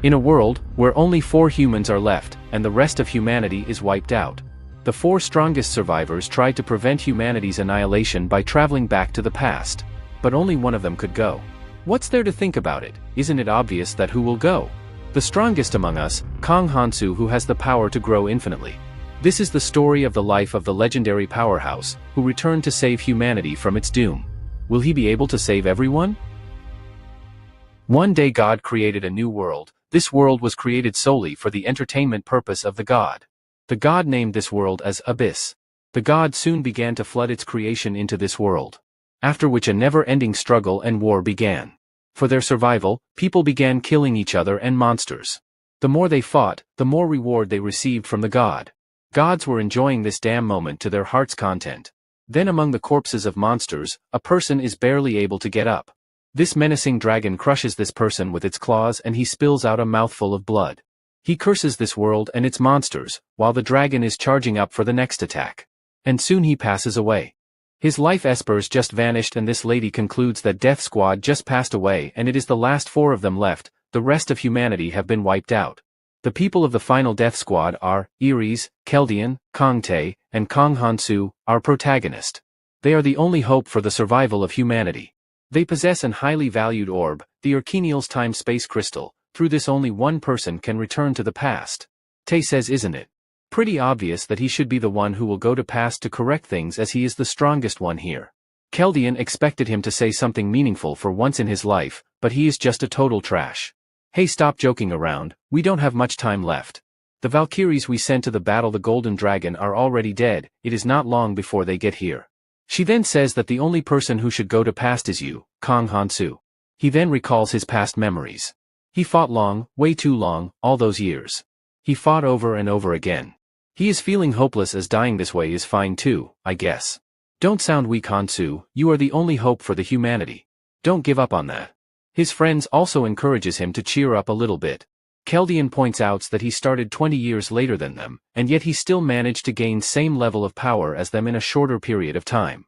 In a world where only 4 humans are left, and the rest of humanity is wiped out. The 4 strongest survivors tried to prevent humanity's annihilation by traveling back to the past. But only one of them could go. What's there to think about it? Isn't it obvious that who will go? The strongest among us, Kong Hansu, who has the power to grow infinitely. This is the story of the life of the legendary powerhouse, who returned to save humanity from its doom. Will he be able to save everyone? One day God created a new world. This world was created solely for the entertainment purpose of the god. The god named this world as Abyss. The god soon began to flood its creation into this world. After which a never-ending struggle and war began. For their survival, people began killing each other and monsters. The more they fought, the more reward they received from the god. Gods were enjoying this damn moment to their heart's content. Then among the corpses of monsters, a person is barely able to get up. This menacing dragon crushes this person with its claws and he spills out a mouthful of blood. He curses this world and its monsters, while the dragon is charging up for the next attack. And soon he passes away. His life espers just vanished and this lady concludes that Death Squad just passed away and it is the last 4 of them left, the rest of humanity have been wiped out. The people of the final Death Squad are Iris, Keldian, Kong Tae, and Kong Hansu, our protagonist. They are the only hope for the survival of humanity. They possess an highly valued orb, the Urkenial's time-space crystal. Through this only one person can return to the past. Tae says, isn't it pretty obvious that he should be the one who will go to past to correct things as he is the strongest one here? Keldian expected him to say something meaningful for once in his life, but he is just a total trash. Hey, stop joking around, we don't have much time left. The Valkyries we sent to the battle the Golden Dragon are already dead, it is not long before they get here. She then says that the only person who should go to past is you, Kong Hansu. He then recalls his past memories. He fought long, way too long, all those years. He fought over and over again. He is feeling hopeless as dying this way is fine too, I guess. Don't sound weak, Hansu, you are the only hope for the humanity. Don't give up on that. His friends also encourages him to cheer up a little bit. Keldian points out that he started 20 years later than them, and yet he still managed to gain same level of power as them in a shorter period of time.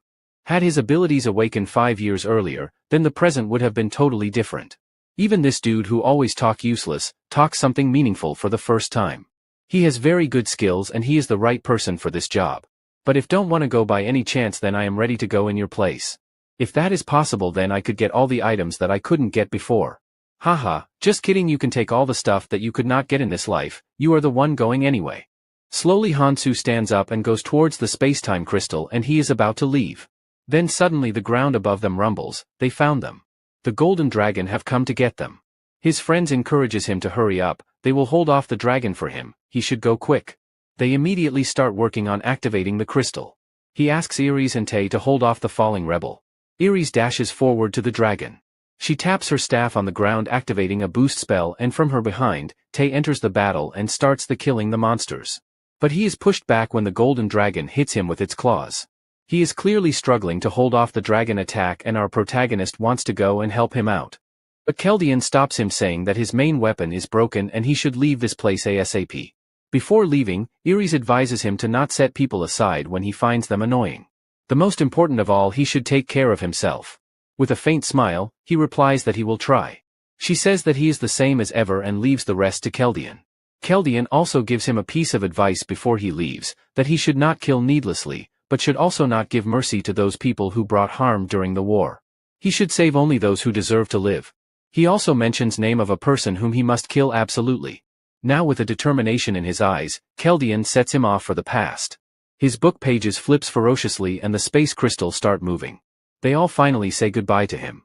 Had his abilities awakened 5 years earlier, then the present would have been totally different. Even this dude who always talk useless, talks something meaningful for the first time. He has very good skills and he is the right person for this job. But if don't want to go by any chance, then I am ready to go in your place. If that is possible, then I could get all the items that I couldn't get before. Haha, just kidding, you can take all the stuff that you could not get in this life, you are the one going anyway. Slowly Hansu stands up and goes towards the space-time crystal and he is about to leave. Then suddenly the ground above them rumbles, they found them. The Golden Dragon have come to get them. His friends encourages him to hurry up, they will hold off the dragon for him, he should go quick. They immediately start working on activating the crystal. He asks Iris and Tae to hold off the falling rebel. Iris dashes forward to the dragon. She taps her staff on the ground activating a boost spell and from her behind, Tae enters the battle and starts the killing the monsters. But he is pushed back when the Golden Dragon hits him with its claws. He is clearly struggling to hold off the dragon attack and our protagonist wants to go and help him out. But Keldian stops him saying that his main weapon is broken and he should leave this place ASAP. Before leaving, Iris advises him to not set people aside when he finds them annoying. The most important of all, he should take care of himself. With a faint smile, he replies that he will try. She says that he is the same as ever and leaves the rest to Keldian. Keldian also gives him a piece of advice before he leaves, that he should not kill needlessly, but should also not give mercy to those people who brought harm during the war. He should save only those who deserve to live. He also mentions name of a person whom he must kill absolutely. Now with a determination in his eyes, Keldian sets him off for the past. His book pages flips ferociously and the space crystals start moving. They all finally say goodbye to him.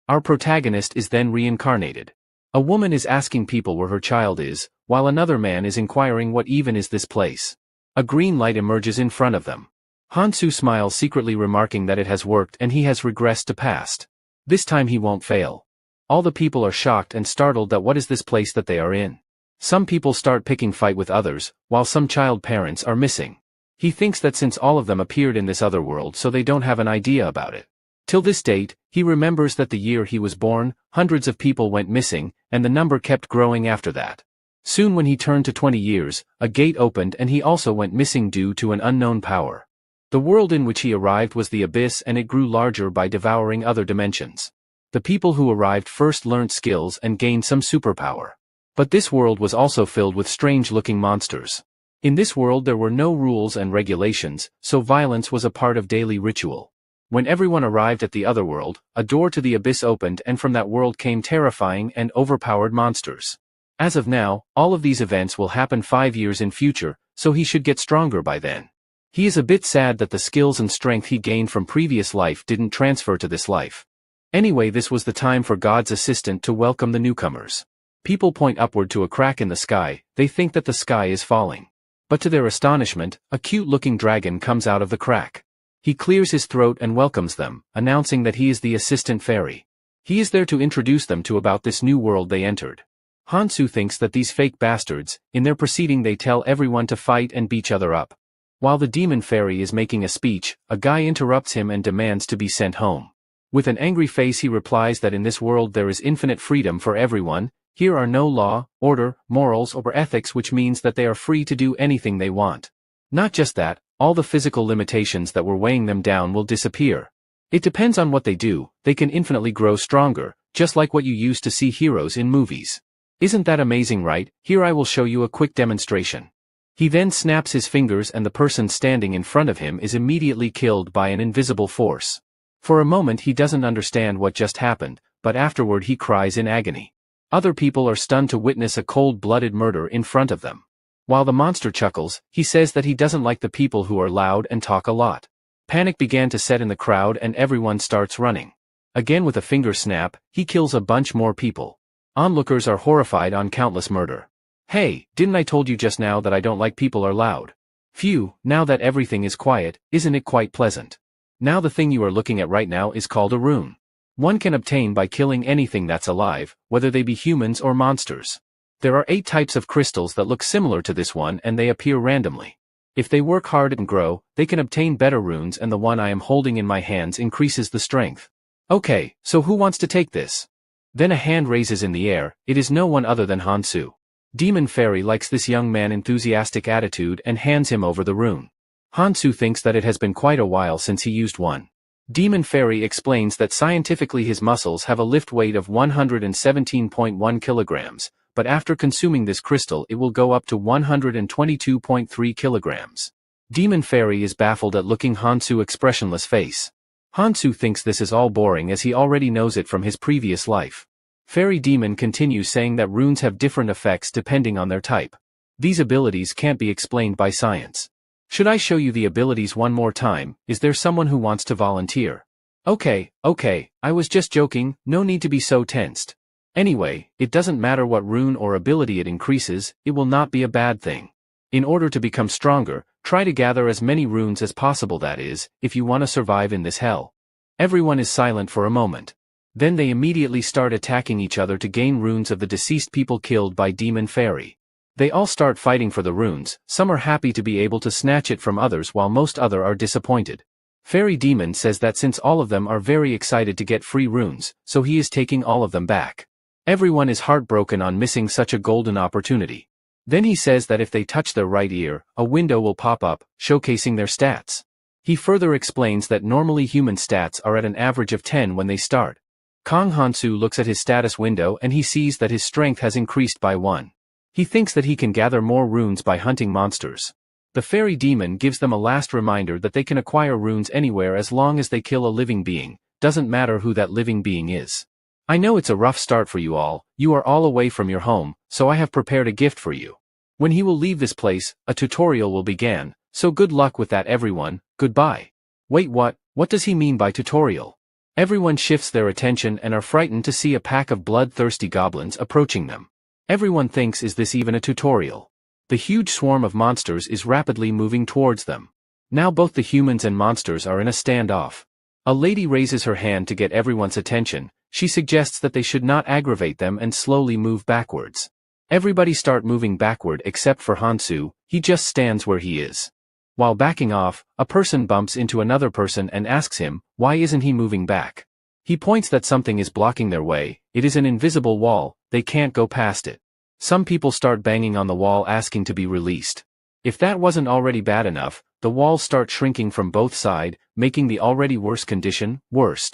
Our protagonist is then reincarnated. A woman is asking people where her child is, while another man is inquiring what even is this place. A green light emerges in front of them. Hansu smiles secretly remarking that it has worked and he has regressed to past. This time he won't fail. All the people are shocked and startled that what is this place that they are in. Some people start picking fight with others, while some child parents are missing. He thinks that since all of them appeared in this other world so they don't have an idea about it. Till this date, he remembers that the year he was born, hundreds of people went missing, and the number kept growing after that. Soon when he turned to 20 years, a gate opened and he also went missing due to an unknown power. The world in which he arrived was the Abyss and it grew larger by devouring other dimensions. The people who arrived first learned skills and gained some superpower. But this world was also filled with strange-looking monsters. In this world there were no rules and regulations, so violence was a part of daily ritual. When everyone arrived at the other world, a door to the abyss opened and from that world came terrifying and overpowered monsters. As of now, all of these events will happen 5 years in future, so he should get stronger by then. He is a bit sad that the skills and strength he gained from previous life didn't transfer to this life. Anyway, this was the time for God's assistant to welcome the newcomers. People point upward to a crack in the sky, they think that the sky is falling. But to their astonishment, a cute-looking dragon comes out of the crack. He clears his throat and welcomes them, announcing that he is the assistant fairy. He is there to introduce them to about this new world they entered. Hansu thinks that these fake bastards, in their proceeding they tell everyone to fight and beat each other up. While the demon fairy is making a speech, a guy interrupts him and demands to be sent home. With an angry face he replies that in this world there is infinite freedom for everyone. Here are no law, order, morals or ethics, which means that they are free to do anything they want. Not just that, all the physical limitations that were weighing them down will disappear. It depends on what they do, they can infinitely grow stronger, just like what you used to see heroes in movies. Isn't that amazing, right? Here I will show you a quick demonstration. He then snaps his fingers and the person standing in front of him is immediately killed by an invisible force. For a moment he doesn't understand what just happened, but afterward he cries in agony. Other people are stunned to witness a cold-blooded murder in front of them. While the monster chuckles, he says that he doesn't like the people who are loud and talk a lot. Panic began to set in the crowd and everyone starts running. Again with a finger snap, he kills a bunch more people. Onlookers are horrified on countless murder. Hey, didn't I told you just now that I don't like people are loud? Phew, now that everything is quiet, isn't it quite pleasant? Now the thing you are looking at right now is called a rune. One can obtain by killing anything that's alive, whether they be humans or monsters. There are 8 types of crystals that look similar to this one and they appear randomly. If they work hard and grow, they can obtain better runes and the one I am holding in my hands increases the strength. Okay, so who wants to take this? Then a hand raises in the air, it is no one other than Hansu. Demon Fairy likes this young man's enthusiastic attitude and hands him over the rune. Hansu thinks that it has been quite a while since he used one. Demon Fairy explains that scientifically his muscles have a lift weight of 117.1 kilograms, but after consuming this crystal it will go up to 122.3 kilograms. Demon Fairy is baffled at looking Hansu's expressionless face. Hansu thinks this is all boring as he already knows it from his previous life. Fairy Demon continues saying that runes have different effects depending on their type. These abilities can't be explained by science. Should I show you the abilities one more time? Is there someone who wants to volunteer? Okay, I was just joking, no need to be so tensed. Anyway, it doesn't matter what rune or ability it increases, it will not be a bad thing. In order to become stronger, try to gather as many runes as possible, that is, if you want to survive in this hell. Everyone is silent for a moment. Then they immediately start attacking each other to gain runes of the deceased people killed by Demon Fairy. They all start fighting for the runes, some are happy to be able to snatch it from others while most other are disappointed. Fairy Demon says that since all of them are very excited to get free runes, so he is taking all of them back. Everyone is heartbroken on missing such a golden opportunity. Then he says that if they touch their right ear, a window will pop up, showcasing their stats. He further explains that normally human stats are at an average of 10 when they start. Kong Hansu looks at his status window and he sees that his strength has increased by 1. He thinks that he can gather more runes by hunting monsters. The Fairy Demon gives them a last reminder that they can acquire runes anywhere as long as they kill a living being, doesn't matter who that living being is. I know it's a rough start for you are all away from your home, so I have prepared a gift for you. When he will leave this place, a tutorial will begin, so good luck with that everyone, goodbye. Wait, what does he mean by tutorial? Everyone shifts their attention and are frightened to see a pack of bloodthirsty goblins approaching them. Everyone thinks, is this even a tutorial? The huge swarm of monsters is rapidly moving towards them. Now both the humans and monsters are in a standoff. A lady raises her hand to get everyone's attention. She suggests that they should not aggravate them and slowly move backwards. Everybody start moving backward except for Hansu, he just stands where he is. While backing off, a person bumps into another person and asks him, why isn't he moving back? He points that something is blocking their way, it is an invisible wall, they can't go past it. Some people start banging on the wall asking to be released. If that wasn't already bad enough, the walls start shrinking from both sides, making the already worse condition worse.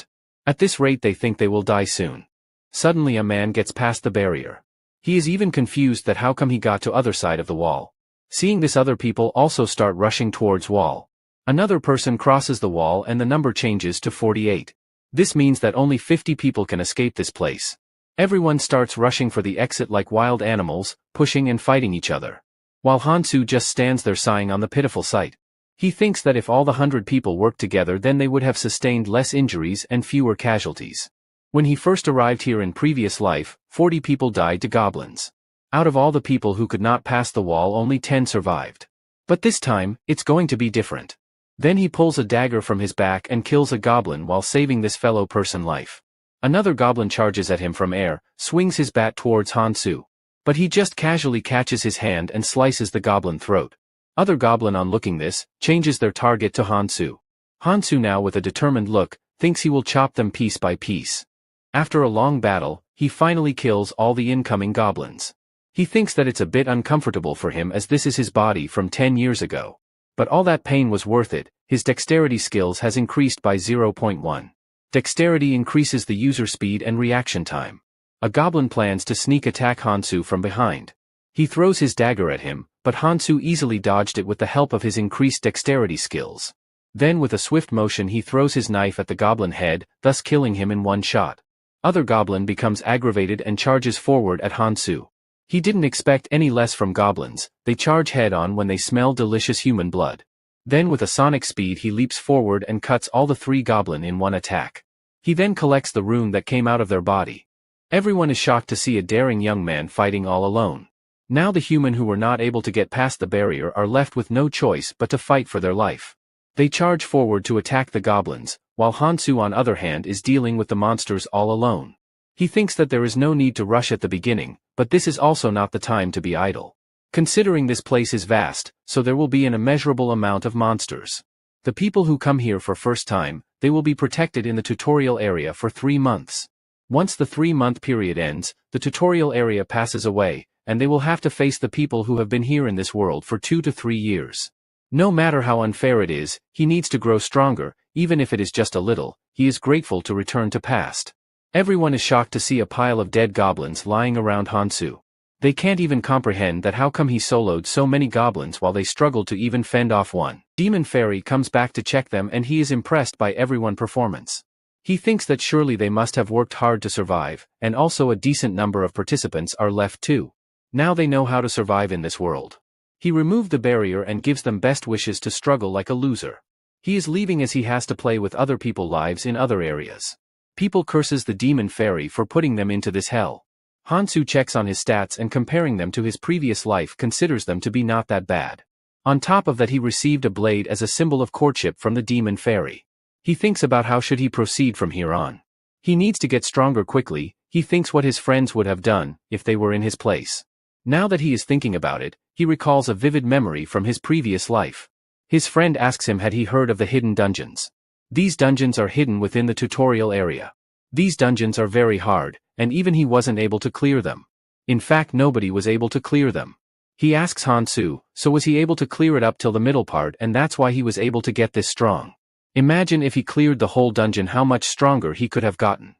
At this rate they think they will die soon. Suddenly a man gets past the barrier. He is even confused that how come he got to other side of the wall. Seeing this, other people also start rushing towards wall. Another person crosses the wall and the number changes to 48. This means that only 50 people can escape this place. Everyone starts rushing for the exit like wild animals, pushing and fighting each other. While Hansu just stands there sighing on the pitiful sight. He thinks that if all the 100 people worked together, then they would have sustained less injuries and fewer casualties. When he first arrived here in previous life, 40 people died to goblins. Out of all the people who could not pass the wall, only 10 survived. But this time, it's going to be different. Then he pulls a dagger from his back and kills a goblin while saving this fellow person life. Another goblin charges at him from air, swings his bat towards Hansu. But he just casually catches his hand and slices the goblin throat. Other goblin, on looking this, changes their target to Hansu. Hansu, now with a determined look, thinks he will chop them piece by piece. After a long battle, he finally kills all the incoming goblins. He thinks that it's a bit uncomfortable for him as this is his body from 10 years ago. But all that pain was worth it. His dexterity skills has increased by 0.1. Dexterity increases the user speed and reaction time. A goblin plans to sneak attack Hansu from behind. He throws his dagger at him, but Hansu easily dodged it with the help of his increased dexterity skills. Then with a swift motion he throws his knife at the goblin head, thus killing him in one shot. Other goblin becomes aggravated and charges forward at Hansu. He didn't expect any less from goblins. They charge head-on when they smell delicious human blood. Then with a sonic speed he leaps forward and cuts all the 3 goblin in one attack. He then collects the rune that came out of their body. Everyone is shocked to see a daring young man fighting all alone. Now the human who were not able to get past the barrier are left with no choice but to fight for their life. They charge forward to attack the goblins, while Hansu on other hand is dealing with the monsters all alone. He thinks that there is no need to rush at the beginning, but this is also not the time to be idle. Considering this place is vast, so there will be an immeasurable amount of monsters. The people who come here for first time, they will be protected in the tutorial area for 3 months. Once the 3-month period ends, the tutorial area passes away, and they will have to face the people who have been here in this world for 2 to 3 years. No matter how unfair it is, he needs to grow stronger, even if it is just a little. He is grateful to return to past. Everyone is shocked to see a pile of dead goblins lying around Hansu. They can't even comprehend that how come he soloed so many goblins while they struggled to even fend off one. Demon Fairy comes back to check them and he is impressed by everyone's performance. He thinks that surely they must have worked hard to survive, and also a decent number of participants are left too. Now they know how to survive in this world. He removed the barrier and gives them best wishes to struggle like a loser. He is leaving as he has to play with other people's lives in other areas. People curses the Demon Fairy for putting them into this hell. Hansu checks on his stats and comparing them to his previous life considers them to be not that bad. On top of that he received a blade as a symbol of courtship from the Demon Fairy. He thinks about how should he proceed from here on. He needs to get stronger quickly. He thinks what his friends would have done if they were in his place. Now that he is thinking about it, he recalls a vivid memory from his previous life. His friend asks him had he heard of the hidden dungeons. These dungeons are hidden within the tutorial area. These dungeons are very hard, and even he wasn't able to clear them. In fact, nobody was able to clear them. He asks Hansu, so was he able to clear it up till the middle part, and that's why he was able to get this strong. Imagine if he cleared the whole dungeon, how much stronger he could have gotten.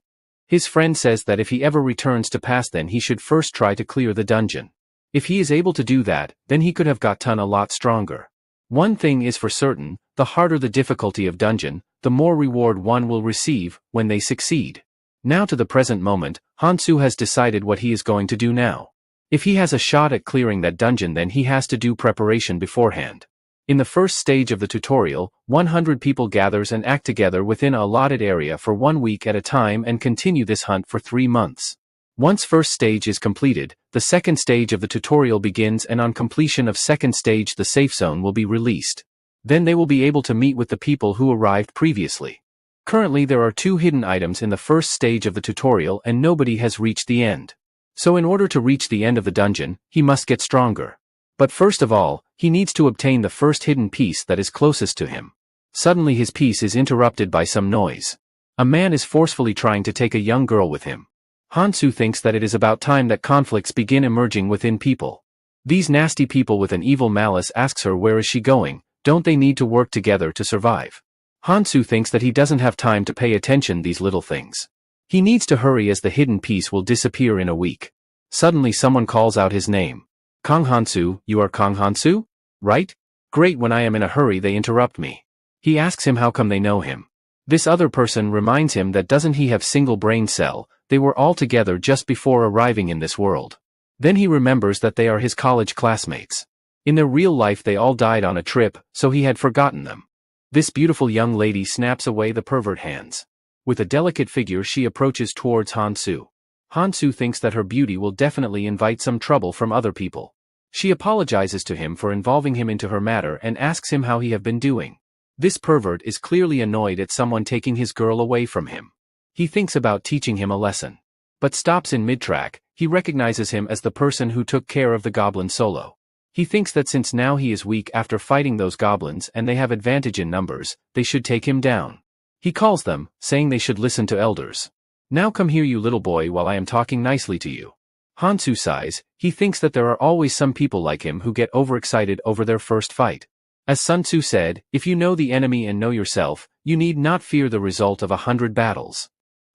His friend says that if he ever returns to past, then he should first try to clear the dungeon. If he is able to do that, then he could have gotten a lot stronger. One thing is for certain, the harder the difficulty of dungeon, the more reward one will receive when they succeed. Now to the present moment, Hansu has decided what he is going to do now. If he has a shot at clearing that dungeon, then he has to do preparation beforehand. In the first stage of the tutorial, 100 people gathers and act together within a allotted area for 1 week at a time and continue this hunt for 3 months. Once first stage is completed, the second stage of the tutorial begins, and on completion of second stage the safe zone will be released. Then they will be able to meet with the people who arrived previously. Currently there are 2 hidden items in the first stage of the tutorial and nobody has reached the end. So in order to reach the end of the dungeon, he must get stronger. But first of all, he needs to obtain the first hidden piece that is closest to him. Suddenly his piece is interrupted by some noise. A man is forcefully trying to take a young girl with him. Hansu thinks that it is about time that conflicts begin emerging within people. These nasty people with an evil malice asks her where is she going, don't they need to work together to survive? Hansu thinks that he doesn't have time to pay attention these little things. He needs to hurry as the hidden piece will disappear in a week. Suddenly someone calls out his name. Kong Hansu, you are Kong Hansu? Right? Great, when I am in a hurry they interrupt me. He asks him how come they know him. This other person reminds him that doesn't he have single brain cell, they were all together just before arriving in this world. Then he remembers that they are his college classmates. In their real life they all died on a trip, so he had forgotten them. This beautiful young lady snaps away the pervert hands. With a delicate figure she approaches towards Hansu. Hansu thinks that her beauty will definitely invite some trouble from other people. She apologizes to him for involving him into her matter and asks him how he have been doing. This pervert is clearly annoyed at someone taking his girl away from him. He thinks about teaching him a lesson. But stops in mid-track. He recognizes him as the person who took care of the goblin solo. He thinks that since now he is weak after fighting those goblins and they have advantage in numbers, they should take him down. He calls them, saying they should listen to elders. Now come here you little boy while I am talking nicely to you. Hansu sighs. He thinks that there are always some people like him who get overexcited over their first fight. As Sun Tzu said, if you know the enemy and know yourself, you need not fear the result of 100 battles.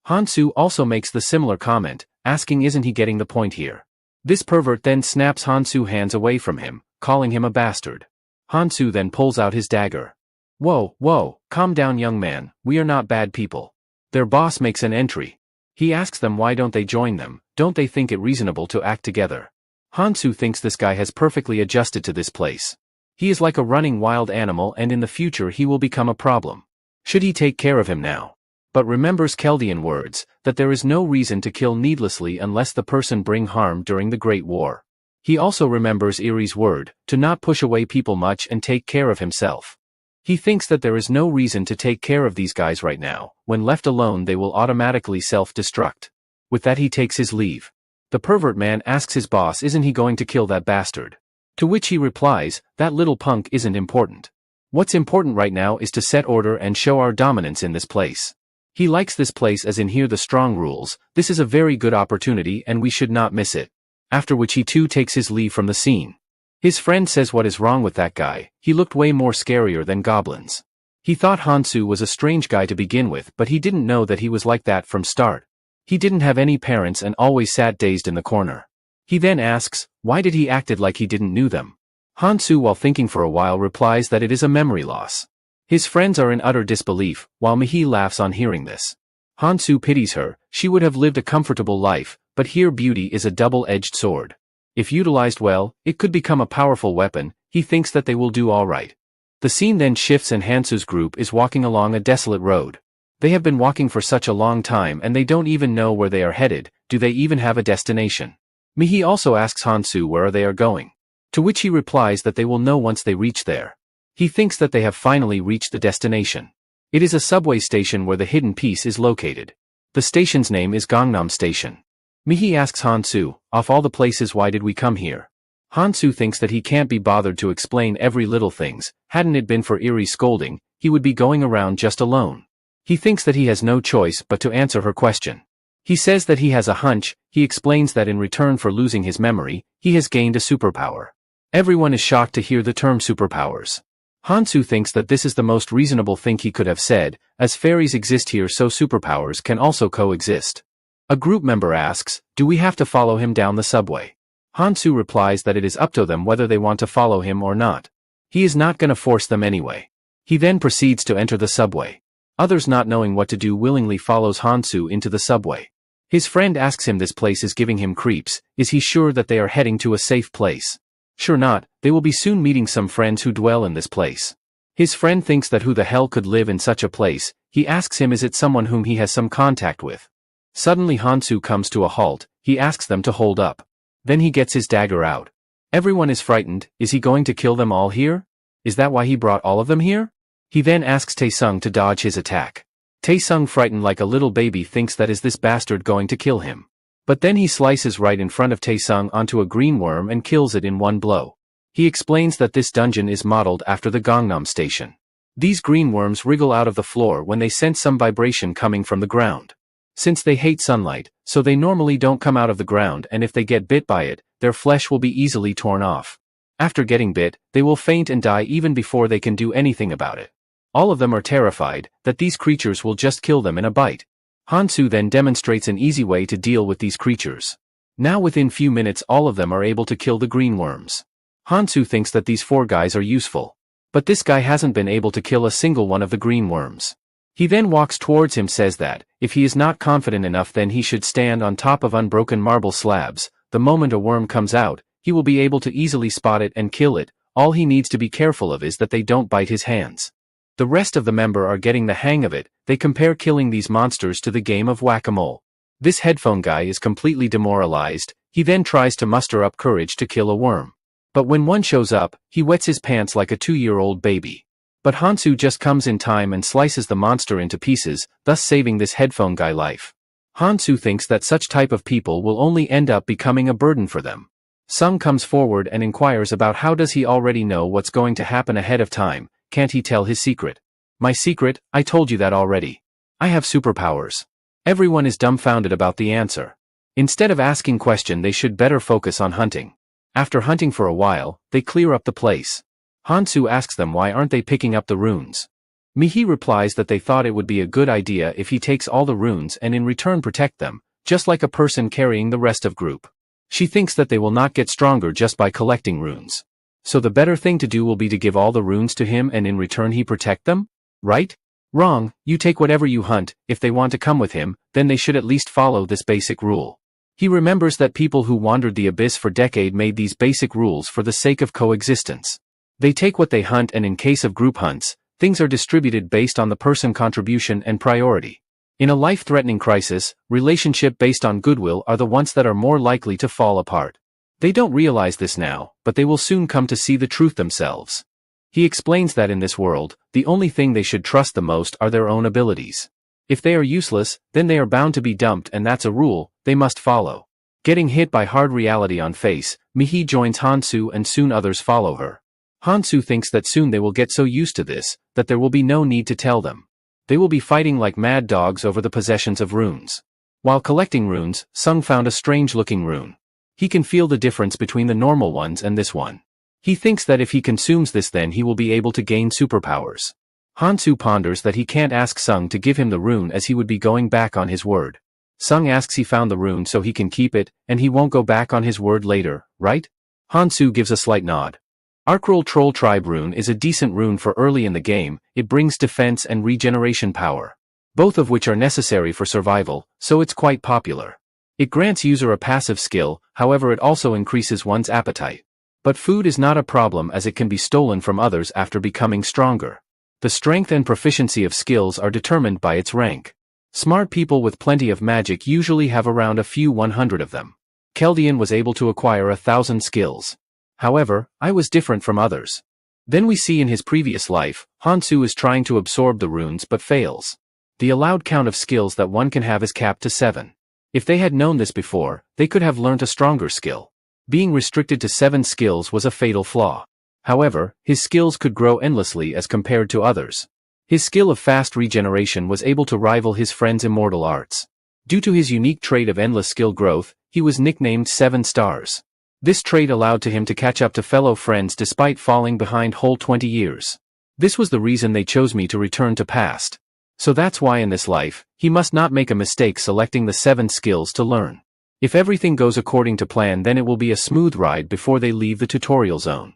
Hansu also makes the similar comment, asking isn't he getting the point here. This pervert then snaps Hansu's hands away from him, calling him a bastard. Hansu then pulls out his dagger. Whoa, calm down young man, we are not bad people. Their boss makes an entry. He asks them why don't they join them, don't they think it reasonable to act together. Hansu thinks this guy has perfectly adjusted to this place. He is like a running wild animal and in the future he will become a problem. Should he take care of him now? But remembers Chaldean words, that there is no reason to kill needlessly unless the person bring harm during the Great War. He also remembers Erie's word, to not push away people much and take care of himself. He thinks that there is no reason to take care of these guys right now, when left alone they will automatically self-destruct. With that he takes his leave. The pervert man asks his boss isn't he going to kill that bastard. To which he replies, that little punk isn't important. What's important right now is to set order and show our dominance in this place. He likes this place as in here the strong rules, this is a very good opportunity and we should not miss it. After which he too takes his leave from the scene. His friend says what is wrong with that guy, he looked way more scarier than goblins. He thought Hansu was a strange guy to begin with but he didn't know that he was like that from start. He didn't have any parents and always sat dazed in the corner. He then asks, why did he acted like he didn't know them? Hansu while thinking for a while replies that it is a memory loss. His friends are in utter disbelief, while Mihi laughs on hearing this. Hansu pities her, she would have lived a comfortable life, but here beauty is a double-edged sword. If utilized well, it could become a powerful weapon, he thinks that they will do alright. The scene then shifts and Hansu's group is walking along a desolate road. They have been walking for such a long time and they don't even know where they are headed, do they even have a destination? Mihi also asks Hansu where they are going. To which he replies that they will know once they reach there. He thinks that they have finally reached the destination. It is a subway station where the hidden piece is located. The station's name is Gangnam Station. Mihi asks Hansu, of all the places why did we come here? Hansu thinks that he can't be bothered to explain every little things, hadn't it been for Erie's scolding, he would be going around just alone. He thinks that he has no choice but to answer her question. He says that he has a hunch, he explains that in return for losing his memory, he has gained a superpower. Everyone is shocked to hear the term superpowers. Hansu thinks that this is the most reasonable thing he could have said, as fairies exist here so superpowers can also coexist. A group member asks, do we have to follow him down the subway? Hansu replies that it is up to them whether they want to follow him or not. He is not gonna force them anyway. He then proceeds to enter the subway. Others not knowing what to do willingly follows Hansu into the subway. His friend asks him this place is giving him creeps, is he sure that they are heading to a safe place? Sure not, they will be soon meeting some friends who dwell in this place. His friend thinks that who the hell could live in such a place, he asks him is it someone whom he has some contact with. Suddenly Hansu comes to a halt, he asks them to hold up. Then he gets his dagger out. Everyone is frightened, is he going to kill them all here? Is that why he brought all of them here? He then asks Taesung to dodge his attack. Taesung frightened like a little baby thinks that is this bastard going to kill him. But then he slices right in front of Taesung onto a green worm and kills it in one blow. He explains that this dungeon is modeled after the Gangnam Station. These green worms wriggle out of the floor when they sense some vibration coming from the ground. Since they hate sunlight, so they normally don't come out of the ground and if they get bit by it, their flesh will be easily torn off. After getting bit, they will faint and die even before they can do anything about it. All of them are terrified that these creatures will just kill them in a bite. Hansu then demonstrates an easy way to deal with these creatures. Now within few minutes all of them are able to kill the green worms. Hansu thinks that these 4 guys are useful. But this guy hasn't been able to kill a single one of the green worms. He then walks towards him, says that, if he is not confident enough then he should stand on top of unbroken marble slabs. The moment a worm comes out, he will be able to easily spot it and kill it. All he needs to be careful of is that they don't bite his hands. The rest of the member are getting the hang of it. They compare killing these monsters to the game of whack-a-mole. This headphone guy is completely demoralized. He then tries to muster up courage to kill a worm. But when one shows up, he wets his pants like a 2-year-old baby. But Hansu just comes in time and slices the monster into pieces, thus saving this headphone guy life. Hansu thinks that such type of people will only end up becoming a burden for them. Sung comes forward and inquires about how does he already know what's going to happen ahead of time. Can't he tell his secret? My secret? I told you that already. I have superpowers. Everyone is dumbfounded about the answer. Instead of asking question they should better focus on hunting. After hunting for a while, they clear up the place. Hansu asks them why aren't they picking up the runes. Mihi replies that they thought it would be a good idea if he takes all the runes and in return protect them, just like a person carrying the rest of group. She thinks that they will not get stronger just by collecting runes. So the better thing to do will be to give all the runes to him and in return he protect them? Right? Wrong, you take whatever you hunt. If they want to come with him, then they should at least follow this basic rule. He remembers that people who wandered the abyss for decades made these basic rules for the sake of coexistence. They take what they hunt and in case of group hunts, things are distributed based on the person contribution and priority. In a life-threatening crisis, relationship based on goodwill are the ones that are more likely to fall apart. They don't realize this now, but they will soon come to see the truth themselves. He explains that in this world, the only thing they should trust the most are their own abilities. If they are useless, then they are bound to be dumped and that's a rule they must follow. Getting hit by hard reality on face, Mihi joins Hansu and soon others follow her. Hansu thinks that soon they will get so used to this, that there will be no need to tell them. They will be fighting like mad dogs over the possessions of runes. While collecting runes, Sung found a strange-looking rune. He can feel the difference between the normal ones and this one. He thinks that if he consumes this then he will be able to gain superpowers. Hansu ponders that he can't ask Sung to give him the rune as he would be going back on his word. Sung asks he found the rune so he can keep it, and he won't go back on his word later, right? Hansu gives a slight nod. Archrol Troll Tribe rune is a decent rune for early in the game. It brings defense and regeneration power. Both of which are necessary for survival, so it's quite popular. It grants user a passive skill, however it also increases one's appetite. But food is not a problem as it can be stolen from others after becoming stronger. The strength and proficiency of skills are determined by its rank. Smart people with plenty of magic usually have around a few 100 of them. Keldian was able to acquire 1,000 skills. However, I was different from others. Then we see in his previous life, Hansu is trying to absorb the runes but fails. The allowed count of skills that one can have is capped to 7. If they had known this before, they could have learnt a stronger skill. Being restricted to 7 skills was a fatal flaw. However, his skills could grow endlessly as compared to others. His skill of fast regeneration was able to rival his friend's immortal arts. Due to his unique trait of endless skill growth, he was nicknamed 7 Stars. This trait allowed to him to catch up to fellow friends despite falling behind whole 20 years. This was the reason they chose me to return to past. So that's why in this life, he must not make a mistake selecting the 7 skills to learn. If everything goes according to plan then it will be a smooth ride before they leave the tutorial zone.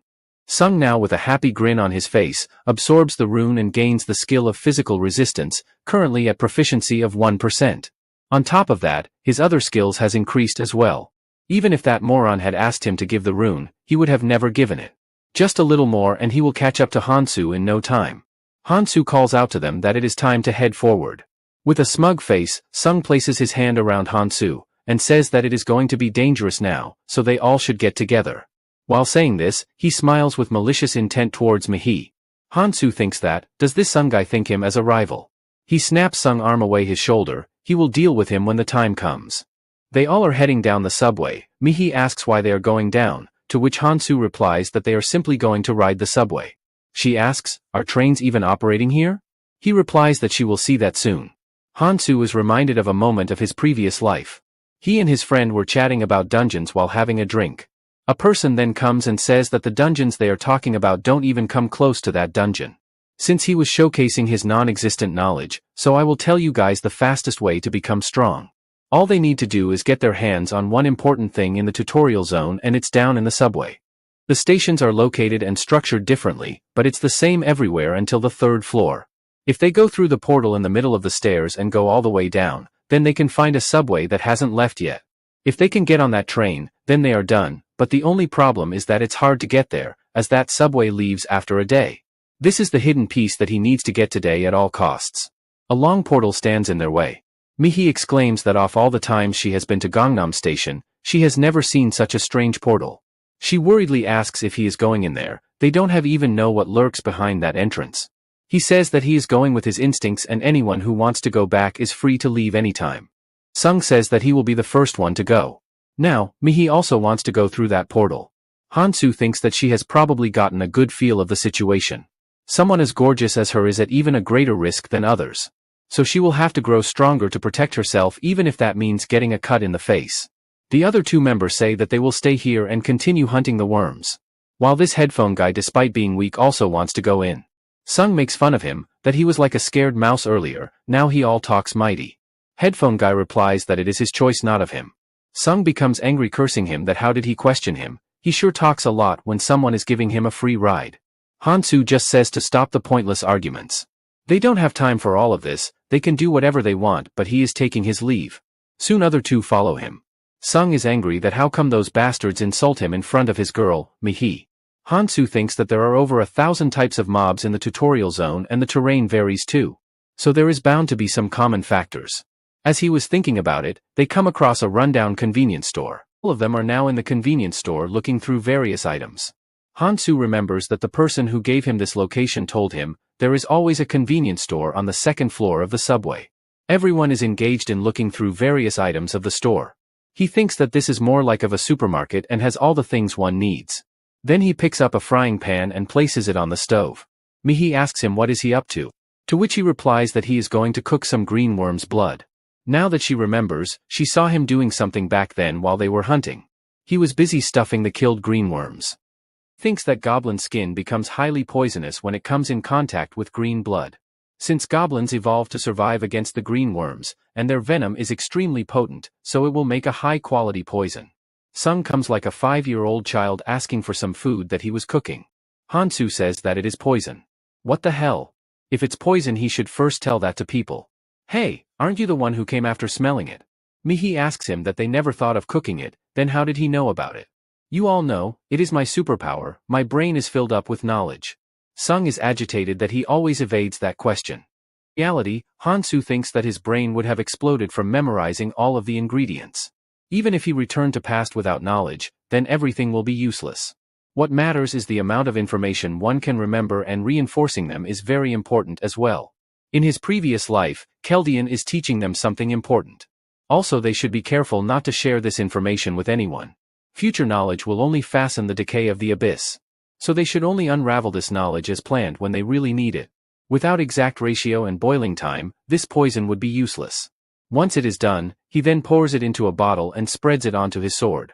Sung now with a happy grin on his face, absorbs the rune and gains the skill of physical resistance, currently at proficiency of 1%. On top of that, his other skills has increased as well. Even if that moron had asked him to give the rune, he would have never given it. Just a little more and he will catch up to Hansu in no time. Hansu calls out to them that it is time to head forward. With a smug face, Sung places his hand around Hansu, and says that it is going to be dangerous now, so they all should get together. While saying this, he smiles with malicious intent towards Mihi. Hansu thinks that, does this Sung guy think him as a rival? He snaps Sung's arm away his shoulder, he will deal with him when the time comes. They all are heading down the subway. Mihi asks why they are going down, to which Hansu replies that they are simply going to ride the subway. She asks, are trains even operating here? He replies that she will see that soon. Hansu is reminded of a moment of his previous life. He and his friend were chatting about dungeons while having a drink. A person then comes and says that the dungeons they are talking about don't even come close to that dungeon. Since he was showcasing his non-existent knowledge, so I will tell you guys the fastest way to become strong. All they need to do is get their hands on one important thing in the tutorial zone, and it's down in the subway. The stations are located and structured differently, but it's the same everywhere until the 3rd floor. If they go through the portal in the middle of the stairs and go all the way down, then they can find a subway that hasn't left yet. If they can get on that train, then they are done, but the only problem is that it's hard to get there, as that subway leaves after a day. This is the hidden piece that he needs to get today at all costs. A long portal stands in their way. Mihi exclaims that of all the times she has been to Gangnam Station, she has never seen such a strange portal. She worriedly asks if he is going in there. They don't have even know what lurks behind that entrance. He says that he is going with his instincts and anyone who wants to go back is free to leave anytime. Sung says that he will be the first one to go. Now, Mihi also wants to go through that portal. Hansu thinks that she has probably gotten a good feel of the situation. Someone as gorgeous as her is at even a greater risk than others. So she will have to grow stronger to protect herself, even if that means getting a cut in the face. The other 2 members say that they will stay here and continue hunting the worms. While this headphone guy, despite being weak, also wants to go in. Sung makes fun of him, that he was like a scared mouse earlier, now he all talks mighty. Headphone guy replies that it is his choice, not of him. Sung becomes angry, cursing him that how did he question him, he sure talks a lot when someone is giving him a free ride. Hansu just says to stop the pointless arguments. They don't have time for all of this, they can do whatever they want, but he is taking his leave. Soon other 2 follow him. Sung is angry that how come those bastards insult him in front of his girl, Mihi. Hansu thinks that there are over 1,000 types of mobs in the tutorial zone and the terrain varies too. So there is bound to be some common factors. As he was thinking about it, they come across a rundown convenience store. All of them are now in the convenience store looking through various items. Hansu remembers that the person who gave him this location told him, there is always a convenience store on the 2nd floor of the subway. Everyone is engaged in looking through various items of the store. He thinks that this is more like of a supermarket and has all the things one needs. Then he picks up a frying pan and places it on the stove. Mihi asks him what is he up to which he replies that he is going to cook some green worm's blood. Now that she remembers, she saw him doing something back then while they were hunting. He was busy stuffing the killed green worms. Thinks that goblin skin becomes highly poisonous when it comes in contact with green blood. Since goblins evolved to survive against the green worms, and their venom is extremely potent, so it will make a high-quality poison. Sung comes like a 5-year-old child asking for some food that he was cooking. Hansu says that it is poison. What the hell? If it's poison, he should first tell that to people. Hey, aren't you the one who came after smelling it? Mihi asks him that they never thought of cooking it, then how did he know about it? You all know, it is my superpower, my brain is filled up with knowledge. Sung is agitated that he always evades that question. In reality, Hansu thinks that his brain would have exploded from memorizing all of the ingredients. Even if he returned to past without knowledge, then everything will be useless. What matters is the amount of information one can remember, and reinforcing them is very important as well. In his previous life, Keldian is teaching them something important. Also, they should be careful not to share this information with anyone. Future knowledge will only fasten the decay of the abyss. So they should only unravel this knowledge as planned when they really need it. Without exact ratio and boiling time, this poison would be useless. Once it is done, he then pours it into a bottle and spreads it onto his sword.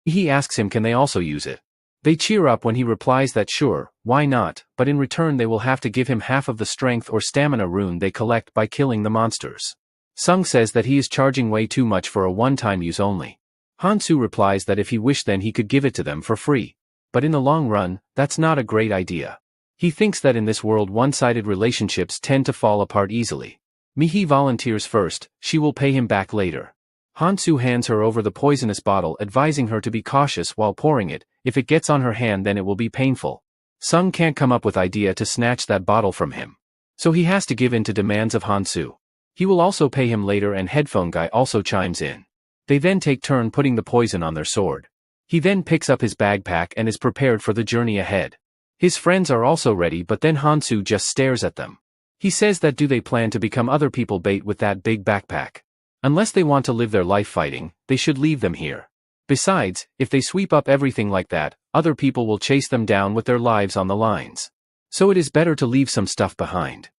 He asks him can they also use it. They cheer up when he replies that sure, why not, but in return they will have to give him half of the strength or stamina rune they collect by killing the monsters. Sung says that he is charging way too much for a one-time use only. Hansu replies that if he wished then he could give it to them for free. But in the long run, that's not a great idea. He thinks that in this world one-sided relationships tend to fall apart easily. Mihi volunteers first, she will pay him back later. Hansu hands her over the poisonous bottle, advising her to be cautious while pouring it. If it gets on her hand then it will be painful. Sung can't come up with idea to snatch that bottle from him. So he has to give in to demands of Hansu. He will also pay him later, and headphone guy also chimes in. They then take turn putting the poison on their sword. He then picks up his backpack and is prepared for the journey ahead. His friends are also ready, but then Hansu just stares at them. He says that do they plan to become other people bait with that big backpack? Unless they want to live their life fighting, they should leave them here. Besides, if they sweep up everything like that, other people will chase them down with their lives on the lines. So it is better to leave some stuff behind.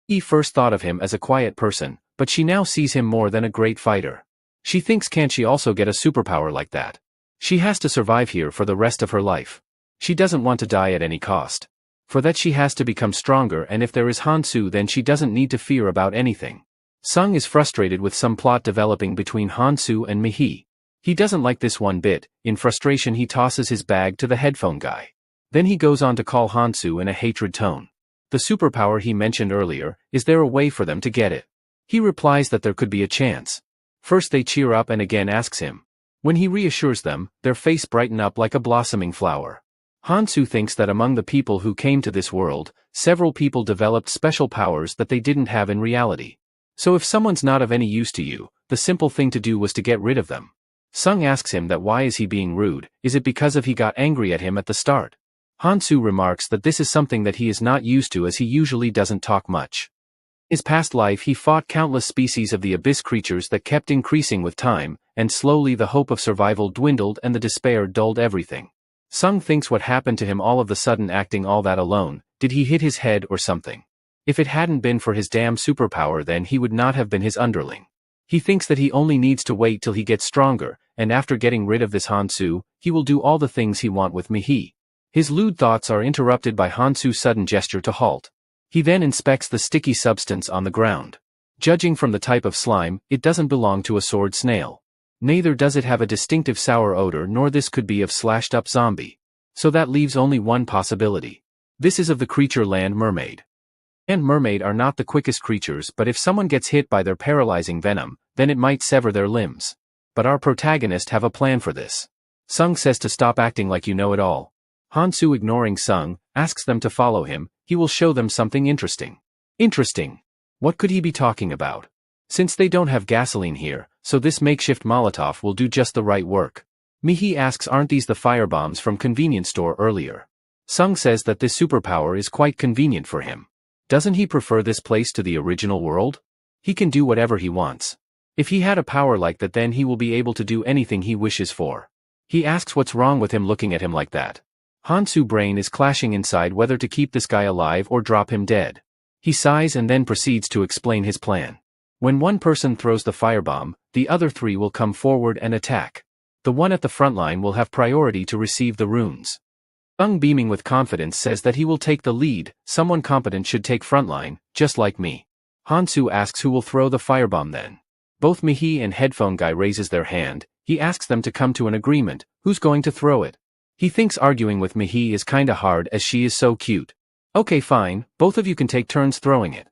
He first thought of him as a quiet person, but she now sees him more than a great fighter. She thinks can't she also get a superpower like that? She has to survive here for the rest of her life. She doesn't want to die at any cost. For that she has to become stronger, and if there is Hansu then she doesn't need to fear about anything. Sung is frustrated with some plot developing between Hansu and Mi-hee. He doesn't like this one bit. In frustration he tosses his bag to the headphone guy. Then he goes on to call Hansu in a hatred tone. The superpower he mentioned earlier, is there a way for them to get it? He replies that there could be a chance. First they cheer up and again asks him. When he reassures them, their face brighten up like a blossoming flower. Hansu thinks that among the people who came to this world, several people developed special powers that they didn't have in reality. So if someone's not of any use to you, the simple thing to do was to get rid of them. Sung asks him that why is he being rude, is it because of he got angry at him at the start? Hansu remarks that this is something that he is not used to as he usually doesn't talk much. In his past life he fought countless species of the abyss creatures that kept increasing with time, and slowly the hope of survival dwindled and the despair dulled everything. Sung thinks what happened to him all of the sudden acting all that alone, did he hit his head or something? If it hadn't been for his damn superpower then he would not have been his underling. He thinks that he only needs to wait till he gets stronger, and after getting rid of this Hansu, he will do all the things he want with Mi-hee. His lewd thoughts are interrupted by Hansu's sudden gesture to halt. He then inspects the sticky substance on the ground. Judging from the type of slime, it doesn't belong to a sword snail. Neither does it have a distinctive sour odor nor this could be of slashed-up zombie. So that leaves only one possibility. This is of the creature land mermaid. Land mermaid are not the quickest creatures but if someone gets hit by their paralyzing venom, then it might sever their limbs. But our protagonist have a plan for this. Sung says to stop acting like you know it all. Hansu ignoring Sung, asks them to follow him, he will show them something interesting. Interesting? What could he be talking about? Since they don't have gasoline here, so this makeshift Molotov will do just the right work. Mi-hee asks aren't these the firebombs from convenience store earlier? Sung says that this superpower is quite convenient for him. Doesn't he prefer this place to the original world? He can do whatever he wants. If he had a power like that then he will be able to do anything he wishes for. He asks what's wrong with him looking at him like that. Hansu's brain is clashing inside whether to keep this guy alive or drop him dead. He sighs and then proceeds to explain his plan. When one person throws the firebomb, the other three will come forward and attack. The one at the front line will have priority to receive the runes. Sung beaming with confidence says that he will take the lead, someone competent should take frontline, just like me. Hansu asks who will throw the firebomb then. Both Mi-hee and headphone guy raises their hand, he asks them to come to an agreement, who's going to throw it? He thinks arguing with Mi-hee is kinda hard as she is so cute. Okay fine, both of you can take turns throwing it.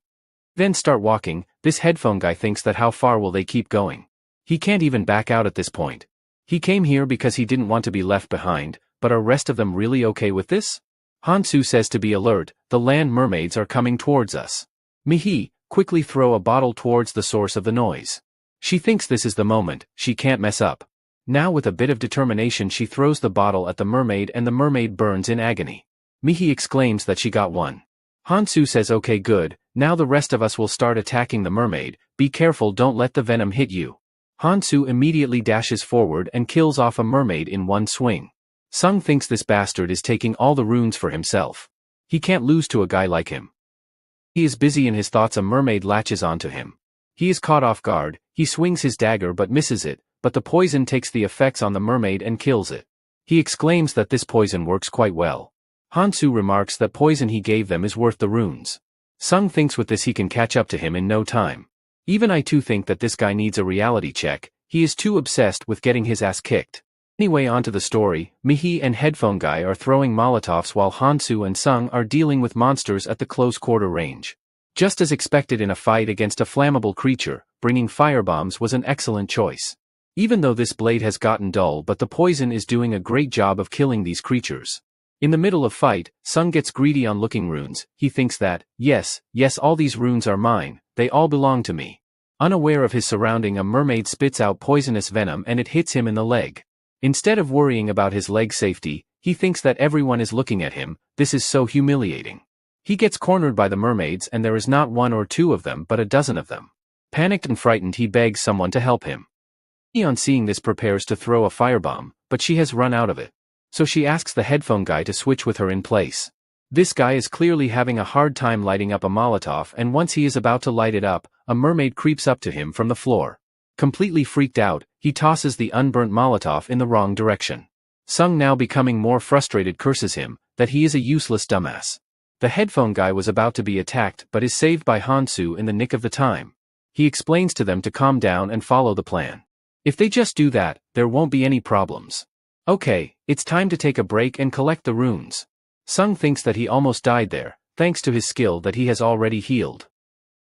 Then start walking, this headphone guy thinks that how far will they keep going? He can't even back out at this point. He came here because he didn't want to be left behind, but are rest of them really okay with this? Hansu says to be alert, the land mermaids are coming towards us. Mi-hee, quickly throw a bottle towards the source of the noise. She thinks this is the moment, she can't mess up. Now with a bit of determination she throws the bottle at the mermaid and the mermaid burns in agony. Mi-hee exclaims that she got one. Hansu says okay good, now the rest of us will start attacking the mermaid, be careful don't let the venom hit you. Hansu immediately dashes forward and kills off a mermaid in one swing. Sung thinks this bastard is taking all the runes for himself. He can't lose to a guy like him. He is busy in his thoughts a mermaid latches onto him. He is caught off guard, he swings his dagger but misses it, but the poison takes the effects on the mermaid and kills it. He exclaims that this poison works quite well. Hansu remarks that poison he gave them is worth the runes. Sung thinks with this he can catch up to him in no time. Even I too think that this guy needs a reality check, he is too obsessed with getting his ass kicked. Anyway onto the story, Mi-hee and headphone guy are throwing Molotovs while Hansu and Sung are dealing with monsters at the close quarter range. Just as expected in a fight against a flammable creature, bringing firebombs was an excellent choice. Even though this blade has gotten dull but the poison is doing a great job of killing these creatures. In the middle of fight, Sung gets greedy on looking runes, he thinks that, yes, all these runes are mine, they all belong to me. Unaware of his surrounding a mermaid spits out poisonous venom and it hits him in the leg. Instead of worrying about his leg safety, he thinks that everyone is looking at him, this is so humiliating. He gets cornered by the mermaids and there is not one or two of them but a dozen of them. Panicked and frightened he begs someone to help him. He on seeing this prepares to throw a firebomb, but she has run out of it. So she asks the headphone guy to switch with her in place. This guy is clearly having a hard time lighting up a Molotov and once he is about to light it up, a mermaid creeps up to him from the floor. Completely freaked out, he tosses the unburnt Molotov in the wrong direction. Sung now becoming more frustrated curses him, that he is a useless dumbass. The headphone guy was about to be attacked but is saved by Hansu in the nick of the time. He explains to them to calm down and follow the plan. If they just do that, there won't be any problems. Okay, it's time to take a break and collect the runes. Sung thinks that he almost died there, thanks to his skill that he has already healed.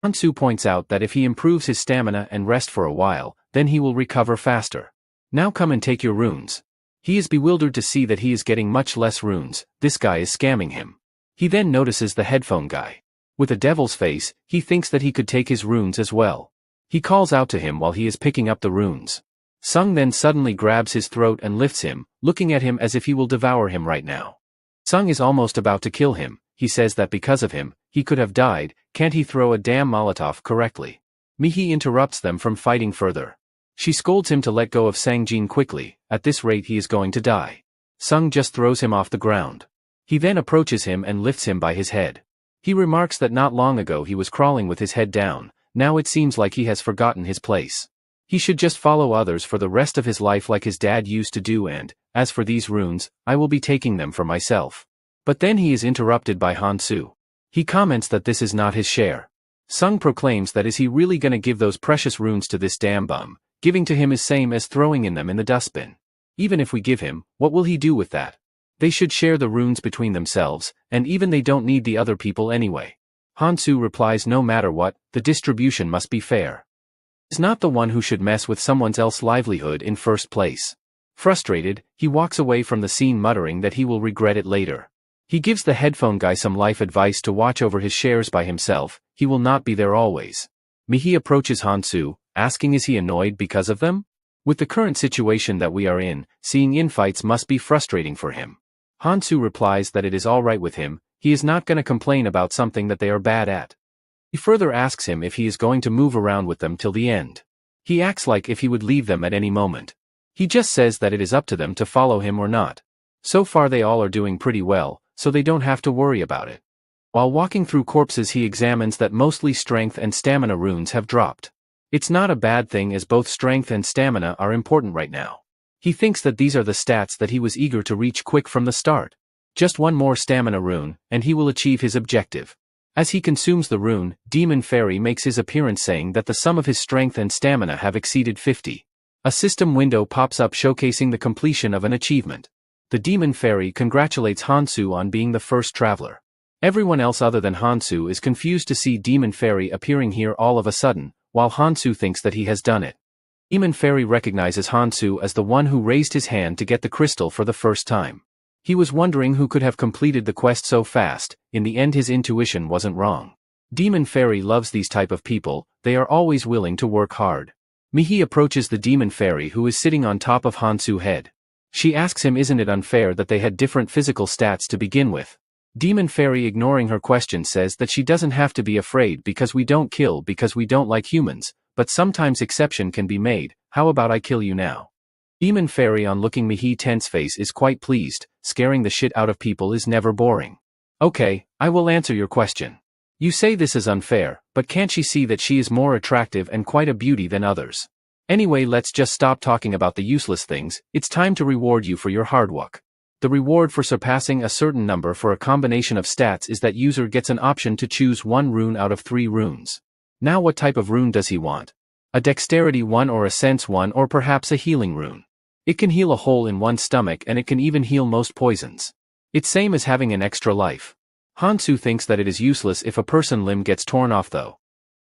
Han-soo points out that if he improves his stamina and rest for a while, then he will recover faster. Now come and take your runes. He is bewildered to see that he is getting much less runes. This guy is scamming him. He then notices the headphone guy. With a devil's face, he thinks that he could take his runes as well. He calls out to him while he is picking up the runes. Sung then suddenly grabs his throat and lifts him, looking at him as if he will devour him right now. Sung is almost about to kill him. He says that because of him, he could have died. Can't he throw a damn Molotov correctly? Mihi interrupts them from fighting further. She scolds him to let go of Sangjin quickly. At this rate he is going to die. Sung just throws him off the ground. He then approaches him and lifts him by his head. He remarks that not long ago he was crawling with his head down. Now it seems like he has forgotten his place. He should just follow others for the rest of his life like his dad used to do, and, as for these runes, I will be taking them for myself. But then he is interrupted by Han-soo. He comments that this is not his share. Sung proclaims that is he really gonna give those precious runes to this damn bum? Giving to him is same as throwing in them in the dustbin. Even if we give him, what will he do with that? They should share the runes between themselves, and even they don't need the other people anyway. Han-soo replies no matter what, the distribution must be fair. He's not the one who should mess with someone else's livelihood in first place. Frustrated, he walks away from the scene muttering that he will regret it later. He gives the headphone guy some life advice to watch over his shares by himself. He will not be there always. Mihi approaches Han-soo, asking is he annoyed because of them? With the current situation that we are in, seeing infights must be frustrating for him. Han-soo replies that it is alright with him. He is not gonna complain about something that they are bad at. He further asks him if he is going to move around with them till the end. He acts like if he would leave them at any moment. He just says that it is up to them to follow him or not. So far they all are doing pretty well, so they don't have to worry about it. While walking through corpses he examines that mostly strength and stamina runes have dropped. It's not a bad thing as both strength and stamina are important right now. He thinks that these are the stats that he was eager to reach quick from the start. Just one more stamina rune, and he will achieve his objective. As he consumes the rune, Demon Fairy makes his appearance saying that the sum of his strength and stamina have exceeded 50. A system window pops up showcasing the completion of an achievement. The Demon Fairy congratulates Han-soo on being the first traveler. Everyone else other than Han-soo is confused to see Demon Fairy appearing here all of a sudden, while Han-soo thinks that he has done it. Demon Fairy recognizes Han-soo as the one who raised his hand to get the crystal for the first time. He was wondering who could have completed the quest so fast. In the end his intuition wasn't wrong. Demon Fairy loves these type of people, they are always willing to work hard. Mihi approaches the Demon Fairy who is sitting on top of Han-soo's head. She asks him isn't it unfair that they had different physical stats to begin with. Demon Fairy ignoring her question says that she doesn't have to be afraid because we don't kill because we don't like humans, but sometimes exception can be made. How about I kill you now? Demon Fairy on looking Mihi tense face is quite pleased. Scaring the shit out of people is never boring. Okay, I will answer your question. You say this is unfair, but can't she see that she is more attractive and quite a beauty than others? Anyway, let's just stop talking about the useless things. It's time to reward you for your hard work. The reward for surpassing a certain number for a combination of stats is that user gets an option to choose one rune out of 3 runes. Now what type of rune does he want? A dexterity one or a sense one or perhaps a healing rune? It can heal a hole in one's stomach and it can even heal most poisons. It's same as having an extra life. Han-soo thinks that it is useless if a person limb gets torn off though.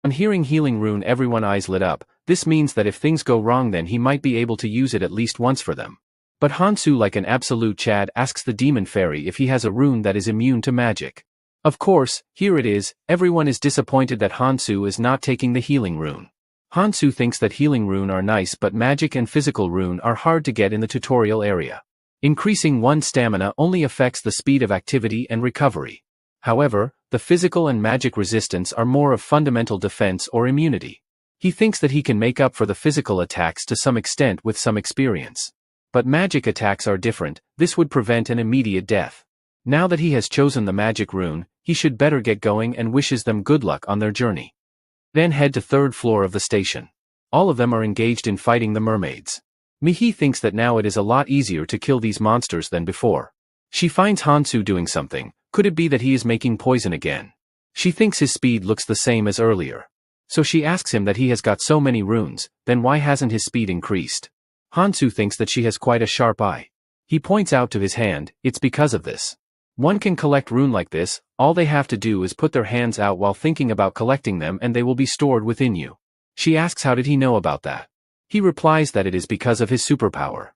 On hearing healing rune everyone's eyes lit up. This means that if things go wrong then he might be able to use it at least once for them. But Han-soo like an absolute Chad asks the Demon Fairy if he has a rune that is immune to magic. Of course, here it is, everyone is disappointed that Han-soo is not taking the healing rune. Han-soo thinks that healing rune are nice but magic and physical rune are hard to get in the tutorial area. Increasing one's stamina only affects the speed of activity and recovery. However, the physical and magic resistance are more of fundamental defense or immunity. He thinks that he can make up for the physical attacks to some extent with some experience. But magic attacks are different, this would prevent an immediate death. Now that he has chosen the magic rune, he should better get going and wishes them good luck on their journey. Then head to 3rd floor of the station. All of them are engaged in fighting the mermaids. Mihi thinks that now it is a lot easier to kill these monsters than before. She finds Han-soo doing something. Could it be that he is making poison again? She thinks his speed looks the same as earlier. So she asks him that he has got so many runes, then why hasn't his speed increased? Hansu thinks that she has quite a sharp eye. He points out to his hand, it's because of this. One can collect rune like this, all they have to do is put their hands out while thinking about collecting them and they will be stored within you. She asks how did he know about that. He replies that it is because of his superpower.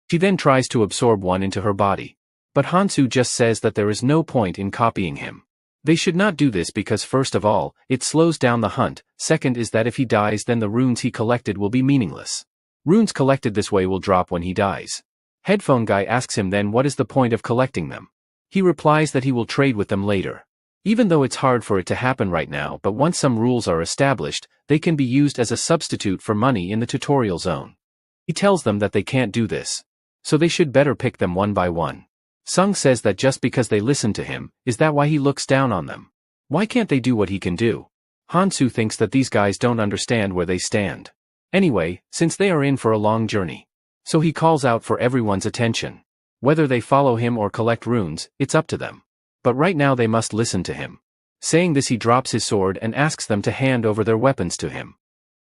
She then tries to absorb one into her body. But Hansu just says that there is no point in copying him. They should not do this because first of all, it slows down the hunt, second is that if he dies then the runes he collected will be meaningless. Runes collected this way will drop when he dies. Headphone guy asks him then what is the point of collecting them. He replies that he will trade with them later. Even though it's hard for it to happen right now, but once some rules are established, they can be used as a substitute for money in the tutorial zone. He tells them that they can't do this. So they should better pick them one by one. Sung says that just because they listen to him, is that why he looks down on them? Why can't they do what he can do? Hansu thinks that these guys don't understand where they stand. Anyway, since they are in for a long journey. So he calls out for everyone's attention. Whether they follow him or collect runes, it's up to them. But right now they must listen to him. Saying this he drops his sword and asks them to hand over their weapons to him.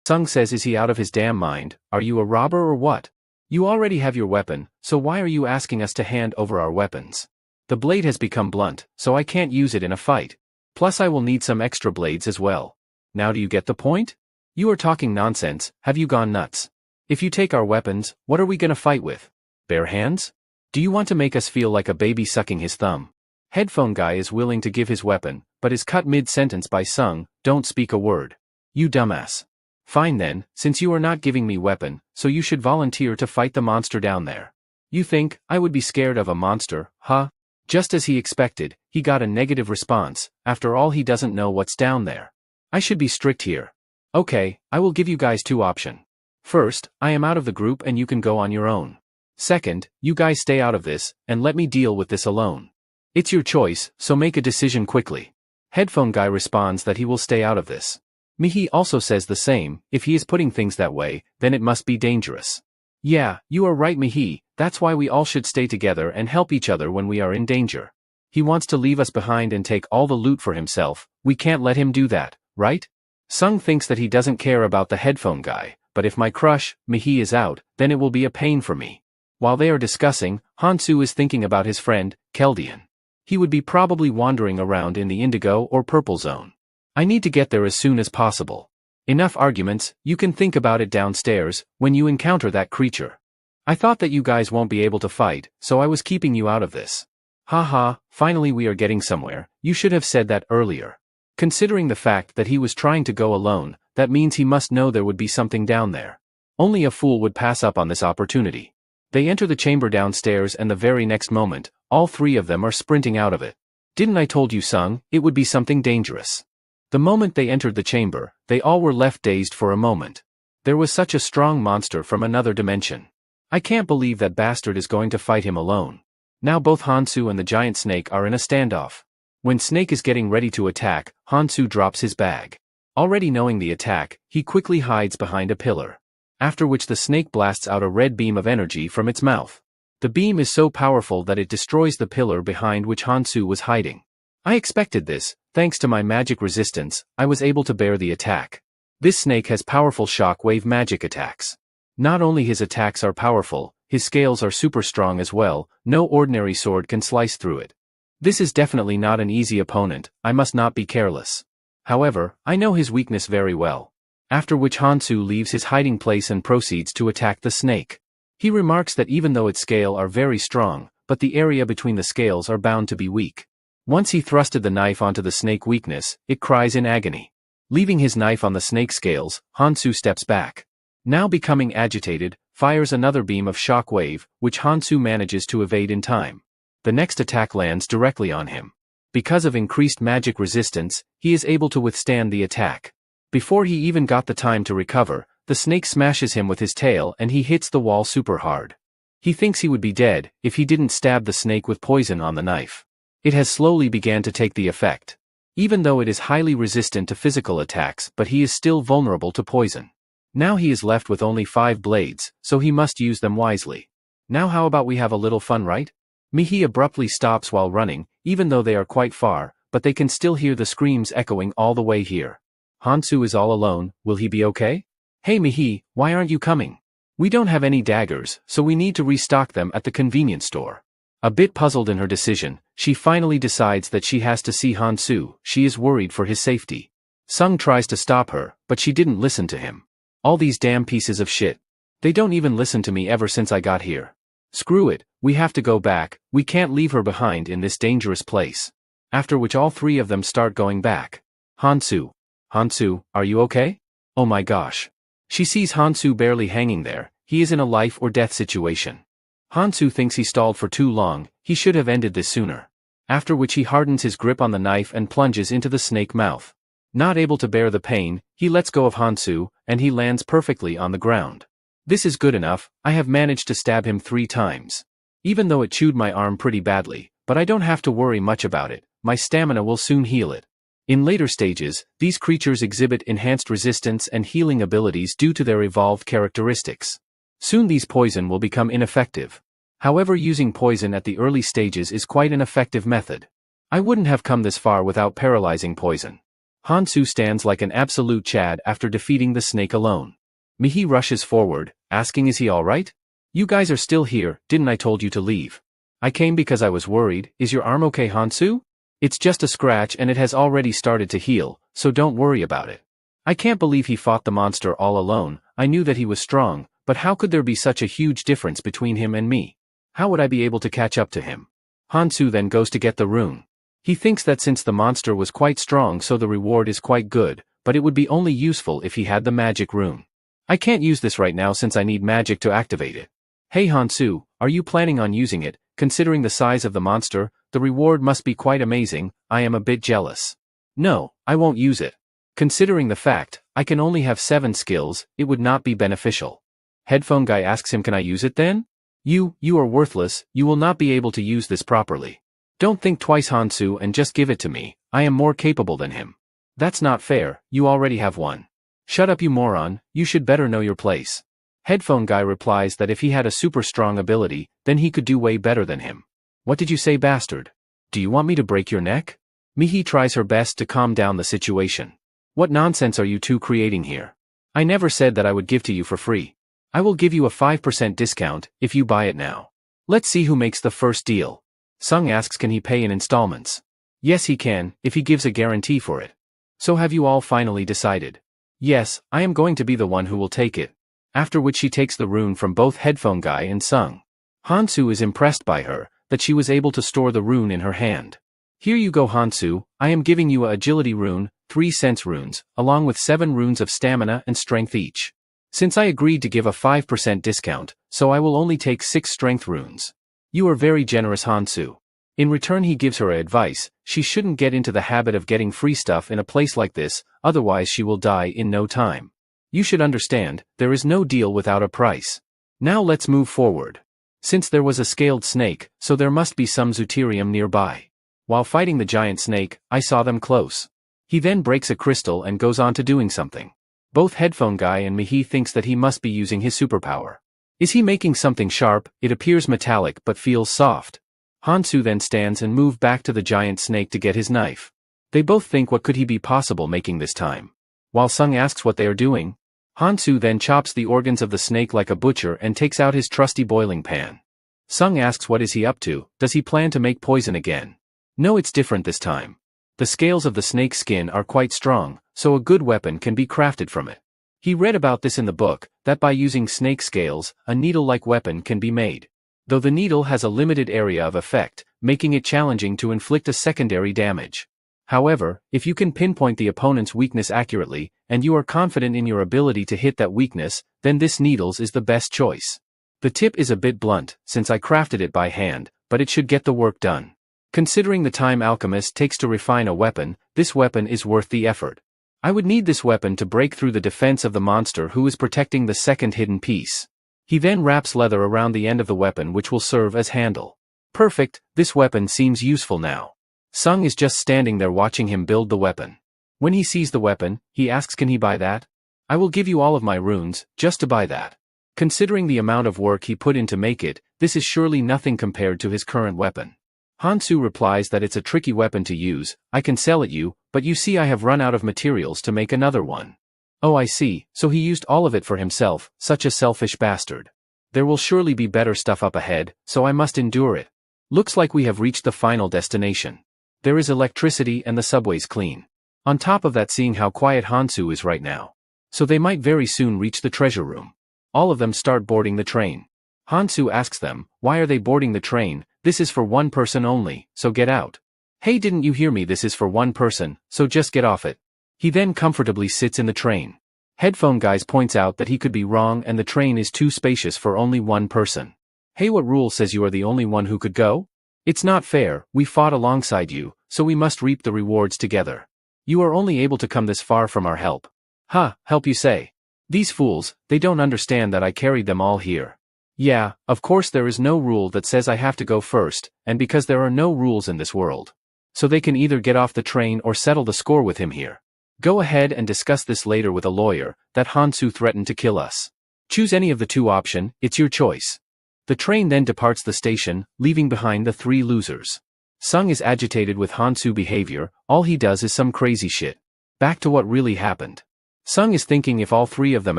Sung says is he out of his damn mind, are you a robber or what? You already have your weapon, so why are you asking us to hand over our weapons? The blade has become blunt, so I can't use it in a fight. Plus I will need some extra blades as well. Now do you get the point? You are talking nonsense, have you gone nuts? If you take our weapons, what are we gonna fight with? Bare hands? Do you want to make us feel like a baby sucking his thumb? Headphone guy is willing to give his weapon, but is cut mid-sentence by Sung, don't speak a word. You dumbass. Fine then, since you are not giving me weapon, so you should volunteer to fight the monster down there. You think, I would be scared of a monster, huh? Just as he expected, he got a negative response, after all he doesn't know what's down there. I should be strict here. Okay, I will give you guys two options. First, I am out of the group and you can go on your own. Second, you guys stay out of this, and let me deal with this alone. It's your choice, so make a decision quickly. Headphone guy responds that he will stay out of this. Mihi also says the same, if he is putting things that way, then it must be dangerous. Yeah, you are right Mihi, that's why we all should stay together and help each other when we are in danger. He wants to leave us behind and take all the loot for himself, we can't let him do that, right? Sung thinks that he doesn't care about the headphone guy, but if my crush, Mihi is out, then it will be a pain for me. While they are discussing, Hansu is thinking about his friend, Keldian. He would be probably wandering around in the indigo or purple zone. I need to get there as soon as possible. Enough arguments, you can think about it downstairs, when you encounter that creature. I thought that you guys won't be able to fight, so I was keeping you out of this. Haha, finally we are getting somewhere, you should have said that earlier. Considering the fact that he was trying to go alone, that means he must know there would be something down there. Only a fool would pass up on this opportunity. They enter the chamber downstairs and the very next moment, all three of them are sprinting out of it. Didn't I told you Sung, it would be something dangerous. The moment they entered the chamber, they all were left dazed for a moment. There was such a strong monster from another dimension. I can't believe that bastard is going to fight him alone. Now both Hansu and the giant snake are in a standoff. When Snake is getting ready to attack, Hansu drops his bag. Already knowing the attack, he quickly hides behind a pillar. After which the snake blasts out a red beam of energy from its mouth. The beam is so powerful that it destroys the pillar behind which Hansu was hiding. I expected this, thanks to my magic resistance, I was able to bear the attack. This snake has powerful shockwave magic attacks. Not only his attacks are powerful, his scales are super strong as well, no ordinary sword can slice through it. This is definitely not an easy opponent, I must not be careless. However, I know his weakness very well. After which Hansu leaves his hiding place and proceeds to attack the snake. He remarks that even though its scales are very strong, but the area between the scales are bound to be weak. Once he thrusted the knife onto the snake weakness, it cries in agony. Leaving his knife on the snake scales, Hansu steps back. Now becoming agitated, fires another beam of shock wave, which Hansu manages to evade in time. The next attack lands directly on him. Because of increased magic resistance, he is able to withstand the attack. Before he even got the time to recover, the snake smashes him with his tail and he hits the wall super hard. He thinks he would be dead if he didn't stab the snake with poison on the knife. It has slowly began to take the effect. Even though it is highly resistant to physical attacks, but he is still vulnerable to poison. Now he is left with only 5 blades, so he must use them wisely. Now how about we have a little fun, right? Mihi abruptly stops while running, even though they are quite far, but they can still hear the screams echoing all the way here. Hansu is all alone, will he be okay? Hey Mihi, why aren't you coming? We don't have any daggers, so we need to restock them at the convenience store. A bit puzzled in her decision, she finally decides that she has to see Hansu. She is worried for his safety. Sung tries to stop her, but she didn't listen to him. All these damn pieces of shit. They don't even listen to me ever since I got here. Screw it, we have to go back, we can't leave her behind in this dangerous place. After which all three of them start going back. Hansu. Hansu, are you okay? Oh my gosh. She sees Hansu barely hanging there, he is in a life or death situation. Hansu thinks he stalled for too long, he should have ended this sooner. After which he hardens his grip on the knife and plunges into the snake mouth. Not able to bear the pain, he lets go of Hansu, and he lands perfectly on the ground. This is good enough, I have managed to stab him 3 times. Even though it chewed my arm pretty badly, but I don't have to worry much about it, my stamina will soon heal it. In later stages, these creatures exhibit enhanced resistance and healing abilities due to their evolved characteristics. Soon these poison will become ineffective. However, using poison at the early stages is quite an effective method. I wouldn't have come this far without paralyzing poison. Hansu stands like an absolute Chad after defeating the snake alone. Mihi rushes forward, asking is he alright? You guys are still here, didn't I told you to leave? I came because I was worried, is your arm okay Hansu? It's just a scratch and it has already started to heal, so don't worry about it. I can't believe he fought the monster all alone, I knew that he was strong, but how could there be such a huge difference between him and me? How would I be able to catch up to him? Hansu then goes to get the rune. He thinks that since the monster was quite strong so the reward is quite good, but it would be only useful if he had the magic rune. I can't use this right now since I need magic to activate it. Hey Hansu, are you planning on using it? Considering the size of the monster, the reward must be quite amazing, I am a bit jealous. No, I won't use it. Considering the fact, I can only have 7 skills, it would not be beneficial. Headphone guy asks him can I use it then? You are worthless, you will not be able to use this properly. Don't think twice Hansu and just give it to me, I am more capable than him. That's not fair, you already have one. Shut up you moron, you should better know your place. Headphone guy replies that if he had a super strong ability, then he could do way better than him. What did you say bastard? Do you want me to break your neck? Mihi tries her best to calm down the situation. What nonsense are you two creating here? I never said that I would give to you for free. I will give you a 5% discount, if you buy it now. Let's see who makes the first deal. Sung asks can he pay in installments. Yes he can, if he gives a guarantee for it. So have you all finally decided? Yes, I am going to be the one who will take it. After which she takes the rune from both Headphone guy and Sung. Hansu is impressed by her, that she was able to store the rune in her hand. Here you go Hansu, I am giving you a agility rune, 3 sense runes, along with 7 runes of stamina and strength each. Since I agreed to give a 5% discount, so I will only take 6 strength runes. You are very generous Hansu. In return he gives her advice, she shouldn't get into the habit of getting free stuff in a place like this, otherwise she will die in no time. You should understand, there is no deal without a price. Now let's move forward. Since there was a scaled snake, so there must be some Zooterium nearby. While fighting the giant snake, I saw them close. He then breaks a crystal and goes on to doing something. Both Headphone guy and Mihi thinks that he must be using his superpower. Is he making something sharp? It appears metallic but feels soft. Hansu then stands and moves back to the giant snake to get his knife. They both think what could he be possible making this time. While Sung asks what they are doing, Hansu then chops the organs of the snake like a butcher and takes out his trusty boiling pan. Sung asks what is he up to, does he plan to make poison again? No, it's different this time. The scales of the snake's skin are quite strong, so a good weapon can be crafted from it. He read about this in the book, that by using snake scales, a needle-like weapon can be made. Though the needle has a limited area of effect, making it challenging to inflict a secondary damage. However, if you can pinpoint the opponent's weakness accurately, and you are confident in your ability to hit that weakness, then this needles is the best choice. The tip is a bit blunt, since I crafted it by hand, but it should get the work done. Considering the time alchemist takes to refine a weapon, this weapon is worth the effort. I would need this weapon to break through the defense of the monster who is protecting the second hidden piece. He then wraps leather around the end of the weapon which will serve as handle. Perfect, this weapon seems useful now. Sung is just standing there watching him build the weapon. When he sees the weapon, he asks can he buy that? I will give you all of my runes, just to buy that. Considering the amount of work he put in to make it, this is surely nothing compared to his current weapon. Hansu replies that it's a tricky weapon to use. I can sell it you, but you see I have run out of materials to make another one. Oh, I see, so he used all of it for himself, such a selfish bastard. There will surely be better stuff up ahead, so I must endure it. Looks like we have reached the final destination. There is electricity and the subway's clean. On top of that, seeing how quiet Hansu is right now. So they might very soon reach the treasure room. All of them start boarding the train. Hansu asks them, why are they boarding the train? This is for one person only, so get out. Hey, didn't you hear me? This is for one person, so just get off it. He then comfortably sits in the train. Headphone guys points out that he could be wrong and the train is too spacious for only one person. Hey, what rule says you are the only one who could go? It's not fair, we fought alongside you, so we must reap the rewards together. You are only able to come this far from our help. Huh, help you say. These fools, they don't understand that I carried them all here. Yeah, of course there is no rule that says I have to go first, and because there are no rules in this world. So they can either get off the train or settle the score with him here. Go ahead and discuss this later with a lawyer, that Hansu threatened to kill us. Choose any of the two options, it's your choice. The train then departs the station, leaving behind the three losers. Sung is agitated with Hansu's behavior, all he does is some crazy shit. Back to what really happened. Sung is thinking if all three of them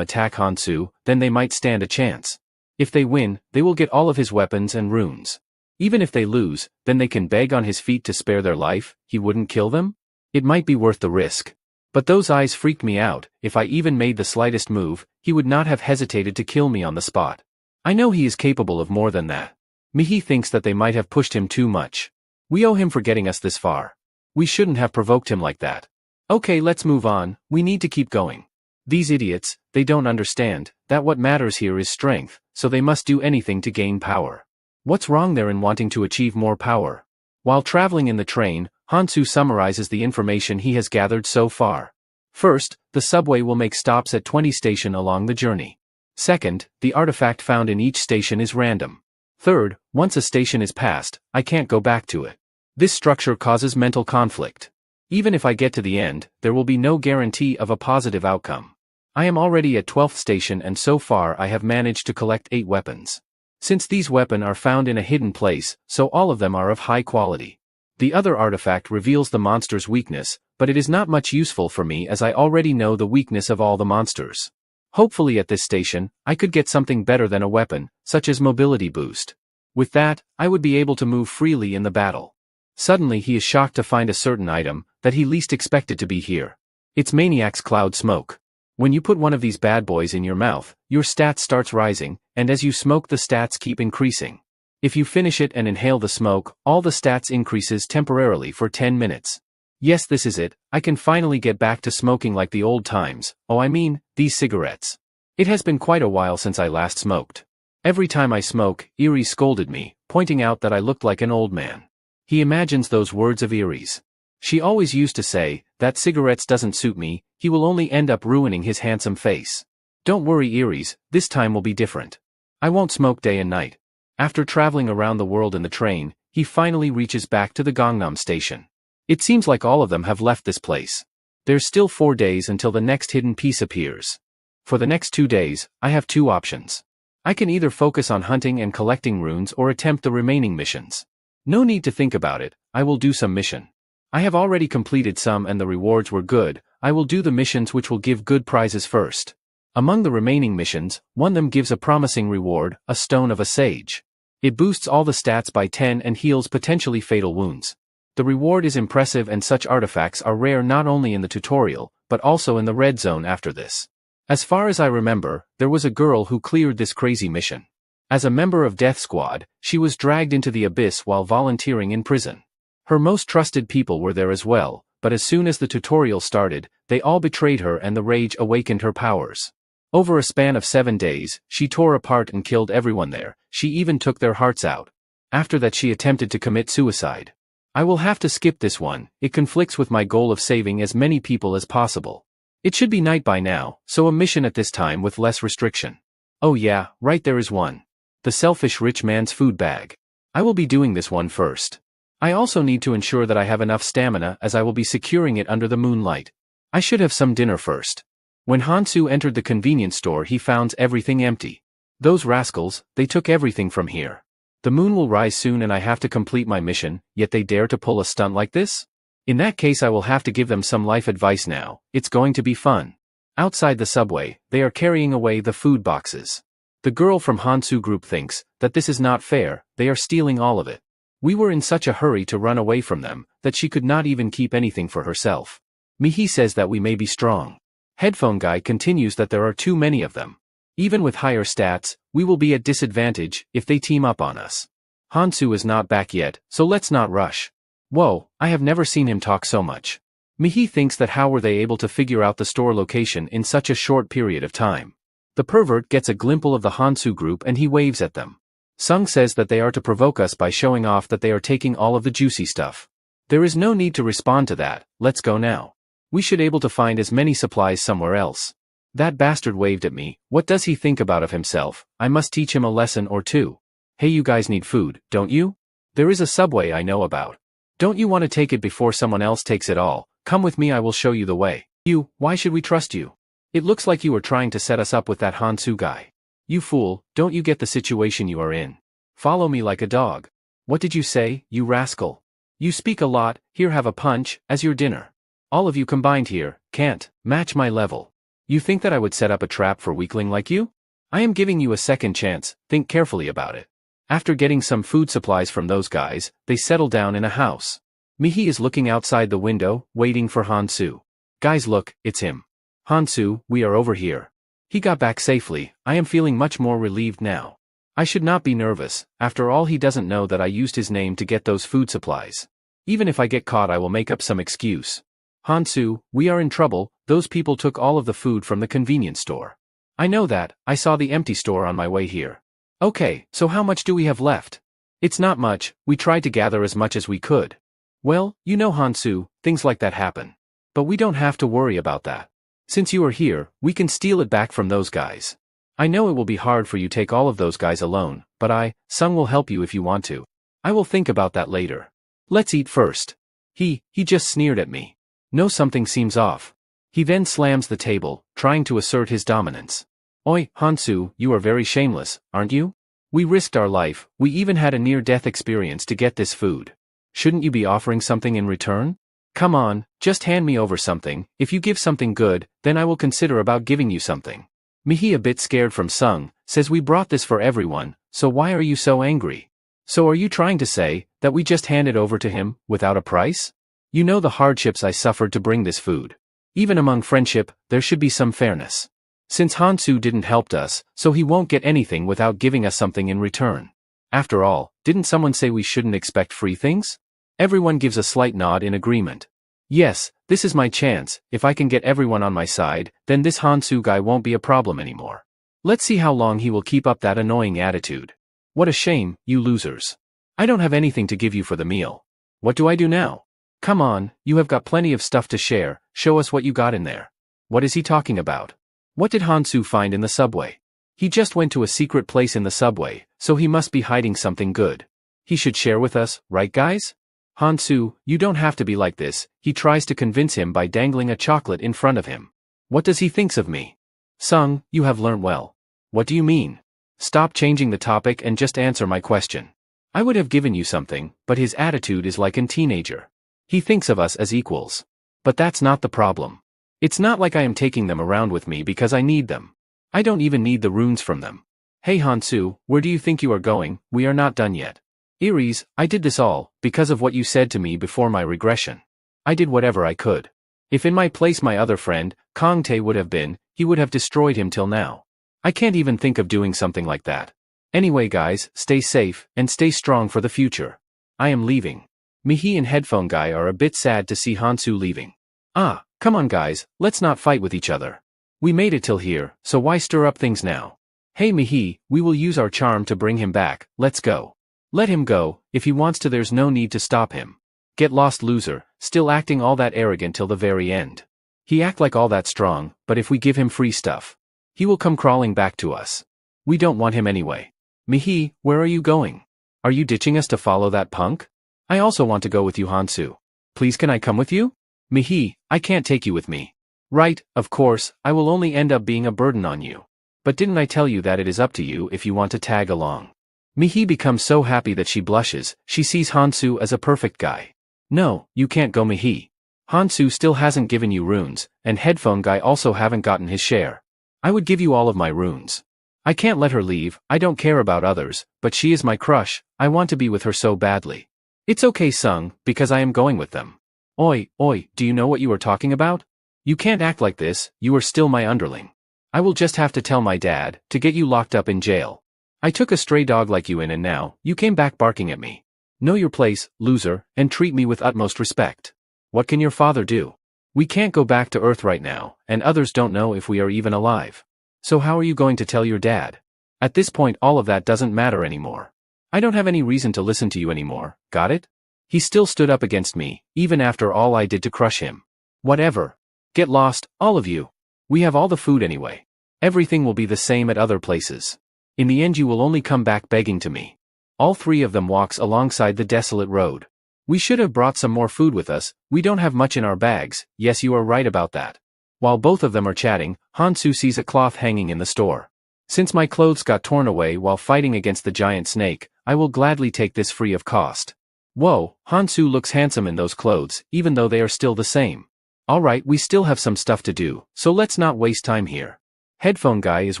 attack Hansu, then they might stand a chance. If they win, they will get all of his weapons and runes. Even if they lose, then they can beg on his feet to spare their life. He wouldn't kill them? It might be worth the risk. But those eyes freaked me out. If I even made the slightest move, he would not have hesitated to kill me on the spot. I know he is capable of more than that. Mihi thinks that they might have pushed him too much. We owe him for getting us this far. We shouldn't have provoked him like that. Okay, let's move on, we need to keep going. These idiots, they don't understand that what matters here is strength, so they must do anything to gain power. What's wrong there in wanting to achieve more power? While traveling in the train, Hansu summarizes the information he has gathered so far. First, the subway will make stops at 20 stations along the journey. Second, the artifact found in each station is random. Third, once a station is passed, I can't go back to it. This structure causes mental conflict. Even if I get to the end, there will be no guarantee of a positive outcome. I am already at 12th station and so far I have managed to collect 8 weapons. Since these weapons are found in a hidden place, so all of them are of high quality. The other artifact reveals the monster's weakness, but it is not much useful for me as I already know the weakness of all the monsters. Hopefully at this station, I could get something better than a weapon, such as mobility boost. With that, I would be able to move freely in the battle. Suddenly he is shocked to find a certain item that he least expected to be here. It's Maniac's Cloud Smoke. When you put one of these bad boys in your mouth, your stats starts rising, and as you smoke the stats keep increasing. If you finish it and inhale the smoke, all the stats increases temporarily for 10 minutes. Yes, this is it, I can finally get back to smoking like the old times. Oh, I mean, these cigarettes. It has been quite a while since I last smoked. Every time I smoke, Eerie scolded me, pointing out that I looked like an old man. He imagines those words of Eerie's. She always used to say, that cigarettes doesn't suit me, he will only end up ruining his handsome face. Don't worry Eerie's, this time will be different. I won't smoke day and night. After traveling around the world in the train, he finally reaches back to the Gangnam station. It seems like all of them have left this place. There's still 4 days until the next hidden piece appears. For the next 2 days, I have 2 options. I can either focus on hunting and collecting runes or attempt the remaining missions. No need to think about it, I will do some mission. I have already completed some and the rewards were good. I will do the missions which will give good prizes first. Among the remaining missions, one of them gives a promising reward, a Stone of a Sage. It boosts all the stats by 10 and heals potentially fatal wounds. The reward is impressive and such artifacts are rare not only in the tutorial, but also in the red zone after this. As far as I remember, there was a girl who cleared this crazy mission. As a member of Death Squad, she was dragged into the abyss while volunteering in prison. Her most trusted people were there as well, but as soon as the tutorial started, they all betrayed her and the rage awakened her powers. Over a span of 7 days, she tore apart and killed everyone there, she even took their hearts out. After that she attempted to commit suicide. I will have to skip this one, it conflicts with my goal of saving as many people as possible. It should be night by now, so a mission at this time with less restriction. Oh yeah, right there is one. The selfish rich man's food bag. I will be doing this one first. I also need to ensure that I have enough stamina as I will be securing it under the moonlight. I should have some dinner first. When Hansu entered the convenience store he found everything empty. Those rascals, they took everything from here. The moon will rise soon and I have to complete my mission, yet they dare to pull a stunt like this? In that case I will have to give them some life advice now, it's going to be fun. Outside the subway, they are carrying away the food boxes. The girl from Hansu group thinks that this is not fair, they are stealing all of it. We were in such a hurry to run away from them, that she could not even keep anything for herself. Mihi says that we may be strong. Headphone guy continues that there are too many of them. Even with higher stats, we will be at disadvantage if they team up on us. Hansu is not back yet, so let's not rush. Whoa, I have never seen him talk so much. Mihi thinks that how were they able to figure out the store location in such a short period of time. The pervert gets a glimpse of the Hansu group and he waves at them. Sung says that they are to provoke us by showing off that they are taking all of the juicy stuff. There is no need to respond to that, let's go now. We should able to find as many supplies somewhere else. That bastard waved at me, what does he think about of himself? I must teach him a lesson or two. Hey, you guys need food, don't you? There is a subway I know about. Don't you want to take it before someone else takes it all? Come with me, I will show you the way. You, why should we trust you? It looks like you are trying to set us up with that Hansu guy. You fool, don't you get the situation you are in? Follow me like a dog. What did you say, you rascal? You speak a lot, here have a punch, as your dinner. All of you combined here, can't match my level. You think that I would set up a trap for weakling like you? I am giving you a second chance, think carefully about it. After getting some food supplies from those guys, they settle down in a house. Mihi is looking outside the window, waiting for Hansu. Guys look, it's him. Hansu, we are over here. He got back safely, I am feeling much more relieved now. I should not be nervous, after all he doesn't know that I used his name to get those food supplies. Even if I get caught I will make up some excuse. Hansu, we are in trouble, those people took all of the food from the convenience store. I know that, I saw the empty store on my way here. Okay, so how much do we have left? It's not much, we tried to gather as much as we could. Well, you know Hansu, things like that happen. But we don't have to worry about that. Since you are here, we can steal it back from those guys. I know it will be hard for you to take all of those guys alone, but Sung will help you if you want to. I will think about that later. Let's eat first. He just sneered at me. No, something seems off. He then slams the table, trying to assert his dominance. Oi, Hansu, you are very shameless, aren't you? We risked our life, we even had a near-death experience to get this food. Shouldn't you be offering something in return? Come on, just hand me over something, if you give something good, then I will consider about giving you something. Mihi, a bit scared from Sung, says we brought this for everyone, so why are you so angry? So are you trying to say that we just hand it over to him, without a price? You know the hardships I suffered to bring this food. Even among friendship, there should be some fairness. Since Hansu didn't help us, so he won't get anything without giving us something in return. After all, didn't someone say we shouldn't expect free things? Everyone gives a slight nod in agreement. Yes, this is my chance, if I can get everyone on my side, then this Hansu guy won't be a problem anymore. Let's see how long he will keep up that annoying attitude. What a shame, you losers. I don't have anything to give you for the meal. What do I do now? Come on, you have got plenty of stuff to share, show us what you got in there. What is he talking about? What did Hansu find in the subway? He just went to a secret place in the subway, so he must be hiding something good. He should share with us, right guys? Hansu, you don't have to be like this, he tries to convince him by dangling a chocolate in front of him. What does he thinks of me? Sung, you have learned well. What do you mean? Stop changing the topic and just answer my question. I would have given you something, but his attitude is like a teenager. He thinks of us as equals. But that's not the problem. It's not like I am taking them around with me because I need them. I don't even need the runes from them. Hey Hansu, where do you think you are going? We are not done yet. Iris, I did this all, because of what you said to me before my regression. I did whatever I could. If in my place my other friend, Kong Tae would have been, he would have destroyed him till now. I can't even think of doing something like that. Anyway guys, stay safe, and stay strong for the future. I am leaving. Mihi and Headphone Guy are a bit sad to see Hansu leaving. Come on guys, let's not fight with each other. We made it till here, so why stir up things now? Hey Mihi, we will use our charm to bring him back, let's go. Let him go, if he wants to, there's no need to stop him. Get lost loser, still acting all that arrogant till the very end. He act like all that strong, but if we give him free stuff, he will come crawling back to us. We don't want him anyway. Mihi, where are you going? Are you ditching us to follow that punk? I also want to go with you Hansu. Please can I come with you? Mihi, I can't take you with me. Right, of course, I will only end up being a burden on you. But didn't I tell you that it is up to you if you want to tag along? Mihi becomes so happy that she blushes. She sees Hansu as a perfect guy. No, you can't go, Mihi. Hansu still hasn't given you runes, and headphone guy also haven't gotten his share. I would give you all of my runes. I can't let her leave. I don't care about others, but she is my crush. I want to be with her so badly. It's okay, Sung, because I am going with them. Oi, do you know what you are talking about? You can't act like this. You are still my underling. I will just have to tell my dad to get you locked up in jail. I took a stray dog like you in and now you came back barking at me. Know your place, loser, and treat me with utmost respect. What can your father do? We can't go back to Earth right now, and others don't know if we are even alive. So how are you going to tell your dad? At this point all of that doesn't matter anymore. I don't have any reason to listen to you anymore, got it? He still stood up against me, even after all I did to crush him. Whatever. Get lost, all of you. We have all the food anyway. Everything will be the same at other places. In the end you will only come back begging to me. All three of them walks alongside the desolate road. We should have brought some more food with us. We don't have much in our bags. Yes, you are right about that. While both of them are chatting, Hansu sees a cloth hanging in the store. Since my clothes got torn away while fighting against the giant snake, I will gladly take this free of cost. Whoa, Hansu looks handsome in those clothes, even though they are still the same. Alright, we still have some stuff to do, so let's not waste time here. Headphone guy is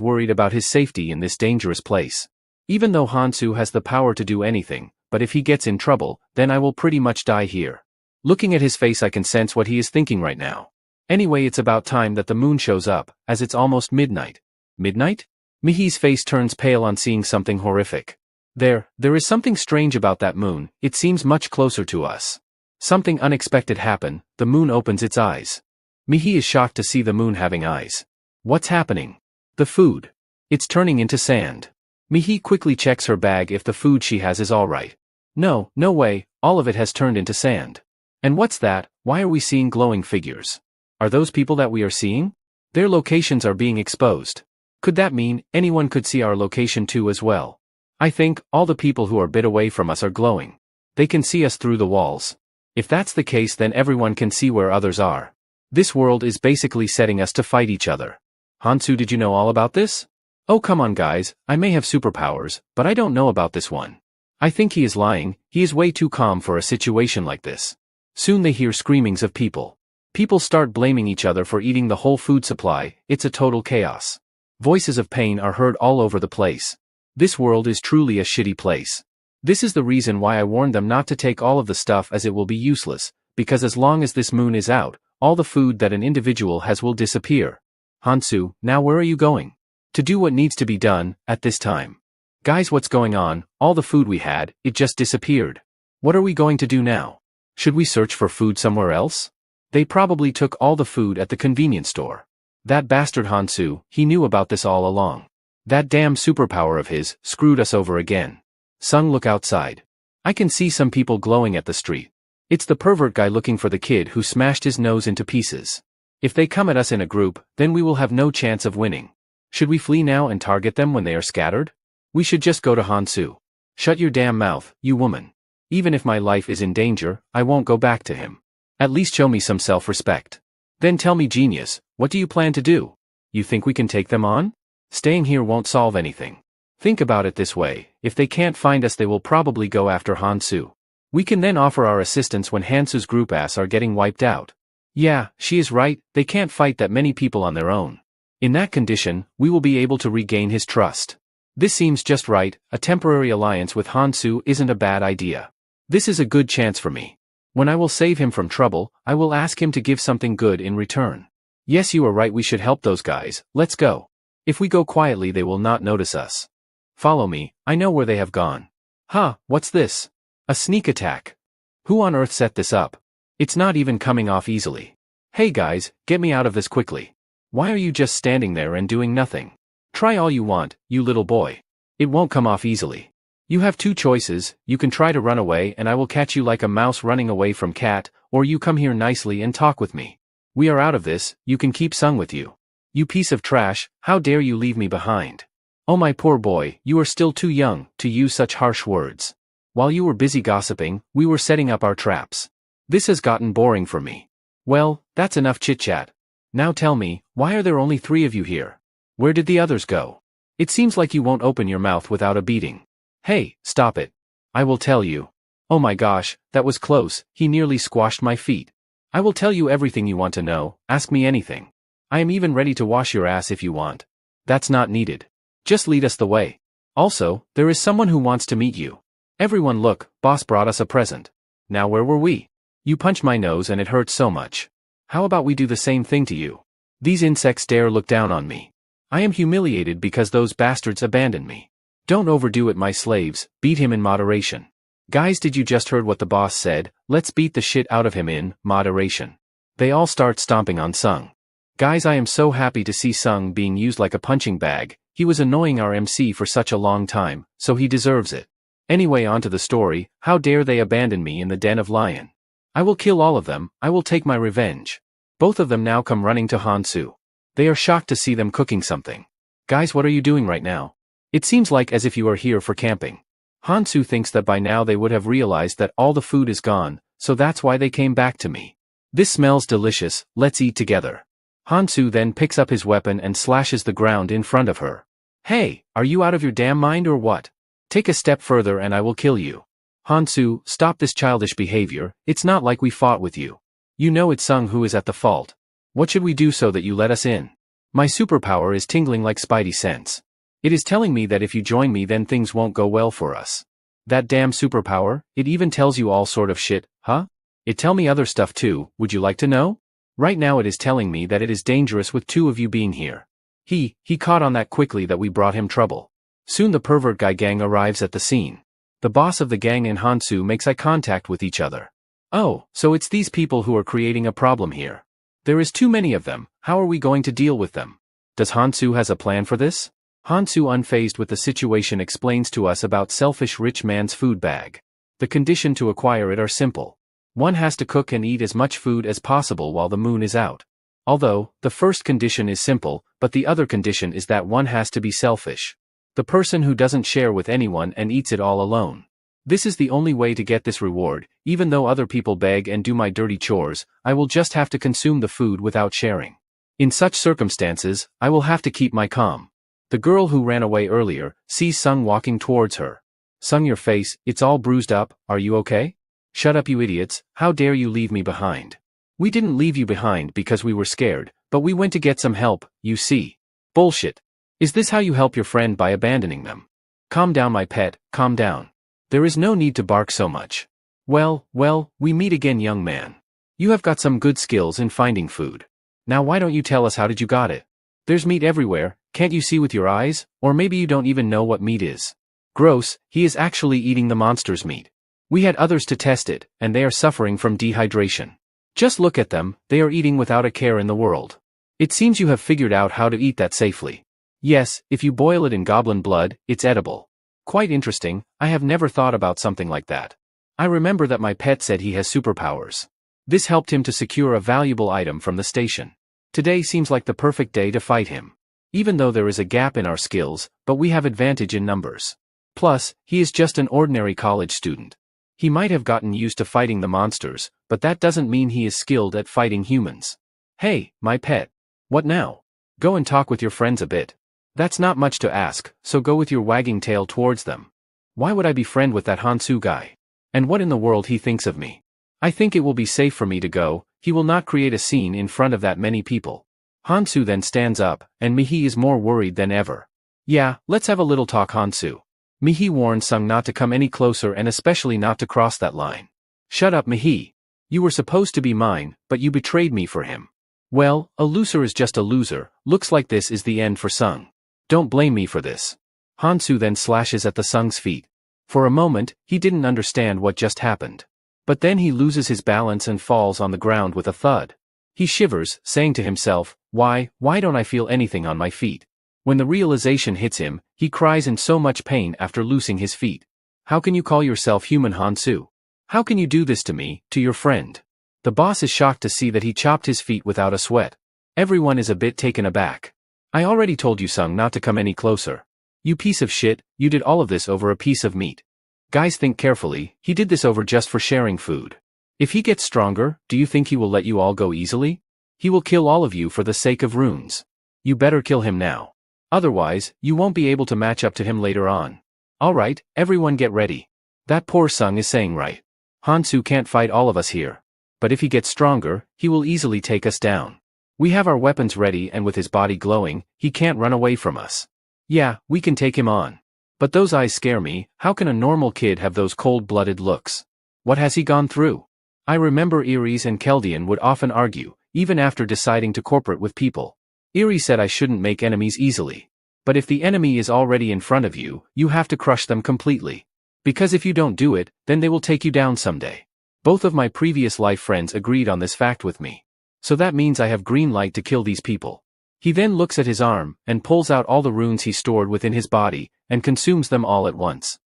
worried about his safety in this dangerous place. Even though Hansu has the power to do anything, but if he gets in trouble, then I will pretty much die here. Looking at his face I can sense what he is thinking right now. Anyway, it's about time that the moon shows up, as it's almost midnight. Midnight? Mihi's face turns pale on seeing something horrific. There is something strange about that moon. It seems much closer to us. Something unexpected happened. The moon opens its eyes. Mihi is shocked to see the moon having eyes. What's happening? The food. It's turning into sand. Mihi quickly checks her bag if the food she has is alright. No way, all of it has turned into sand. And what's that? Why are we seeing glowing figures? Are those people that we are seeing? Their locations are being exposed. Could that mean anyone could see our location too as well? I think all the people who are a bit away from us are glowing. They can see us through the walls. If that's the case, then everyone can see where others are. This world is basically setting us to fight each other. Hansu, did you know all about this? Oh come on guys, I may have superpowers, but I don't know about this one. I think he is lying. He is way too calm for a situation like this. Soon they hear screamings of people. People start blaming each other for eating the whole food supply. It's a total chaos. Voices of pain are heard all over the place. This world is truly a shitty place. This is the reason why I warned them not to take all of the stuff, as it will be useless, because as long as this moon is out, all the food that an individual has will disappear. Hansu, now where are you going? To do what needs to be done, at this time. Guys, what's going on? All the food we had, it just disappeared. What are we going to do now? Should we search for food somewhere else? They probably took all the food at the convenience store. That bastard Hansu, he knew about this all along. That damn superpower of his, screwed us over again. Sung, look outside. I can see some people glowing at the street. It's the pervert guy looking for the kid who smashed his nose into pieces. If they come at us in a group, then we will have no chance of winning. Should we flee now and target them when they are scattered? We should just go to Hansu. Shut your damn mouth, you woman. Even if my life is in danger, I won't go back to him. At least show me some self-respect. Then tell me, genius, what do you plan to do? You think we can take them on? Staying here won't solve anything. Think about it this way, if they can't find us they will probably go after Hansu. We can then offer our assistance when Hansu's group ass are getting wiped out. Yeah, she is right, they can't fight that many people on their own. In that condition, we will be able to regain his trust. This seems just right. A temporary alliance with Hansu isn't a bad idea. This is a good chance for me. When I will save him from trouble, I will ask him to give something good in return. Yes, you are right, we should help those guys. Let's go. If we go quietly they will not notice us. Follow me, I know where they have gone. Huh, what's this? A sneak attack. Who on earth set this up? It's not even coming off easily. Hey guys, get me out of this quickly. Why are you just standing there and doing nothing? Try all you want, you little boy. It won't come off easily. You have two choices, you can try to run away and I will catch you like a mouse running away from cat, or you come here nicely and talk with me. We are out of this, you can keep Sung with you. You piece of trash, how dare you leave me behind? Oh my poor boy, you are still too young to use such harsh words. While you were busy gossiping, we were setting up our traps. This has gotten boring for me. Well, that's enough chit-chat. Now tell me, why are there only 3 of you here? Where did the others go? It seems like you won't open your mouth without a beating. Hey, stop it. I will tell you. Oh my gosh, that was close, he nearly squashed my feet. I will tell you everything you want to know, ask me anything. I am even ready to wash your ass if you want. That's not needed. Just lead us the way. Also, there is someone who wants to meet you. Everyone look, boss brought us a present. Now where were we? You punched my nose and it hurts so much. How about we do the same thing to you? These insects dare look down on me. I am humiliated because those bastards abandoned me. Don't overdo it, my slaves, beat him in moderation. Guys, did you just heard what the boss said? Let's beat the shit out of him in moderation. They all start stomping on Sung. Guys, I am so happy to see Sung being used like a punching bag. He was annoying our MC for such a long time, so he deserves it. Anyway, on to the story. How dare they abandon me in the den of lion? I will kill all of them, I will take my revenge. Both of them now come running to Hansu. They are shocked to see them cooking something. Guys, what are you doing right now? It seems like as if you are here for camping. Hansu thinks that by now they would have realized that all the food is gone, so that's why they came back to me. This smells delicious, let's eat together. Hansu then picks up his weapon and slashes the ground in front of her. Hey, are you out of your damn mind or what? Take a step further and I will kill you. Hansu, stop this childish behavior, it's not like we fought with you. You know it's Sung who is at the fault. What should we do so that you let us in? My superpower is tingling like Spidey sense. It is telling me that if you join me then things won't go well for us. That damn superpower, it even tells you all sort of shit, huh? It tell me other stuff too, would you like to know? Right now it is telling me that it is dangerous with two of you being here. He caught on that quickly that we brought him trouble. Soon the pervert guy gang arrives at the scene. The boss of the gang and Hansu makes eye contact with each other. Oh, so it's these people who are creating a problem here. There is too many of them, how are we going to deal with them? Does Hansu has a plan for this? Hansu, unfazed with the situation, explains to us about selfish rich man's food bag. The condition to acquire it are simple. One has to cook and eat as much food as possible while the moon is out. Although, the first condition is simple, but the other condition is that one has to be selfish. The person who doesn't share with anyone and eats it all alone. This is the only way to get this reward. Even though other people beg and do my dirty chores, I will just have to consume the food without sharing. In such circumstances, I will have to keep my calm. The girl who ran away earlier sees Sung walking towards her. Sung, your face, it's all bruised up, are you okay? Shut up, you idiots, how dare you leave me behind? We didn't leave you behind because we were scared, but we went to get some help, you see. Bullshit. Is this how you help your friend, by abandoning them? Calm down, my pet, calm down. There is no need to bark so much. Well, we meet again, young man. You have got some good skills in finding food. Now why don't you tell us how did you got it? There's meat everywhere, can't you see with your eyes? Or maybe you don't even know what meat is. Gross, he is actually eating the monster's meat. We had others to test it, and they are suffering from dehydration. Just look at them, they are eating without a care in the world. It seems you have figured out how to eat that safely. Yes, if you boil it in goblin blood, it's edible. Quite interesting, I have never thought about something like that. I remember that my pet said he has superpowers. This helped him to secure a valuable item from the station. Today seems like the perfect day to fight him. Even though there is a gap in our skills, but we have advantage in numbers. Plus, he is just an ordinary college student. He might have gotten used to fighting the monsters, but that doesn't mean he is skilled at fighting humans. Hey, my pet. What now? Go and talk with your friends a bit. That's not much to ask, so go with your wagging tail towards them. Why would I be friend with that Hansu guy? And what in the world he thinks of me? I think it will be safe for me to go, he will not create a scene in front of that many people. Hansu then stands up, and Mihi is more worried than ever. Yeah, let's have a little talk, Hansu. Mihi warned Sung not to come any closer and especially not to cross that line. Shut up, Mihi. You were supposed to be mine, but you betrayed me for him. Well, a loser is just a loser, looks like this is the end for Sung. Don't blame me for this. Hansu then slashes at the Sung's feet. For a moment, he didn't understand what just happened. But then he loses his balance and falls on the ground with a thud. He shivers, saying to himself, why don't I feel anything on my feet? When the realization hits him, he cries in so much pain after losing his feet. How can you call yourself human, Hansu? How can you do this to me, to your friend? The boss is shocked to see that he chopped his feet without a sweat. Everyone is a bit taken aback. I already told you, Sung, not to come any closer. You piece of shit, you did all of this over a piece of meat. Guys, think carefully, he did this over just for sharing food. If he gets stronger, do you think he will let you all go easily? He will kill all of you for the sake of runes. You better kill him now. Otherwise, you won't be able to match up to him later on. Alright, everyone get ready. That poor Sung is saying right. Hansu can't fight all of us here. But if he gets stronger, he will easily take us down. We have our weapons ready and with his body glowing, he can't run away from us. Yeah, we can take him on. But those eyes scare me. How can a normal kid have those cold-blooded looks? What has he gone through? I remember Aries and Keldian would often argue, even after deciding to cooperate with people. Aries said I shouldn't make enemies easily. But if the enemy is already in front of you, you have to crush them completely. Because if you don't do it, then they will take you down someday. Both of my previous life friends agreed on this fact with me. So that means I have green light to kill these people. He then looks at his arm, and pulls out all the runes he stored within his body, and consumes them all at once.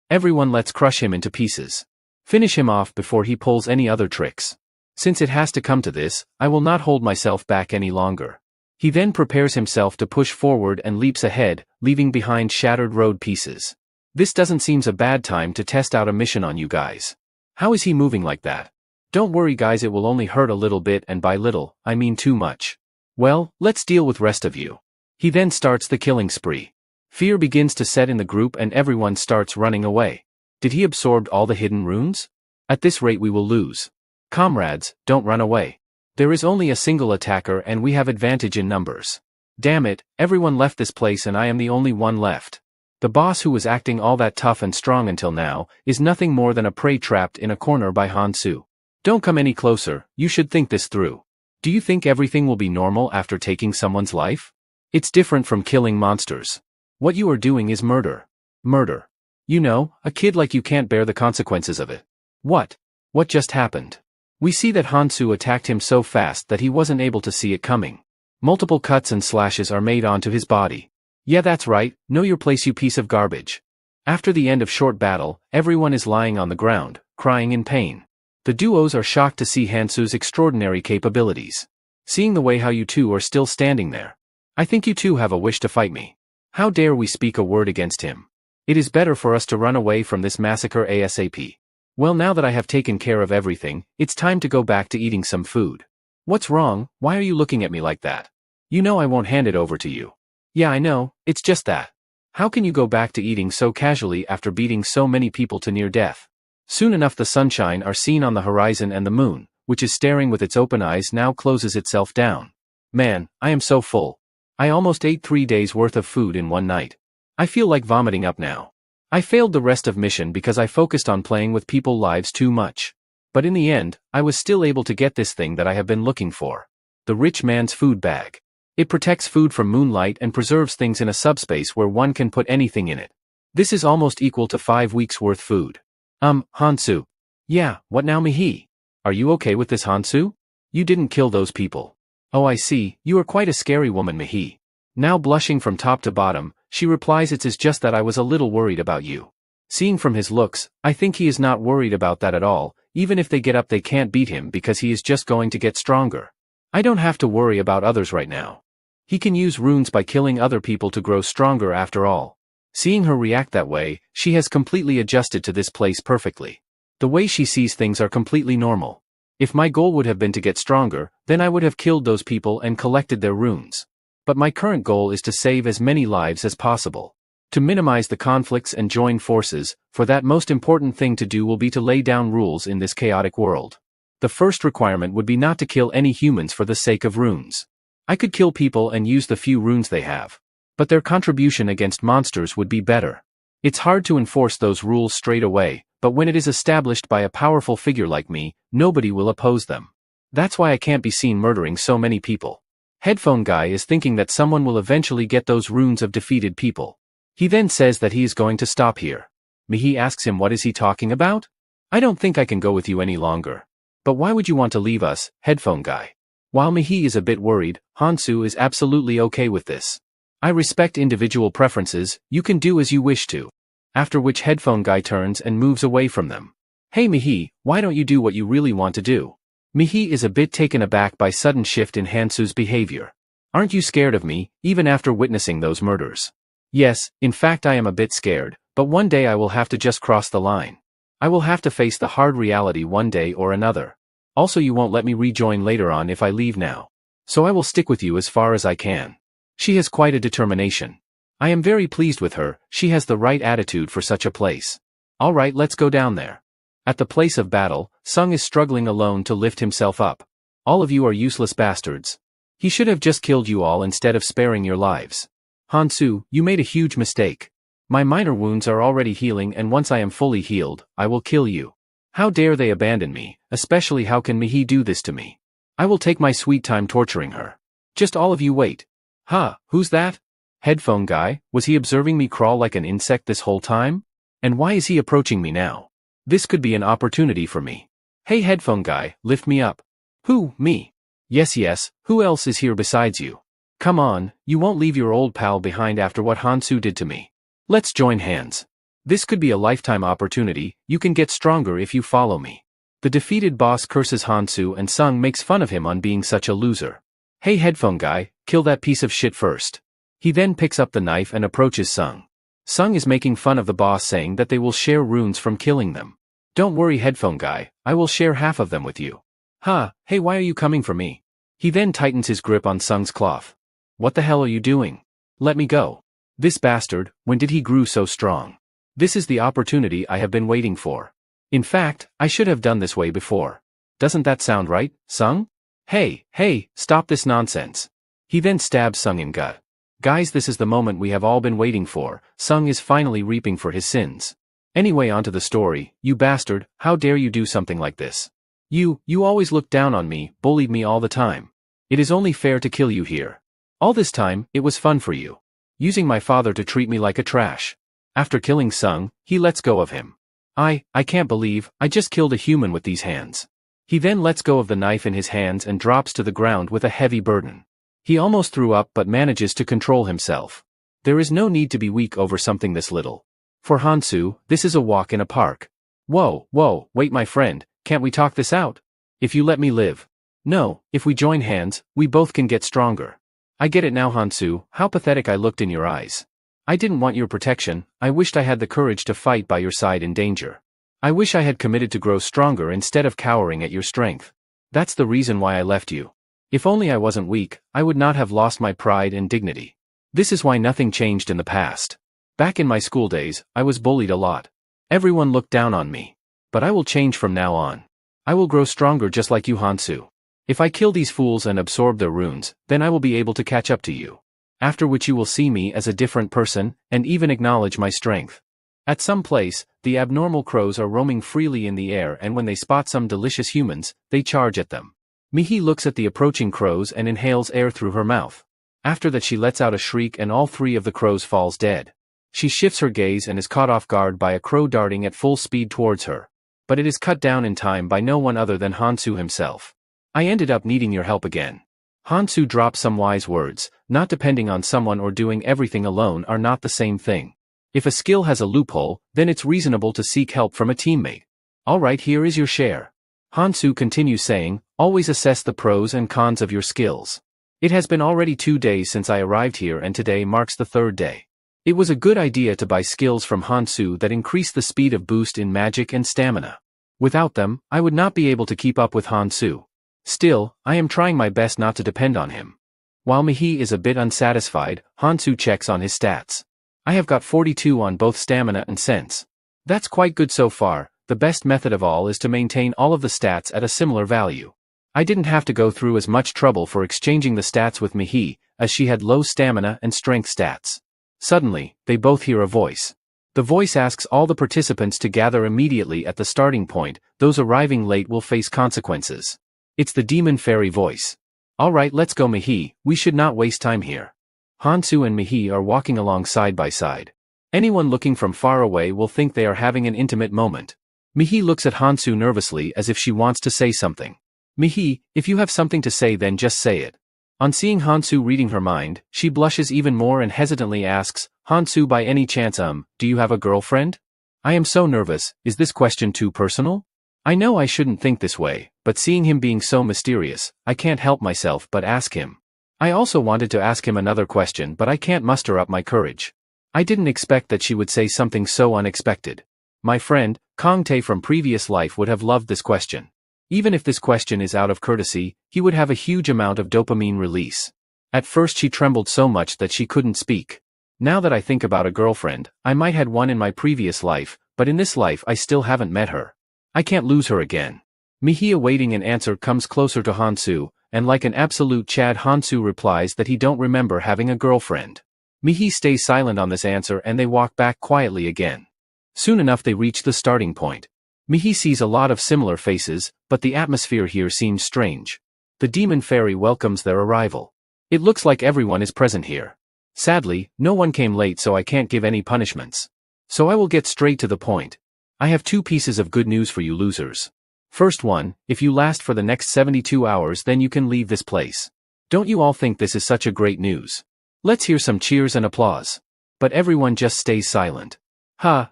Everyone let's crush him into pieces. Finish him off before he pulls any other tricks. Since it has to come to this, I will not hold myself back any longer. He then prepares himself to push forward and leaps ahead, leaving behind shattered road pieces. This doesn't seem a bad time to test out a mission on you guys. How is he moving like that? Don't worry guys, it will only hurt a little bit, and by little, I mean too much. Well, let's deal with rest of you. He then starts the killing spree. Fear begins to set in the group and everyone starts running away. Did he absorb all the hidden runes? At this rate we will lose. Comrades, don't run away. There is only a single attacker and we have advantage in numbers. Damn it, everyone left this place and I am the only one left. The boss who was acting all that tough and strong until now, is nothing more than a prey trapped in a corner by Hansu. Don't come any closer, you should think this through. Do you think everything will be normal after taking someone's life? It's different from killing monsters. What you are doing is murder. Murder. You know, a kid like you can't bear the consequences of it. What? What just happened? We see that Hansu attacked him so fast that he wasn't able to see it coming. Multiple cuts and slashes are made onto his body. Yeah, that's right, know your place you piece of garbage. After the end of short battle, everyone is lying on the ground, crying in pain. The duos are shocked to see Hansu's extraordinary capabilities. Seeing the way how you two are still standing there. I think you two have a wish to fight me. How dare we speak a word against him? It is better for us to run away from this massacre ASAP. Well, now that I have taken care of everything, it's time to go back to eating some food. What's wrong? Why are you looking at me like that? You know I won't hand it over to you. Yeah, I know, it's just that. How can you go back to eating so casually after beating so many people to near death? Soon enough the sunshine are seen on the horizon and the moon, which is staring with its open eyes, now closes itself down. Man, I am so full. I almost ate 3 days worth of food in one night. I feel like vomiting up now. I failed the rest of mission because I focused on playing with people's lives too much. But in the end, I was still able to get this thing that I have been looking for. The rich man's food bag. It protects food from moonlight and preserves things in a subspace where one can put anything in it. This is almost equal to 5 weeks worth food. Hansu. Yeah, what now Mihi? Are you okay with this Hansu? You didn't kill those people. Oh I see, you are quite a scary woman Mihi. Now blushing from top to bottom, she replies it's just that I was a little worried about you. Seeing from his looks, I think he is not worried about that at all, even if they get up they can't beat him because he is just going to get stronger. I don't have to worry about others right now. He can use runes by killing other people to grow stronger after all. Seeing her react that way, she has completely adjusted to this place perfectly. The way she sees things are completely normal. If my goal would have been to get stronger, then I would have killed those people and collected their runes. But my current goal is to save as many lives as possible. To minimize the conflicts and join forces, for that most important thing to do will be to lay down rules in this chaotic world. The first requirement would be not to kill any humans for the sake of runes. I could kill people and use the few runes they have. But their contribution against monsters would be better. It's hard to enforce those rules straight away, but when it is established by a powerful figure like me, nobody will oppose them. That's why I can't be seen murdering so many people. Headphone guy is thinking that someone will eventually get those runes of defeated people. He then says that he is going to stop here. Mihi asks him what is he talking about? I don't think I can go with you any longer. But why would you want to leave us, headphone guy? While Mihi is a bit worried, Hansu is absolutely okay with this. I respect individual preferences, you can do as you wish to. After which headphone guy turns and moves away from them. Hey Mihi, why don't you do what you really want to do? Mihi is a bit taken aback by sudden shift in Hansu's behavior. Aren't you scared of me, even after witnessing those murders? Yes, in fact I am a bit scared, but one day I will have to just cross the line. I will have to face the hard reality one day or another. Also you won't let me rejoin later on if I leave now. So I will stick with you as far as I can. She has quite a determination. I am very pleased with her, she has the right attitude for such a place. Alright, let's go down there. At the place of battle, Sung is struggling alone to lift himself up. All of you are useless bastards. He should have just killed you all instead of sparing your lives. Hansu, you made a huge mistake. My minor wounds are already healing, and once I am fully healed, I will kill you. How dare they abandon me, especially how can Mihi do this to me? I will take my sweet time torturing her. Just all of you wait. Huh, who's that? Headphone guy, was he observing me crawl like an insect this whole time? And why is he approaching me now? This could be an opportunity for me. Hey headphone guy, lift me up. Who, me? Yes, who else is here besides you? Come on, you won't leave your old pal behind after what Hansu did to me. Let's join hands. This could be a lifetime opportunity, you can get stronger if you follow me. The defeated boss curses Hansu and Sung makes fun of him on being such a loser. Hey headphone guy, kill that piece of shit first. He then picks up the knife and approaches Sung. Sung is making fun of the boss, saying that they will share runes from killing them. Don't worry headphone guy, I will share half of them with you. Hey why are you coming for me? He then tightens his grip on Sung's cloth. What the hell are you doing? Let me go. This bastard, when did he grow so strong? This is the opportunity I have been waiting for. In fact, I should have done this way before. Doesn't that sound right, Sung? Hey, stop this nonsense. He then stabs Sung in gut. Guys, this is the moment we have all been waiting for, Sung is finally reaping for his sins. Anyway, onto the story, you bastard, how dare you do something like this? You always looked down on me, bullied me all the time. It is only fair to kill you here. All this time, it was fun for you. Using my father to treat me like a trash. After killing Sung, he lets go of him. I can't believe, I just killed a human with these hands. He then lets go of the knife in his hands and drops to the ground with a heavy burden. He almost threw up but manages to control himself. There is no need to be weak over something this little. For Hansu, this is a walk in a park. Whoa, wait my friend, can't we talk this out? If you let me live. No, if we join hands, we both can get stronger. I get it now Hansu, how pathetic I looked in your eyes. I didn't want your protection, I wished I had the courage to fight by your side in danger. I wish I had committed to grow stronger instead of cowering at your strength. That's the reason why I left you. If only I wasn't weak, I would not have lost my pride and dignity. This is why nothing changed in the past. Back in my school days, I was bullied a lot. Everyone looked down on me. But I will change from now on. I will grow stronger just like you Hansu. If I kill these fools and absorb their runes, then I will be able to catch up to you. After which you will see me as a different person, and even acknowledge my strength. At some place, the abnormal crows are roaming freely in the air, and when they spot some delicious humans, they charge at them. Mihi looks at the approaching crows and inhales air through her mouth. After that she lets out a shriek and all three of the crows falls dead. She shifts her gaze and is caught off guard by a crow darting at full speed towards her. But it is cut down in time by no one other than Hansu himself. I ended up needing your help again. Hansu drops some wise words, not depending on someone or doing everything alone are not the same thing. If a skill has a loophole, then it's reasonable to seek help from a teammate. Alright, here is your share. Hansu continues saying, always assess the pros and cons of your skills. It has been already 2 days since I arrived here and today marks the 3rd day. It was a good idea to buy skills from Hansu that increase the speed of boost in magic and stamina. Without them, I would not be able to keep up with Hansu. Still, I am trying my best not to depend on him. While Mihi is a bit unsatisfied, Hansu checks on his stats. I have got 42 on both stamina and sense. That's quite good so far. The best method of all is to maintain all of the stats at a similar value. I didn't have to go through as much trouble for exchanging the stats with Mihi, as she had low stamina and strength stats. Suddenly, they both hear a voice. The voice asks all the participants to gather immediately at the starting point, those arriving late will face consequences. It's the demon fairy voice. Alright, let's go Mihi, we should not waste time here. Hansu and Mihi are walking along side by side. Anyone looking from far away will think they are having an intimate moment. Mihi looks at Hansu nervously as if she wants to say something. Mihi, if you have something to say then just say it. On seeing Hansu reading her mind, she blushes even more and hesitantly asks, Hansu, by any chance do you have a girlfriend? I am so nervous, is this question too personal? I know I shouldn't think this way, but seeing him being so mysterious, I can't help myself but ask him. I also wanted to ask him another question but I can't muster up my courage. I didn't expect that she would say something so unexpected. My friend, Kong Tae from previous life would have loved this question. Even if this question is out of courtesy, he would have a huge amount of dopamine release. At first she trembled so much that she couldn't speak. Now that I think about a girlfriend, I might had one in my previous life, but in this life I still haven't met her. I can't lose her again. Mihi, awaiting an answer, comes closer to Hansu, and like an absolute Chad, Hansu replies that he don't remember having a girlfriend. Mihi stays silent on this answer and they walk back quietly again. Soon enough they reach the starting point. Mihi sees a lot of similar faces, but the atmosphere here seems strange. The demon fairy welcomes their arrival. It looks like everyone is present here. Sadly, no one came late, so I can't give any punishments. So I will get straight to the point. I have 2 pieces of good news for you losers. First one, if you last for the next 72 hours then you can leave this place. Don't you all think this is such a great news? Let's hear some cheers and applause. But everyone just stays silent.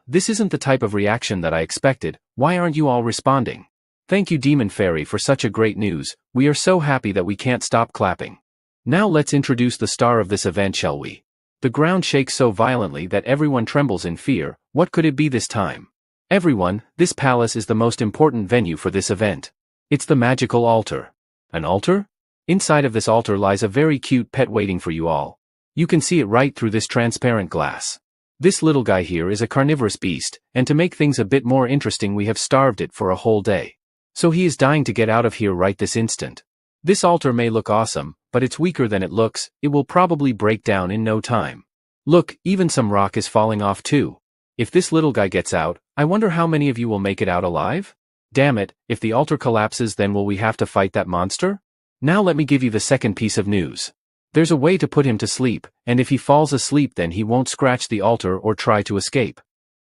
This isn't the type of reaction that I expected. Why aren't you all responding? Thank you, Demon Fairy, for such a great news. We are so happy that we can't stop clapping. Now let's introduce the star of this event, shall we? The ground shakes so violently that everyone trembles in fear. What could it be this time? Everyone, this palace is the most important venue for this event. It's the magical altar. An altar? Inside of this altar lies a very cute pet waiting for you all. You can see it right through this transparent glass. This little guy here is a carnivorous beast, and to make things a bit more interesting we have starved it for a whole day. So he is dying to get out of here right this instant. This altar may look awesome, but it's weaker than it looks. It will probably break down in no time. Look, even some rock is falling off too. If this little guy gets out, I wonder how many of you will make it out alive? Damn it, if the altar collapses then will we have to fight that monster? Now let me give you the second piece of news. There's a way to put him to sleep, and if he falls asleep then he won't scratch the altar or try to escape.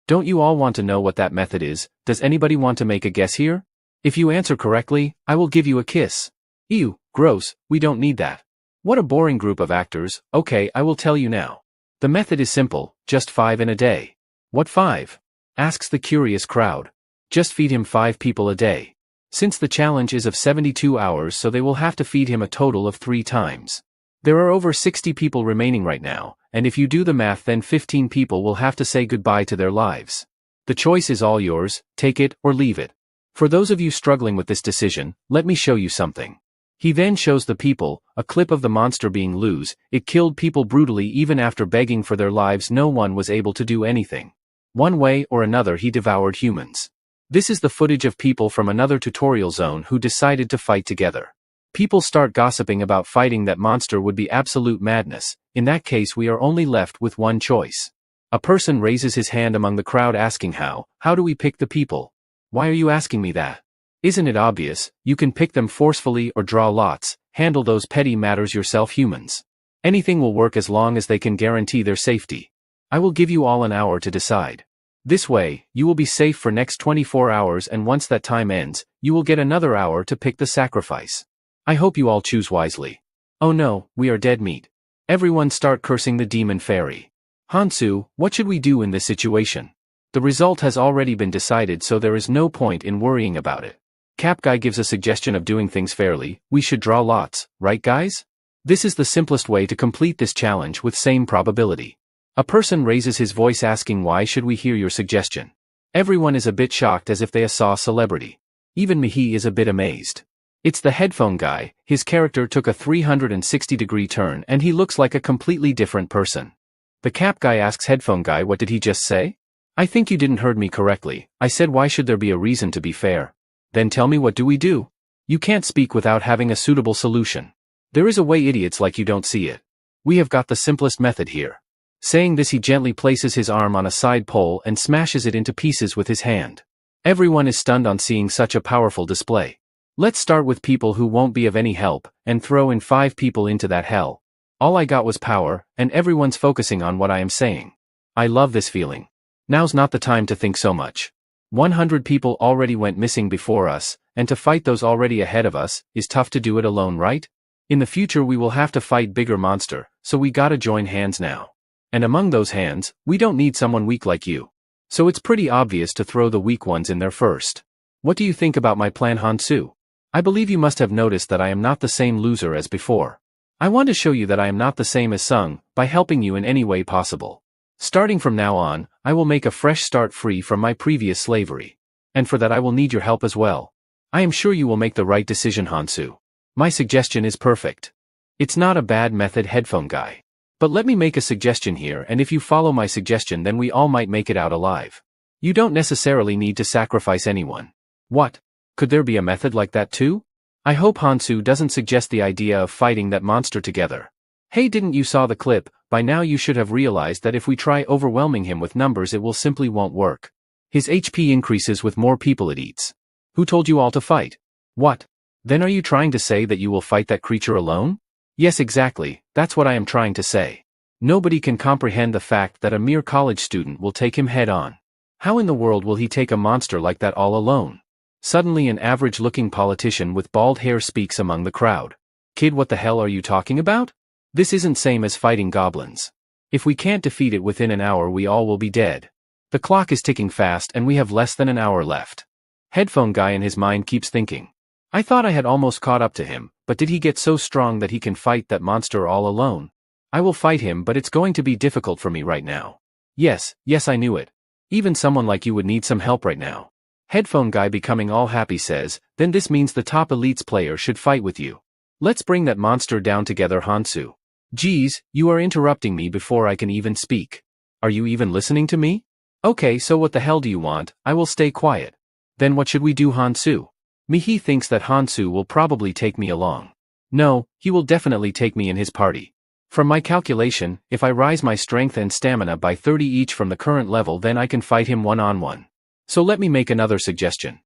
Don't you all want to know what that method is? Does anybody want to make a guess here? If you answer correctly, I will give you a kiss. Ew, gross, we don't need that. What a boring group of actors. Okay, I will tell you now. The method is simple, just 5 in a day. What 5? Asks the curious crowd. Just feed him 5 people a day. Since the challenge is of 72 hours so they will have to feed him a total of 3 times. There are over 60 people remaining right now, and if you do the math then 15 people will have to say goodbye to their lives. The choice is all yours, take it or leave it. For those of you struggling with this decision, let me show you something. He then shows the people a clip of the monster being loose. It killed people brutally even after begging for their lives. No one was able to do anything. One way or another he devoured humans. This is the footage of people from another tutorial zone who decided to fight together. People start gossiping about fighting that monster would be absolute madness. In that case we are only left with one choice. A person raises his hand among the crowd asking how do we pick the people? Why are you asking me that? Isn't it obvious? You can pick them forcefully or draw lots. Handle those petty matters yourself, humans. Anything will work as long as they can guarantee their safety. I will give you all an hour to decide. This way, you will be safe for next 24 hours and once that time ends, you will get another hour to pick the sacrifice. I hope you all choose wisely. Oh no, we are dead meat. Everyone start cursing the demon fairy. Hansu, what should we do in this situation? The result has already been decided so there is no point in worrying about it. Cap Guy gives a suggestion of doing things fairly. We should draw lots, right guys? This is the simplest way to complete this challenge with same probability. A person raises his voice asking why should we hear your suggestion? Everyone is a bit shocked as if they saw a celebrity. Even Mihi is a bit amazed. It's the headphone guy. His character took a 360-degree turn and he looks like a completely different person. The Cap Guy asks headphone guy, what did he just say? I think you didn't heard me correctly. I said why should there be a reason to be fair? Then tell me what do we do? You can't speak without having a suitable solution. There is a way, idiots like you don't see it. We have got the simplest method here. Saying this he gently places his arm on a side pole and smashes it into pieces with his hand. Everyone is stunned on seeing such a powerful display. Let's start with people who won't be of any help, and throw in 5 people into that hell. All I got was power, and everyone's focusing on what I am saying. I love this feeling. Now's not the time to think so much. 100 people already went missing before us, and to fight those already ahead of us, is tough to do it alone, right? In the future we will have to fight bigger monster, so we gotta join hands now. And among those hands, we don't need someone weak like you. So it's pretty obvious to throw the weak ones in there first. What do you think about my plan, Hansu? I believe you must have noticed that I am not the same loser as before. I want to show you that I am not the same as Sung, by helping you in any way possible. Starting from now on, I will make a fresh start free from my previous slavery. And for that I will need your help as well. I am sure you will make the right decision, Hansu. My suggestion is perfect. It's not a bad method, headphone guy. But let me make a suggestion here, and if you follow my suggestion then we all might make it out alive. You don't necessarily need to sacrifice anyone. What? Could there be a method like that too? I hope Hansu doesn't suggest the idea of fighting that monster together. Hey, didn't you saw the clip? By now you should have realized that if we try overwhelming him with numbers it will simply won't work. His HP increases with more people it eats. Who told you all to fight? What? Then are you trying to say that you will fight that creature alone? Yes, exactly, that's what I am trying to say. Nobody can comprehend the fact that a mere college student will take him head on. How in the world will he take a monster like that all alone? Suddenly an average-looking politician with bald hair speaks among the crowd. Kid, what the hell are you talking about? This isn't same as fighting goblins. If we can't defeat it within an hour we all will be dead. The clock is ticking fast and we have less than an hour left. Headphone guy in his mind keeps thinking. I thought I had almost caught up to him, but did he get so strong that he can fight that monster all alone? I will fight him, but it's going to be difficult for me right now. Yes, I knew it. Even someone like you would need some help right now. Headphone guy becoming all happy says, then this means the top elites player should fight with you. Let's bring that monster down together, Hansu. Geez, you are interrupting me before I can even speak. Are you even listening to me? Okay, so what the hell do you want? I will stay quiet. Then what should we do, Hansu? Mihi thinks that Hansu will probably take me along. No, he will definitely take me in his party. From my calculation, if I rise my strength and stamina by 30 each from the current level then I can fight him one-on-one. So let me make another suggestion.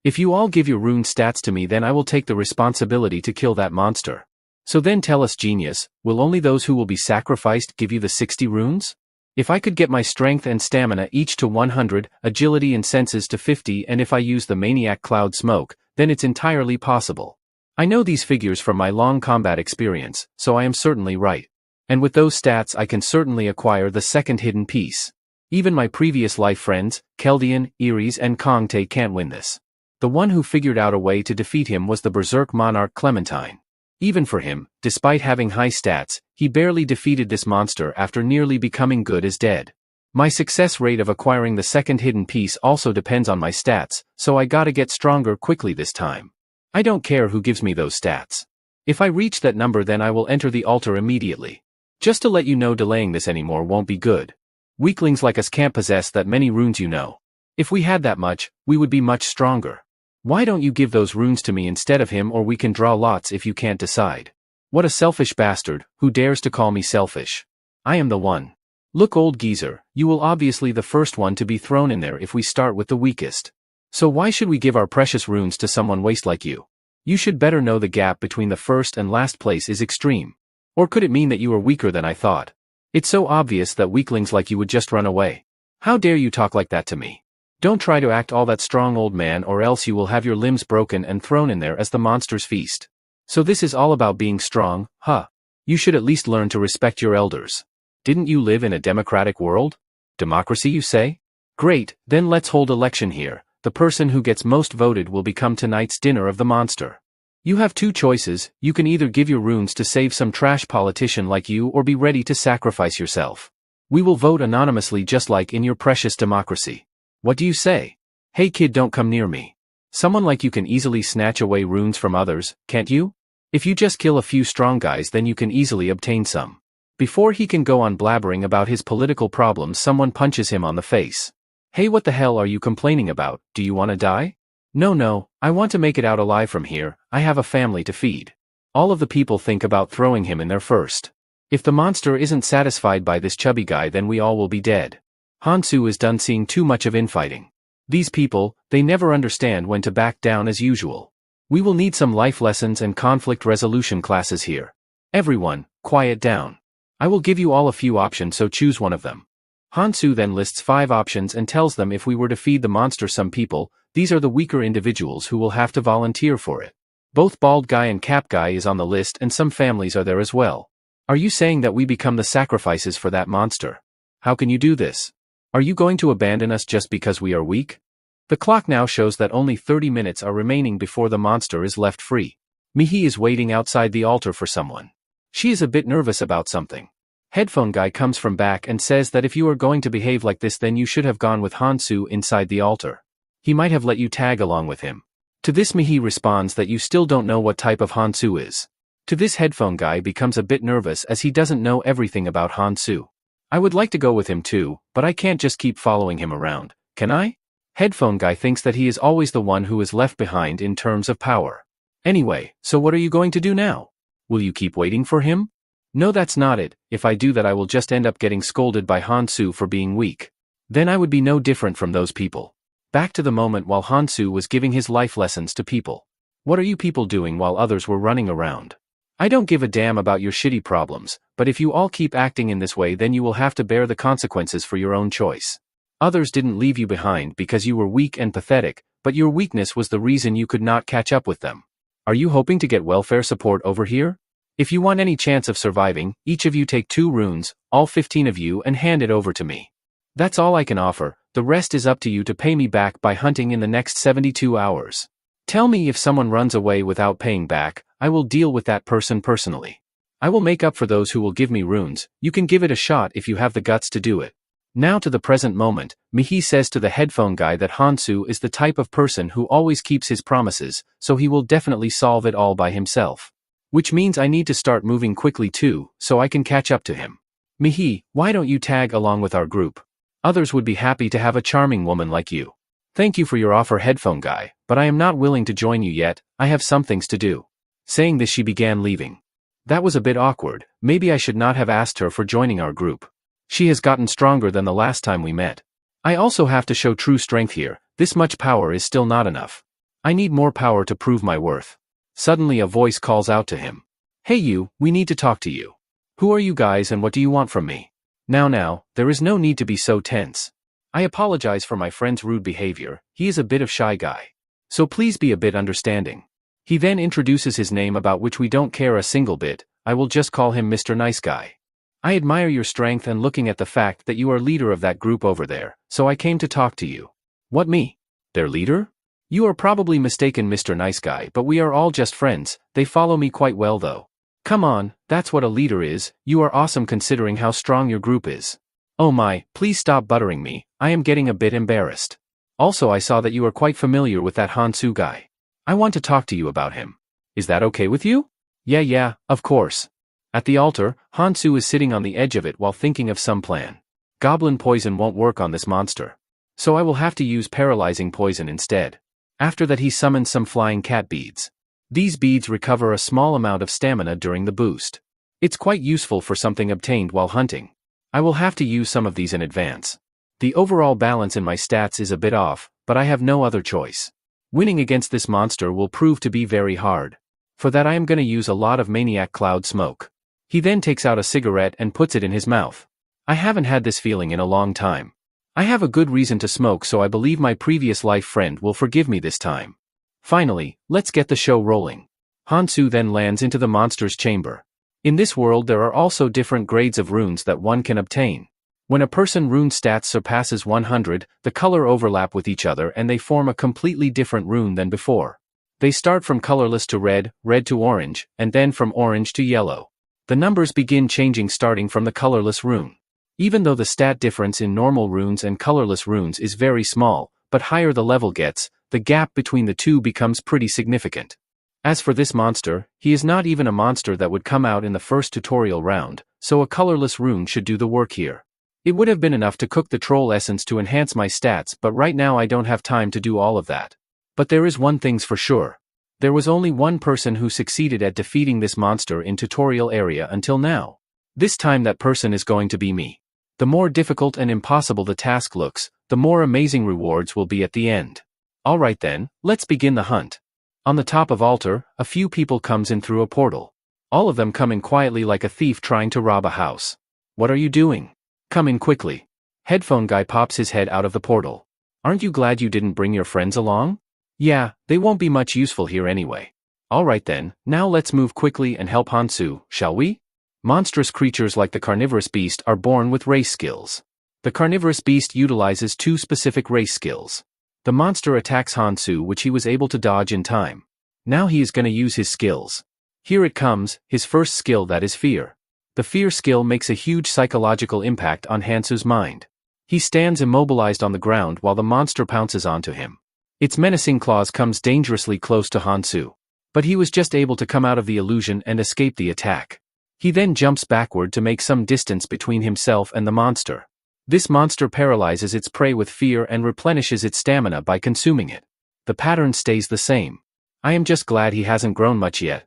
If you all give your rune stats to me then I will take the responsibility to kill that monster. So then tell us, genius, will only those who will be sacrificed give you the 60 runes? If I could get my strength and stamina each to 100, agility and senses to 50 and if I use the maniac cloud smoke, then it's entirely possible. I know these figures from my long combat experience, so I am certainly right. And with those stats I can certainly acquire the second hidden piece. Even my previous life friends, Keldian, Iris and Kongte can't win this. The one who figured out a way to defeat him was the Berserk Monarch Clementine. Even for him, despite having high stats, he barely defeated this monster after nearly becoming good as dead. My success rate of acquiring the second hidden piece also depends on my stats, so I gotta get stronger quickly this time. I don't care who gives me those stats. If I reach that number then I will enter the altar immediately. Just to let you know, delaying this anymore won't be good. Weaklings like us can't possess that many runes, you know. If we had that much, we would be much stronger. Why don't you give those runes to me instead of him, or we can draw lots if you can't decide. What a selfish bastard, who dares to call me selfish? I am the one. Look, old geezer, you will obviously the first one to be thrown in there if we start with the weakest. So why should we give our precious runes to someone waste like you? You should better know the gap between the first and last place is extreme. Or could it mean that you are weaker than I thought? It's so obvious that weaklings like you would just run away. How dare you talk like that to me? Don't try to act all that strong, old man, or else you will have your limbs broken and thrown in there as the monster's feast. So this is all about being strong, huh? You should at least learn to respect your elders. Didn't you live in a democratic world? Democracy, you say? Great, then let's hold election here. The person who gets most voted will become tonight's dinner of the monster. You have two choices, you can either give your runes to save some trash politician like you or be ready to sacrifice yourself. We will vote anonymously just like in your precious democracy. What do you say? Hey kid, don't come near me. Someone like you can easily snatch away runes from others, can't you? If you just kill a few strong guys then you can easily obtain some. Before he can go on blabbering about his political problems, someone punches him on the face. Hey, what the hell are you complaining about? Do you want to die? No, I want to make it out alive from here. I have a family to feed. All of the people think about throwing him in there first. If the monster isn't satisfied by this chubby guy then we all will be dead. Hansu is done seeing too much of infighting. These people, they never understand when to back down as usual. We will need some life lessons and conflict resolution classes here. Everyone, quiet down. I will give you all a few options, so choose one of them. Hansu then lists 5 options and tells them if we were to feed the monster some people, these are the weaker individuals who will have to volunteer for it. Both bald guy and cap guy is on the list and some families are there as well. Are you saying that we become the sacrifices for that monster? How can you do this? Are you going to abandon us just because we are weak? The clock now shows that only 30 minutes are remaining before the monster is left free. Mihi is waiting outside the altar for someone. She is a bit nervous about something. Headphone guy comes from back and says that if you are going to behave like this then you should have gone with Hansu inside the altar. He might have let you tag along with him. To this Mihi responds that you still don't know what type of Hansu is. To this headphone guy becomes a bit nervous as he doesn't know everything about Hansu. I would like to go with him too, but I can't just keep following him around, can I? Headphone guy thinks that he is always the one who is left behind in terms of power. Anyway, so what are you going to do now? Will you keep waiting for him? No, that's not it. If I do that, I will just end up getting scolded by Hansu for being weak. Then I would be no different from those people. Back to the moment while Hansu was giving his life lessons to people. What are you people doing while others were running around? I don't give a damn about your shitty problems, but if you all keep acting in this way, then you will have to bear the consequences for your own choice. Others didn't leave you behind because you were weak and pathetic, but your weakness was the reason you could not catch up with them. Are you hoping to get welfare support over here? If you want any chance of surviving, each of you take 2 runes, all 15 of you, and hand it over to me. That's all I can offer. The rest is up to you to pay me back by hunting in the next 72 hours. Tell me if someone runs away without paying back, I will deal with that person personally. I will make up for those who will give me runes. You can give it a shot if you have the guts to do it. Now to the present moment, Mihi says to the headphone guy that Hansu is the type of person who always keeps his promises, so he will definitely solve it all by himself. Which means I need to start moving quickly too, so I can catch up to him. Mihi, why don't you tag along with our group? Others would be happy to have a charming woman like you. Thank you for your offer, headphone guy, but I am not willing to join you yet. I have some things to do. Saying this, she began leaving. That was a bit awkward. Maybe I should not have asked her for joining our group. She has gotten stronger than the last time we met. I also have to show true strength here. This much power is still not enough. I need more power to prove my worth. Suddenly a voice calls out to him. Hey you, we need to talk to you. Who are you guys and what do you want from me? Now, there is no need to be so tense. I apologize for my friend's rude behavior. He is a bit of shy guy. So please be a bit understanding. He then introduces his name, about which we don't care a single bit. I will just call him Mr. Nice Guy. I admire your strength and looking at the fact that you are leader of that group over there, so I came to talk to you. What, me? Their leader? You are probably mistaken, Mr. Nice Guy, but we are all just friends. They follow me quite well though. Come on, that's what a leader is. You are awesome considering how strong your group is. Oh my, please stop buttering me. I am getting a bit embarrassed. Also, I saw that you are quite familiar with that Hansu guy. I want to talk to you about him. Is that okay with you? Yeah, of course. At the altar, Hansu is sitting on the edge of it while thinking of some plan. Goblin poison won't work on this monster. So I will have to use paralyzing poison instead. After that, he summons some flying cat beads. These beads recover a small amount of stamina during the boost. It's quite useful for something obtained while hunting. I will have to use some of these in advance. The overall balance in my stats is a bit off, but I have no other choice. Winning against this monster will prove to be very hard. For that I am going to use a lot of maniac cloud smoke. He then takes out a cigarette and puts it in his mouth. I haven't had this feeling in a long time. I have a good reason to smoke, so I believe my previous life friend will forgive me this time. Finally, let's get the show rolling. Hansu then lands into the monster's chamber. In this world there are also different grades of runes that one can obtain. When a person rune stats surpasses 100, the color overlap with each other and they form a completely different rune than before. They start from colorless to red, red to orange, and then from orange to yellow. The numbers begin changing starting from the colorless rune. Even though the stat difference in normal runes and colorless runes is very small, but higher the level gets, the gap between the two becomes pretty significant. As for this monster, he is not even a monster that would come out in the first tutorial round, so a colorless rune should do the work here. It would have been enough to cook the troll essence to enhance my stats, but right now I don't have time to do all of that. But there is one thing's for sure. There was only one person who succeeded at defeating this monster in tutorial area until now. This time that person is going to be me. The more difficult and impossible the task looks, the more amazing rewards will be at the end. Alright then, let's begin the hunt. On the top of altar, a few people comes in through a portal. All of them come in quietly like a thief trying to rob a house. What are you doing? Come in quickly. Headphone guy pops his head out of the portal. Aren't you glad you didn't bring your friends along? Yeah, they won't be much useful here anyway. Alright then, now let's move quickly and help Hansu, shall we? Monstrous creatures like the carnivorous beast are born with race skills. The carnivorous beast utilizes 2 specific race skills. The monster attacks Hansu, which he was able to dodge in time. Now he is going to use his skills. Here it comes, his first skill, that is fear. The fear skill makes a huge psychological impact on Hansu's mind. He stands immobilized on the ground while the monster pounces onto him. Its menacing claws comes dangerously close to Hansu. But he was just able to come out of the illusion and escape the attack. He then jumps backward to make some distance between himself and the monster. This monster paralyzes its prey with fear and replenishes its stamina by consuming it. The pattern stays the same. I am just glad he hasn't grown much yet.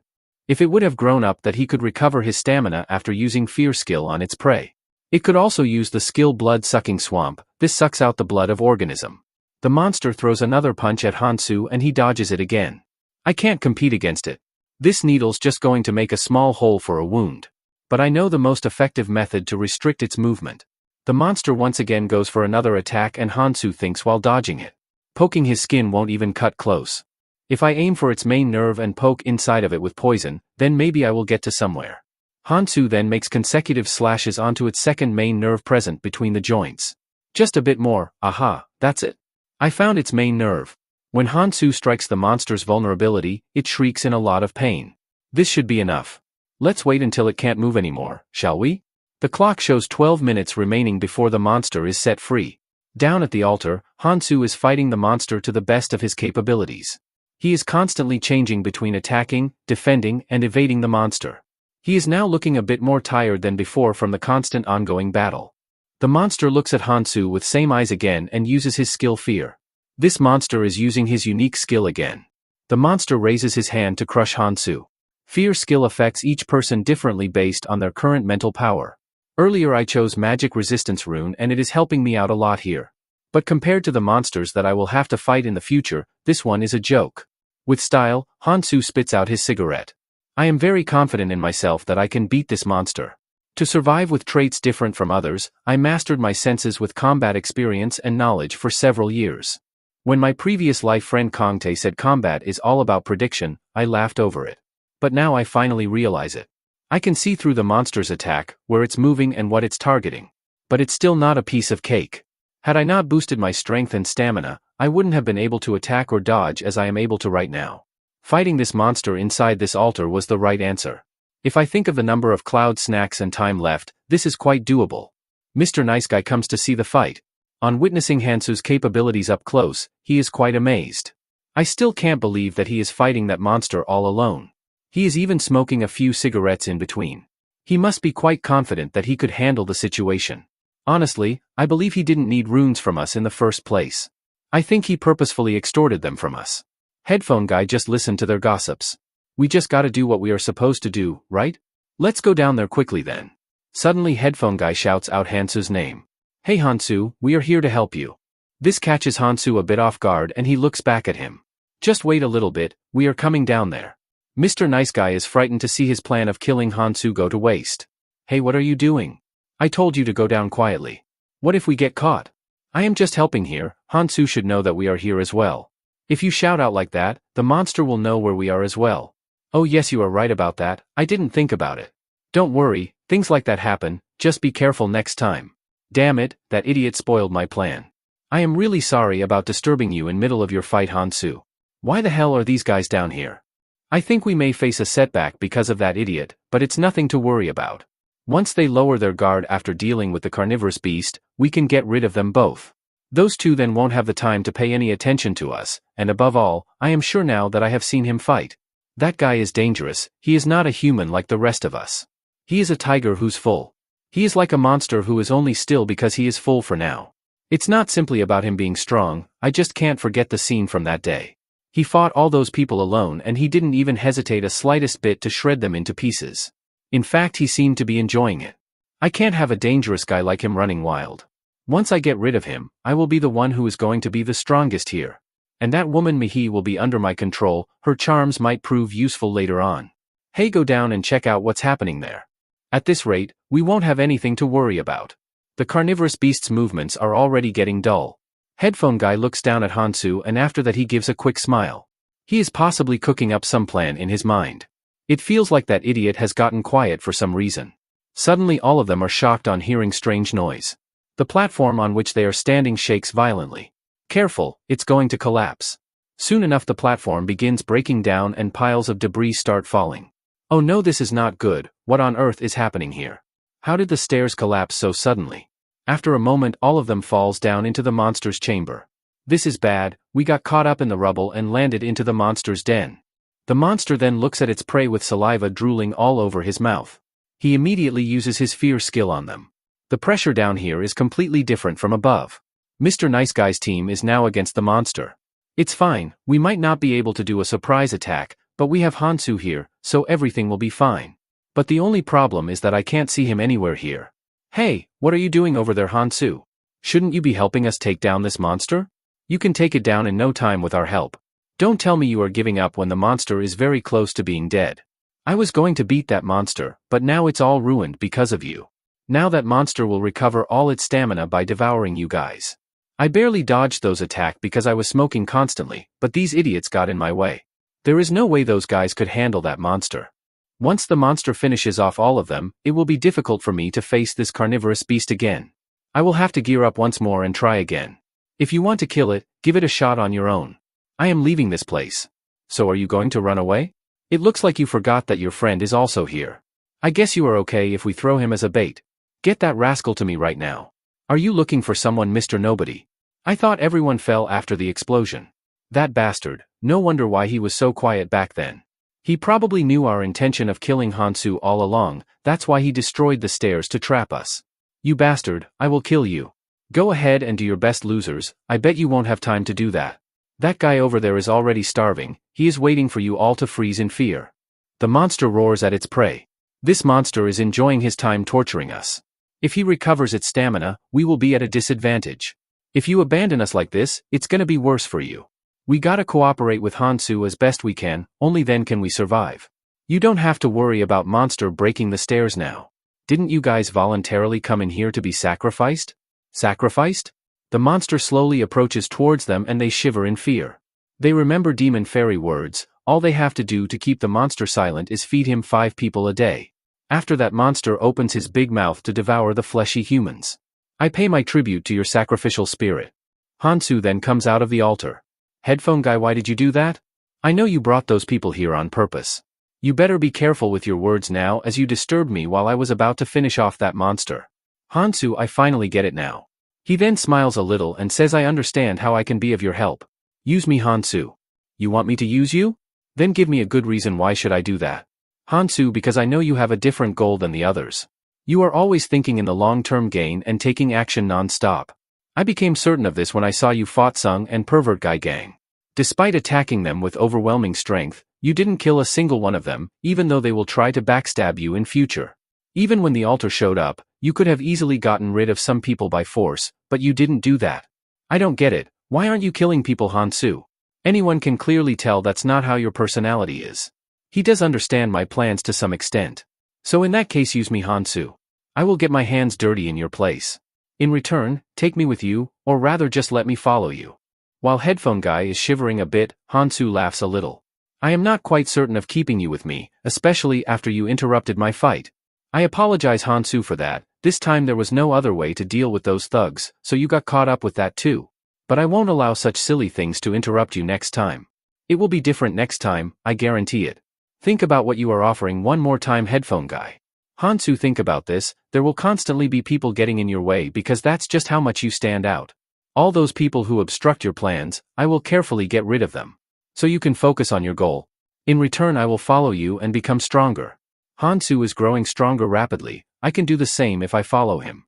If it would have grown up that he could recover his stamina after using fear skill on its prey. It could also use the skill blood-sucking swamp. This sucks out the blood of organism. The monster throws another punch at Hansu and he dodges it again. I can't compete against it. This needle's just going to make a small hole for a wound. But I know the most effective method to restrict its movement. The monster once again goes for another attack and Hansu thinks while dodging it. Poking his skin won't even cut close. If I aim for its main nerve and poke inside of it with poison, then maybe I will get to somewhere. Hansu then makes consecutive slashes onto its second main nerve present between the joints. Just a bit more, aha, that's it. I found its main nerve. When Hansu strikes the monster's vulnerability, it shrieks in a lot of pain. This should be enough. Let's wait until it can't move anymore, shall we? The clock shows 12 minutes remaining before the monster is set free. Down at the altar, Hansu is fighting the monster to the best of his capabilities. He is constantly changing between attacking, defending, and evading the monster. He is now looking a bit more tired than before from the constant ongoing battle. The monster looks at Hansu with same eyes again and uses his skill Fear. This monster is using his unique skill again. The monster raises his hand to crush Hansu. Fear skill affects each person differently based on their current mental power. Earlier I chose Magic Resistance Rune and it is helping me out a lot here. But compared to the monsters that I will have to fight in the future, this one is a joke. With style, Hansu spits out his cigarette. I am very confident in myself that I can beat this monster. To survive with traits different from others, I mastered my senses with combat experience and knowledge for several years. When my previous life friend Kongtae said combat is all about prediction, I laughed over it. But now I finally realize it. I can see through the monster's attack, where it's moving and what it's targeting. But it's still not a piece of cake. Had I not boosted my strength and stamina, I wouldn't have been able to attack or dodge as I am able to right now. Fighting this monster inside this altar was the right answer. If I think of the number of cloud snacks and time left, this is quite doable. Mr. Nice Guy comes to see the fight. On witnessing Hansu's capabilities up close, he is quite amazed. I still can't believe that he is fighting that monster all alone. He is even smoking a few cigarettes in between. He must be quite confident that he could handle the situation. Honestly, I believe he didn't need runes from us in the first place. I think he purposefully extorted them from us. Headphone Guy just listened to their gossips. We just gotta do what we are supposed to do, right? Let's go down there quickly then. Suddenly Headphone Guy shouts out Hansu's name. Hey Hansu, we are here to help you. This catches Hansu a bit off guard and he looks back at him. Just wait a little bit, we are coming down there. Mr. Nice Guy is frightened to see his plan of killing Hansu go to waste. Hey, what are you doing? I told you to go down quietly. What if we get caught? I am just helping here. Hansu should know that we are here as well. If you shout out like that, the monster will know where we are as well. Oh yes, you are right about that, I didn't think about it. Don't worry, things like that happen, just be careful next time. Damn it, that idiot spoiled my plan. I am really sorry about disturbing you in middle of your fight, Hansu. Why the hell are these guys down here? I think we may face a setback because of that idiot, but it's nothing to worry about. Once they lower their guard after dealing with the carnivorous beast, we can get rid of them both. Those two then won't have the time to pay any attention to us, and above all, I am sure now that I have seen him fight. That guy is dangerous, he is not a human like the rest of us. He is a tiger who's full. He is like a monster who is only still because he is full for now. It's not simply about him being strong, I just can't forget the scene from that day. He fought all those people alone and he didn't even hesitate a slightest bit to shred them into pieces. In fact, he seemed to be enjoying it. I can't have a dangerous guy like him running wild. Once I get rid of him, I will be the one who is going to be the strongest here. And that woman Mihi will be under my control, her charms might prove useful later on. Hey, go down and check out what's happening there. At this rate, we won't have anything to worry about. The carnivorous beast's movements are already getting dull. Headphone Guy looks down at Hansu and after that he gives a quick smile. He is possibly cooking up some plan in his mind. It feels like that idiot has gotten quiet for some reason. Suddenly all of them are shocked on hearing strange noise. The platform on which they are standing shakes violently. Careful, it's going to collapse. Soon enough the platform begins breaking down and piles of debris start falling. Oh no, this is not good, what on earth is happening here? How did the stairs collapse so suddenly? After a moment all of them falls down into the monster's chamber. This is bad, we got caught up in the rubble and landed into the monster's den. The monster then looks at its prey with saliva drooling all over his mouth. He immediately uses his fear skill on them. The pressure down here is completely different from above. Mr. Nice Guy's team is now against the monster. It's fine, we might not be able to do a surprise attack, but we have Hansu here, so everything will be fine. But the only problem is that I can't see him anywhere here. Hey, what are you doing over there, Hansu? Shouldn't you be helping us take down this monster? You can take it down in no time with our help. Don't tell me you are giving up when the monster is very close to being dead. I was going to beat that monster, but now it's all ruined because of you. Now that monster will recover all its stamina by devouring you guys. I barely dodged those attacks because I was smoking constantly, but these idiots got in my way. There is no way those guys could handle that monster. Once the monster finishes off all of them, it will be difficult for me to face this carnivorous beast again. I will have to gear up once more and try again. If you want to kill it, give it a shot on your own. I am leaving this place. So are you going to run away? It looks like you forgot that your friend is also here. I guess you are okay if we throw him as a bait. Get that rascal to me right now. Are you looking for someone, Mr. Nobody? I thought everyone fell after the explosion. That bastard, no wonder why he was so quiet back then. He probably knew our intention of killing Hansu all along, that's why he destroyed the stairs to trap us. You bastard, I will kill you. Go ahead and do your best, losers, I bet you won't have time to do that. That guy over there is already starving, he is waiting for you all to freeze in fear. The monster roars at its prey. This monster is enjoying his time torturing us. If he recovers its stamina, we will be at a disadvantage. If you abandon us like this, it's gonna be worse for you. We gotta cooperate with Hansu as best we can, only then can we survive. You don't have to worry about monster breaking the stairs now. Didn't you guys voluntarily come in here to be sacrificed? Sacrificed? The monster slowly approaches towards them and they shiver in fear. They remember demon fairy words, all they have to do to keep the monster silent is feed him 5 people a day. After that monster opens his big mouth to devour the fleshy humans. I pay my tribute to your sacrificial spirit. Hansu then comes out of the altar. Headphone guy, why did you do that? I know you brought those people here on purpose. You better be careful with your words now as you disturbed me while I was about to finish off that monster. Hansu, I finally get it now. He then smiles a little and says, I understand how I can be of your help. Use me, Hansu. You want me to use you? Then give me a good reason why should I do that. Hansu, because I know you have a different goal than the others. You are always thinking in the long-term gain and taking action non-stop. I became certain of this when I saw you fought Sung and Pervert Guy Gang. Despite attacking them with overwhelming strength, you didn't kill a single one of them, even though they will try to backstab you in future. Even when the altar showed up, you could have easily gotten rid of some people by force, but you didn't do that. I don't get it, why aren't you killing people, Hansu? Anyone can clearly tell that's not how your personality is. He does understand my plans to some extent. So in that case, use me, Hansu. I will get my hands dirty in your place. In return, take me with you, or rather just let me follow you. While Headphone Guy is shivering a bit, Hansu laughs a little. I am not quite certain of keeping you with me, especially after you interrupted my fight. I apologize, Hansu, for that. This time there was no other way to deal with those thugs, so you got caught up with that too. But I won't allow such silly things to interrupt you next time. It will be different next time, I guarantee it. Think about what you are offering one more time, Headphone Guy. Hansu, think about this, there will constantly be people getting in your way because that's just how much you stand out. All those people who obstruct your plans, I will carefully get rid of them. So you can focus on your goal. In return, I will follow you and become stronger. Hansu is growing stronger rapidly, I can do the same if I follow him.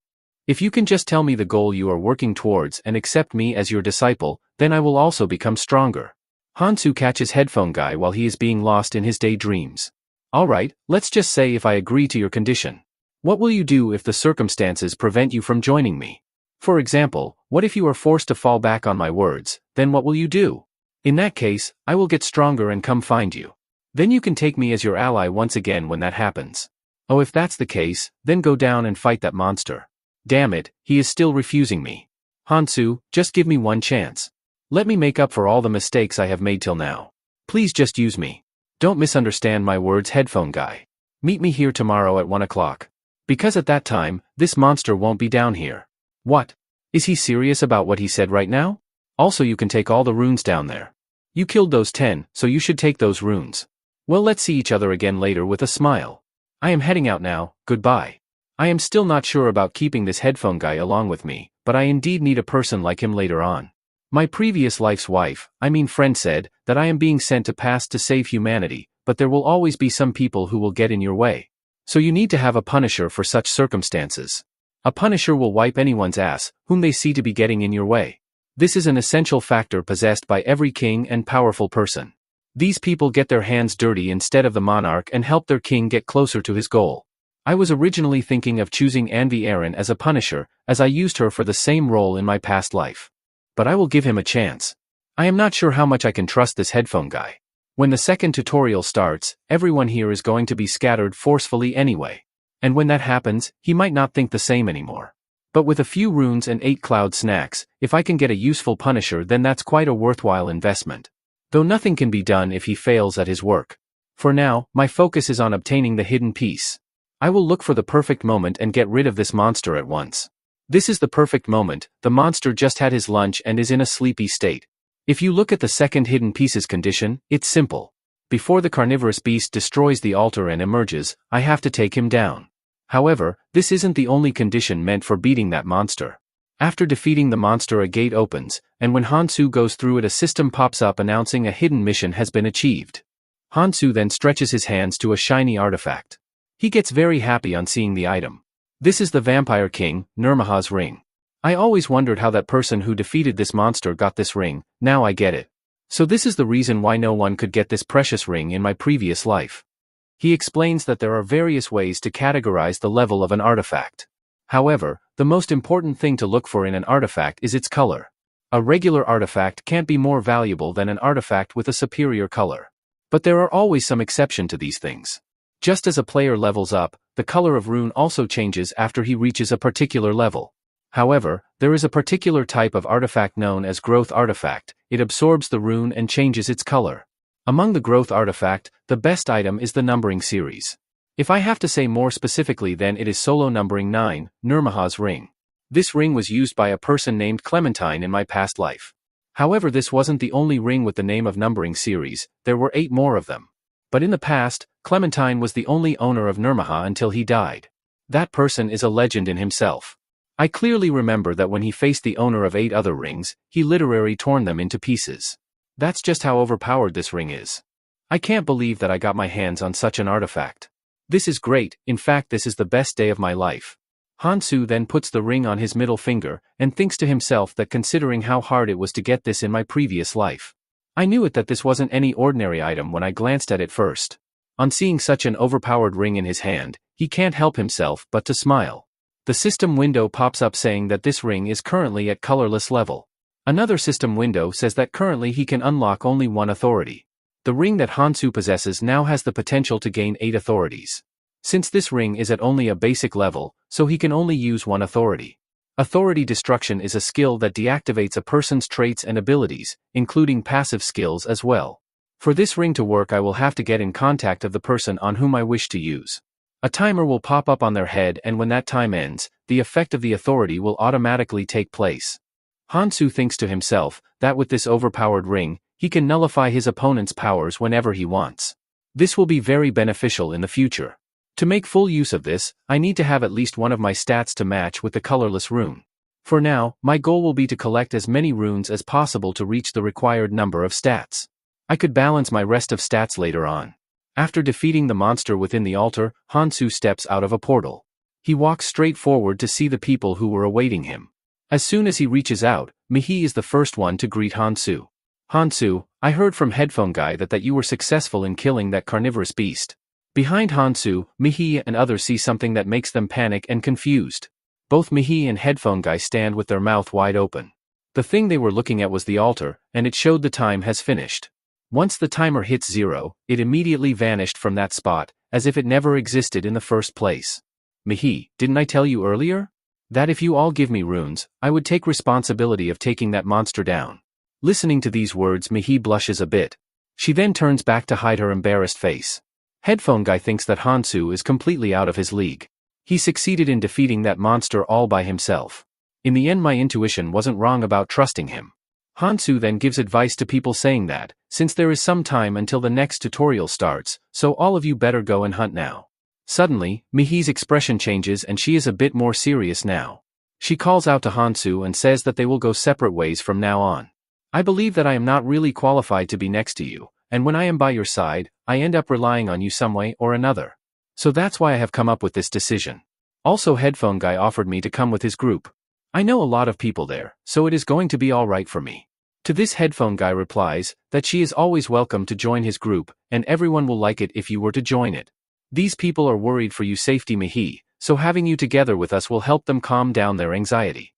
If you can just tell me the goal you are working towards and accept me as your disciple, then I will also become stronger. Hansu catches Headphone Guy while he is being lost in his daydreams. Alright, let's just say if I agree to your condition. What will you do if the circumstances prevent you from joining me? For example, what if you are forced to fall back on my words, then what will you do? In that case, I will get stronger and come find you. Then you can take me as your ally once again when that happens. Oh, if that's the case, then go down and fight that monster. Damn it, he is still refusing me. Hansu, just give me one chance. Let me make up for all the mistakes I have made till now. Please just use me. Don't misunderstand my words, Headphone Guy. Meet me here tomorrow at 1 o'clock. Because at that time, this monster won't be down here. What? Is he serious about what he said right now? Also, you can take all the runes down there. You killed those 10, so you should take those runes. Well, let's see each other again later with a smile. I am heading out now, goodbye. I am still not sure about keeping this Headphone Guy along with me, but I indeed need a person like him later on. My previous life's friend said that I am being sent to past to save humanity, but there will always be some people who will get in your way. So you need to have a punisher for such circumstances. A punisher will wipe anyone's ass whom they see to be getting in your way. This is an essential factor possessed by every king and powerful person. These people get their hands dirty instead of the monarch and help their king get closer to his goal. I was originally thinking of choosing Anvi Aaron as a punisher, as I used her for the same role in my past life. But I will give him a chance. I am not sure how much I can trust this headphone guy. When the second tutorial starts, everyone here is going to be scattered forcefully anyway. And when that happens, he might not think the same anymore. But with a few runes and 8 cloud snacks, if I can get a useful punisher, then that's quite a worthwhile investment. Though nothing can be done if he fails at his work. For now, my focus is on obtaining the hidden piece. I will look for the perfect moment and get rid of this monster at once. This is the perfect moment. The monster just had his lunch and is in a sleepy state. If you look at the second hidden pieces condition, it's simple. Before the carnivorous beast destroys the altar and emerges, I have to take him down. However, this isn't the only condition meant for beating that monster. After defeating the monster, a gate opens, and when Hansu goes through it, a system pops up announcing a hidden mission has been achieved. Hansu then stretches his hands to a shiny artifact. He gets very happy on seeing the item. This is the Vampire King, Nirmaha's ring. I always wondered how that person who defeated this monster got this ring. Now I get it. So this is the reason why no one could get this precious ring in my previous life. He explains that there are various ways to categorize the level of an artifact. However, the most important thing to look for in an artifact is its color. A regular artifact can't be more valuable than an artifact with a superior color. But there are always some exception to these things. Just as a player levels up, the color of rune also changes after he reaches a particular level. However, there is a particular type of artifact known as growth artifact. It absorbs the rune and changes its color. Among the growth artifact, the best item is the numbering series. If I have to say more specifically, then it is solo numbering 9, Nirmaha's ring. This ring was used by a person named Clementine in my past life. However, this wasn't the only ring with the name of numbering series, there were 8 more of them. But in the past, Clementine was the only owner of Nirmaha until he died. That person is a legend in himself. I clearly remember that when he faced the owner of 8 other rings, he literally torn them into pieces. That's just how overpowered this ring is. I can't believe that I got my hands on such an artifact. This is great, in fact this is the best day of my life. Hansu then puts the ring on his middle finger, and thinks to himself that considering how hard it was to get this in my previous life. I knew it that this wasn't any ordinary item when I glanced at it first. On seeing such an overpowered ring in his hand, he can't help himself but to smile. The system window pops up saying that this ring is currently at colorless level. Another system window says that currently he can unlock only 1 authority. The ring that Hansu possesses now has the potential to gain 8 authorities. Since this ring is at only a basic level, so he can only use 1 authority. Authority destruction is a skill that deactivates a person's traits and abilities, including passive skills as well. For this ring to work, I will have to get in contact of the person on whom I wish to use. A timer will pop up on their head, and when that time ends, the effect of the authority will automatically take place. Hansu thinks to himself that with this overpowered ring, he can nullify his opponent's powers whenever he wants. This will be very beneficial in the future. To make full use of this, I need to have at least one of my stats to match with the colorless rune. For now, my goal will be to collect as many runes as possible to reach the required number of stats. I could balance my rest of stats later on. After defeating the monster within the altar, Hansu steps out of a portal. He walks straight forward to see the people who were awaiting him. As soon as he reaches out, Mihi is the first one to greet Hansu. Hansu, I heard from Headphone Guy that you were successful in killing that carnivorous beast. Behind Hansu, Mihi and others see something that makes them panic and confused. Both Mihi and Headphone Guy stand with their mouth wide open. The thing they were looking at was the altar, and it showed the time has finished. Once the timer hits 0, it immediately vanished from that spot, as if it never existed in the first place. Mihi, didn't I tell you earlier? That if you all give me runes, I would take responsibility of taking that monster down. Listening to these words, Mihi blushes a bit. She then turns back to hide her embarrassed face. Headphone Guy thinks that Hansu is completely out of his league. He succeeded in defeating that monster all by himself. In the end, my intuition wasn't wrong about trusting him. Hansu then gives advice to people saying that, since there is some time until the next tutorial starts, so all of you better go and hunt now. Suddenly, Mihi's expression changes and she is a bit more serious now. She calls out to Hansu and says that they will go separate ways from now on. I believe that I am not really qualified to be next to you, and when I am by your side, I end up relying on you some way or another. So that's why I have come up with this decision. Also, headphone guy offered me to come with his group. I know a lot of people there, so it is going to be alright for me. To this, headphone guy replies that she is always welcome to join his group, and everyone will like it if you were to join it. These people are worried for your safety, Mihi, so having you together with us will help them calm down their anxiety.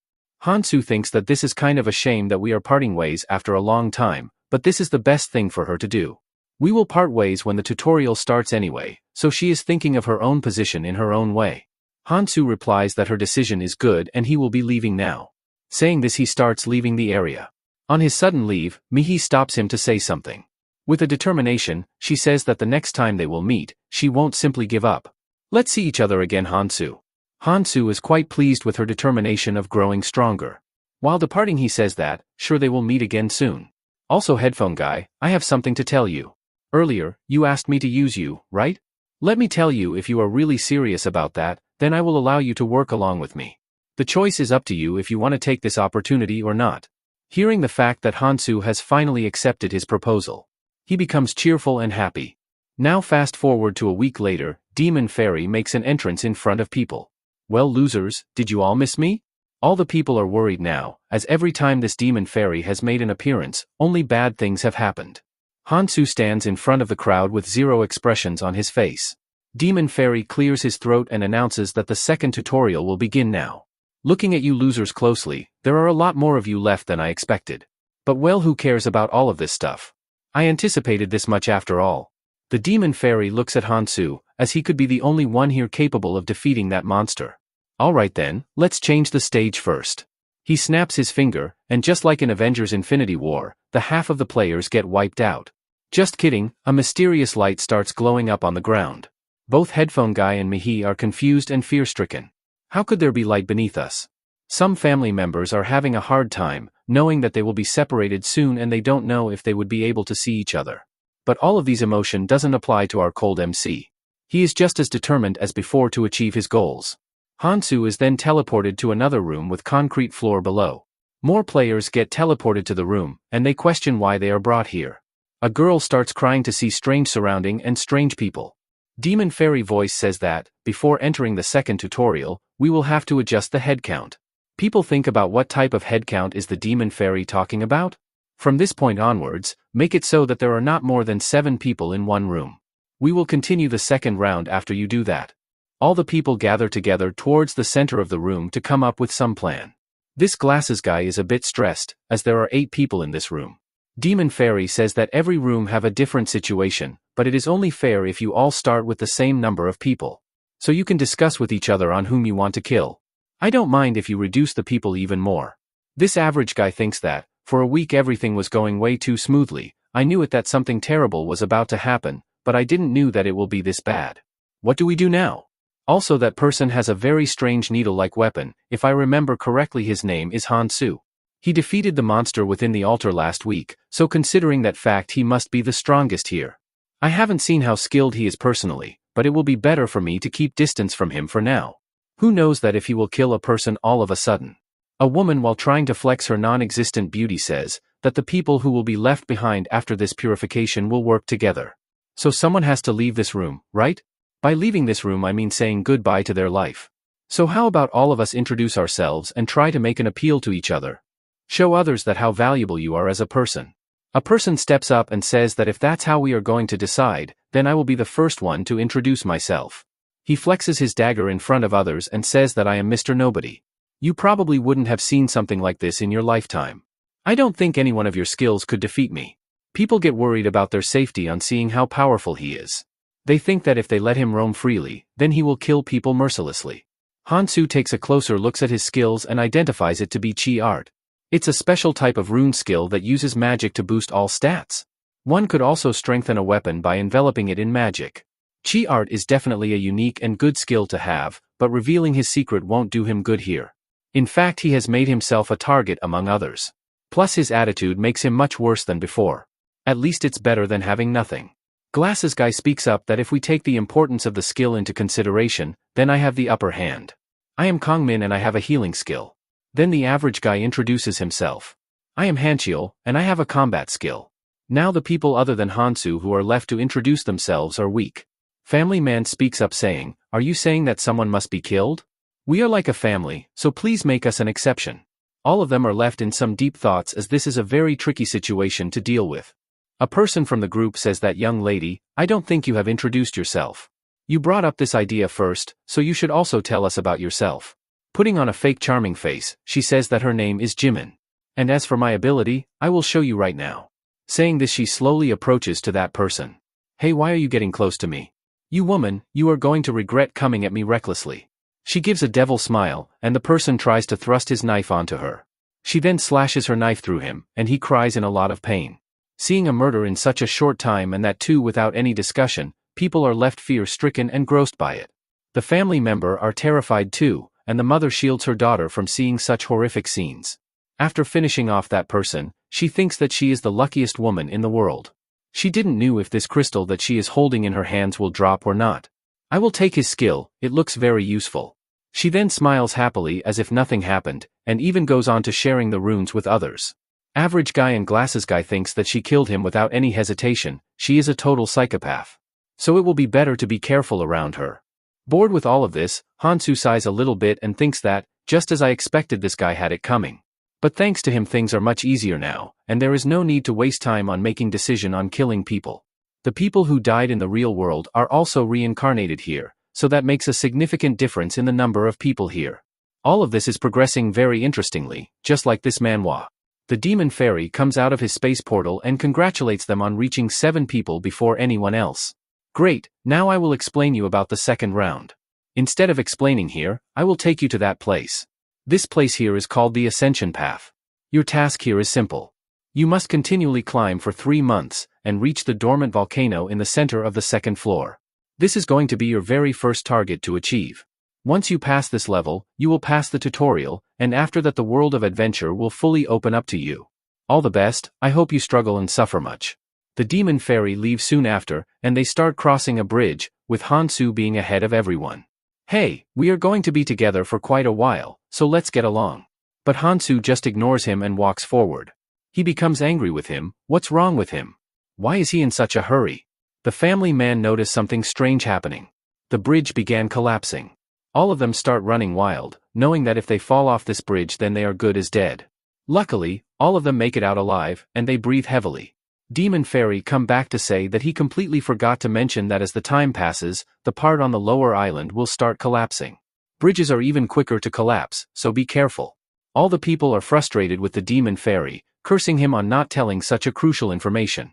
Hansu thinks that this is kind of a shame that we are parting ways after a long time, but this is the best thing for her to do. We will part ways when the tutorial starts anyway, so she is thinking of her own position in her own way. Hansu replies that her decision is good and he will be leaving now. Saying this, he starts leaving the area. On his sudden leave, Mihi stops him to say something. With a determination, she says that the next time they will meet, she won't simply give up. Let's see each other again, Hansu. Hansu is quite pleased with her determination of growing stronger. While departing, he says that, sure, they will meet again soon. Also, headphone guy, I have something to tell you. Earlier, you asked me to use you, right? Let me tell you, if you are really serious about that, then I will allow you to work along with me. The choice is up to you if you want to take this opportunity or not. Hearing the fact that Hansu has finally accepted his proposal, he becomes cheerful and happy. Now fast forward to a week later, Demon Fairy makes an entrance in front of people. Well, losers, did you all miss me? All the people are worried now, as every time this Demon Fairy has made an appearance, only bad things have happened. Hansu stands in front of the crowd with zero expressions on his face. Demon Fairy clears his throat and announces that the second tutorial will begin now. Looking at you losers closely, there are a lot more of you left than I expected. But well, who cares about all of this stuff? I anticipated this much after all. The Demon Fairy looks at Hansu, as he could be the only one here capable of defeating that monster. Alright then, let's change the stage first. He snaps his finger, and just like in Avengers Infinity War, the half of the players get wiped out. Just kidding, a mysterious light starts glowing up on the ground. Both headphone guy and Mihi are confused and fear-stricken. How could there be light beneath us? Some family members are having a hard time, knowing that they will be separated soon and they don't know if they would be able to see each other. But all of these emotion doesn't apply to our cold MC. He is just as determined as before to achieve his goals. Hansu is then teleported to another room with concrete floor below. More players get teleported to the room, and they question why they are brought here. A girl starts crying to see strange surrounding and strange people. Demon Fairy voice says that, before entering the second tutorial, we will have to adjust the head count. People think about what type of head count is the Demon Fairy talking about? From this point onwards, make it so that there are not more than 7 people in one room. We will continue the second round after you do that. All the people gather together towards the center of the room to come up with some plan. This glasses guy is a bit stressed, as there are 8 people in this room. Demon Fairy says that every room have a different situation, but it is only fair if you all start with the same number of people. So you can discuss with each other on whom you want to kill. I don't mind if you reduce the people even more. This average guy thinks that, for a week everything was going way too smoothly. I knew it that something terrible was about to happen, but I didn't knew that it will be this bad. What do we do now? Also, that person has a very strange needle-like weapon. If I remember correctly, his name is Hansu. He defeated the monster within the altar last week, so considering that fact he must be the strongest here. I haven't seen how skilled he is personally, but it will be better for me to keep distance from him for now. Who knows that if he will kill a person all of a sudden. A woman, while trying to flex her non-existent beauty, says that the people who will be left behind after this purification will work together. So someone has to leave this room, right? By leaving this room I mean saying goodbye to their life. So how about all of us introduce ourselves and try to make an appeal to each other? Show others that how valuable you are as a person. A person steps up and says that if that's how we are going to decide, then I will be the first one to introduce myself. He flexes his dagger in front of others and says that I am Mr. Nobody. You probably wouldn't have seen something like this in your lifetime. I don't think any one of your skills could defeat me. People get worried about their safety on seeing how powerful he is. They think that if they let him roam freely, then he will kill people mercilessly. Hansu takes a closer look at his skills and identifies it to be Chi Art. It's a special type of rune skill that uses magic to boost all stats. One could also strengthen a weapon by enveloping it in magic. Chi Art is definitely a unique and good skill to have, but revealing his secret won't do him good here. In fact, he has made himself a target among others. Plus his attitude makes him much worse than before. At least it's better than having nothing. Glasses guy speaks up that if we take the importance of the skill into consideration, then I have the upper hand. I am Kongmin and I have a healing skill. Then the average guy introduces himself. I am Hanchiel, and I have a combat skill. Now the people other than Hansu who are left to introduce themselves are weak. Family man speaks up saying, are you saying that someone must be killed? We are like a family, so please make us an exception. All of them are left in some deep thoughts as this is a very tricky situation to deal with. A person from the group says that young lady, I don't think you have introduced yourself. You brought up this idea first, so you should also tell us about yourself. Putting on a fake charming face, she says that her name is Jimin. And as for my ability, I will show you right now. Saying this, she slowly approaches to that person. Hey, why are you getting close to me? You woman, you are going to regret coming at me recklessly. She gives a devil smile, and the person tries to thrust his knife onto her. She then slashes her knife through him, and he cries in a lot of pain. Seeing a murder in such a short time and that too without any discussion, people are left fear-stricken and grossed by it. The family member are terrified too, and the mother shields her daughter from seeing such horrific scenes. After finishing off that person, she thinks that she is the luckiest woman in the world. She didn't know if this crystal that she is holding in her hands will drop or not. I will take his skill, it looks very useful. She then smiles happily as if nothing happened, and even goes on to sharing the runes with others. Average guy and glasses guy thinks that she killed him without any hesitation. She is a total psychopath. So it will be better to be careful around her. Bored with all of this, Hansu sighs a little bit and thinks that, just as I expected, this guy had it coming. But thanks to him things are much easier now, and there is no need to waste time on making decision on killing people. The people who died in the real world are also reincarnated here, so that makes a significant difference in the number of people here. All of this is progressing very interestingly, just like this manhwa. The demon fairy comes out of his space portal and congratulates them on reaching 7 people before anyone else. Great, now I will explain you about the second round. Instead of explaining here, I will take you to that place. This place here is called the Ascension Path. Your task here is simple. You must continually climb for 3 months, and reach the dormant volcano in the center of the second floor. This is going to be your very first target to achieve. Once you pass this level, you will pass the tutorial, and after that the world of adventure will fully open up to you. All the best, I hope you struggle and suffer much. The demon fairy leaves soon after, and they start crossing a bridge, with Hansu being ahead of everyone. Hey, we are going to be together for quite a while, so let's get along. But Hansu just ignores him and walks forward. He becomes angry with him. What's wrong with him? Why is he in such a hurry? The family man noticed something strange happening. The bridge began collapsing. All of them start running wild, knowing that if they fall off this bridge then they are good as dead. Luckily, all of them make it out alive, and they breathe heavily. Demon Fairy come back to say that he completely forgot to mention that as the time passes, the part on the lower island will start collapsing. Bridges are even quicker to collapse, so be careful. All the people are frustrated with the Demon Fairy, cursing him on not telling such a crucial information.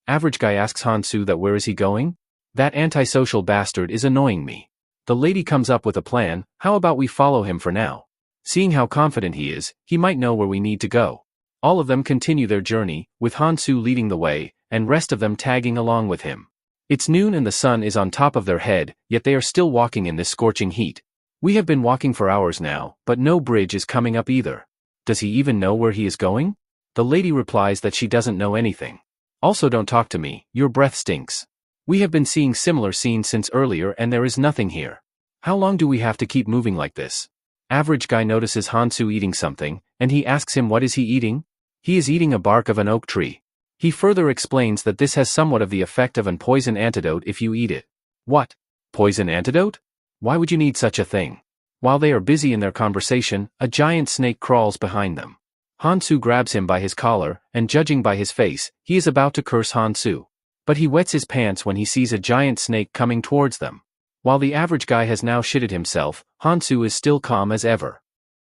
Average guy asks Hansu that where is he going? That antisocial bastard is annoying me. The lady comes up with a plan. How about we follow him for now? Seeing how confident he is, he might know where we need to go. All of them continue their journey, with Hansu leading the way, and rest of them tagging along with him. It's noon and the sun is on top of their head, yet they are still walking in this scorching heat. We have been walking for hours now, but no bridge is coming up either. Does he even know where he is going? The lady replies that she doesn't know anything. Also, don't talk to me, your breath stinks. We have been seeing similar scenes since earlier and there is nothing here. How long do we have to keep moving like this? Average guy notices Hansu eating something, and he asks him what is he eating? He is eating a bark of an oak tree. He further explains that this has somewhat of the effect of an poison antidote if you eat it. What? Poison antidote? Why would you need such a thing? While they are busy in their conversation, a giant snake crawls behind them. Hansu grabs him by his collar, and judging by his face, he is about to curse Hansu. But he wets his pants when he sees a giant snake coming towards them. While the average guy has now shitted himself, Hansu is still calm as ever.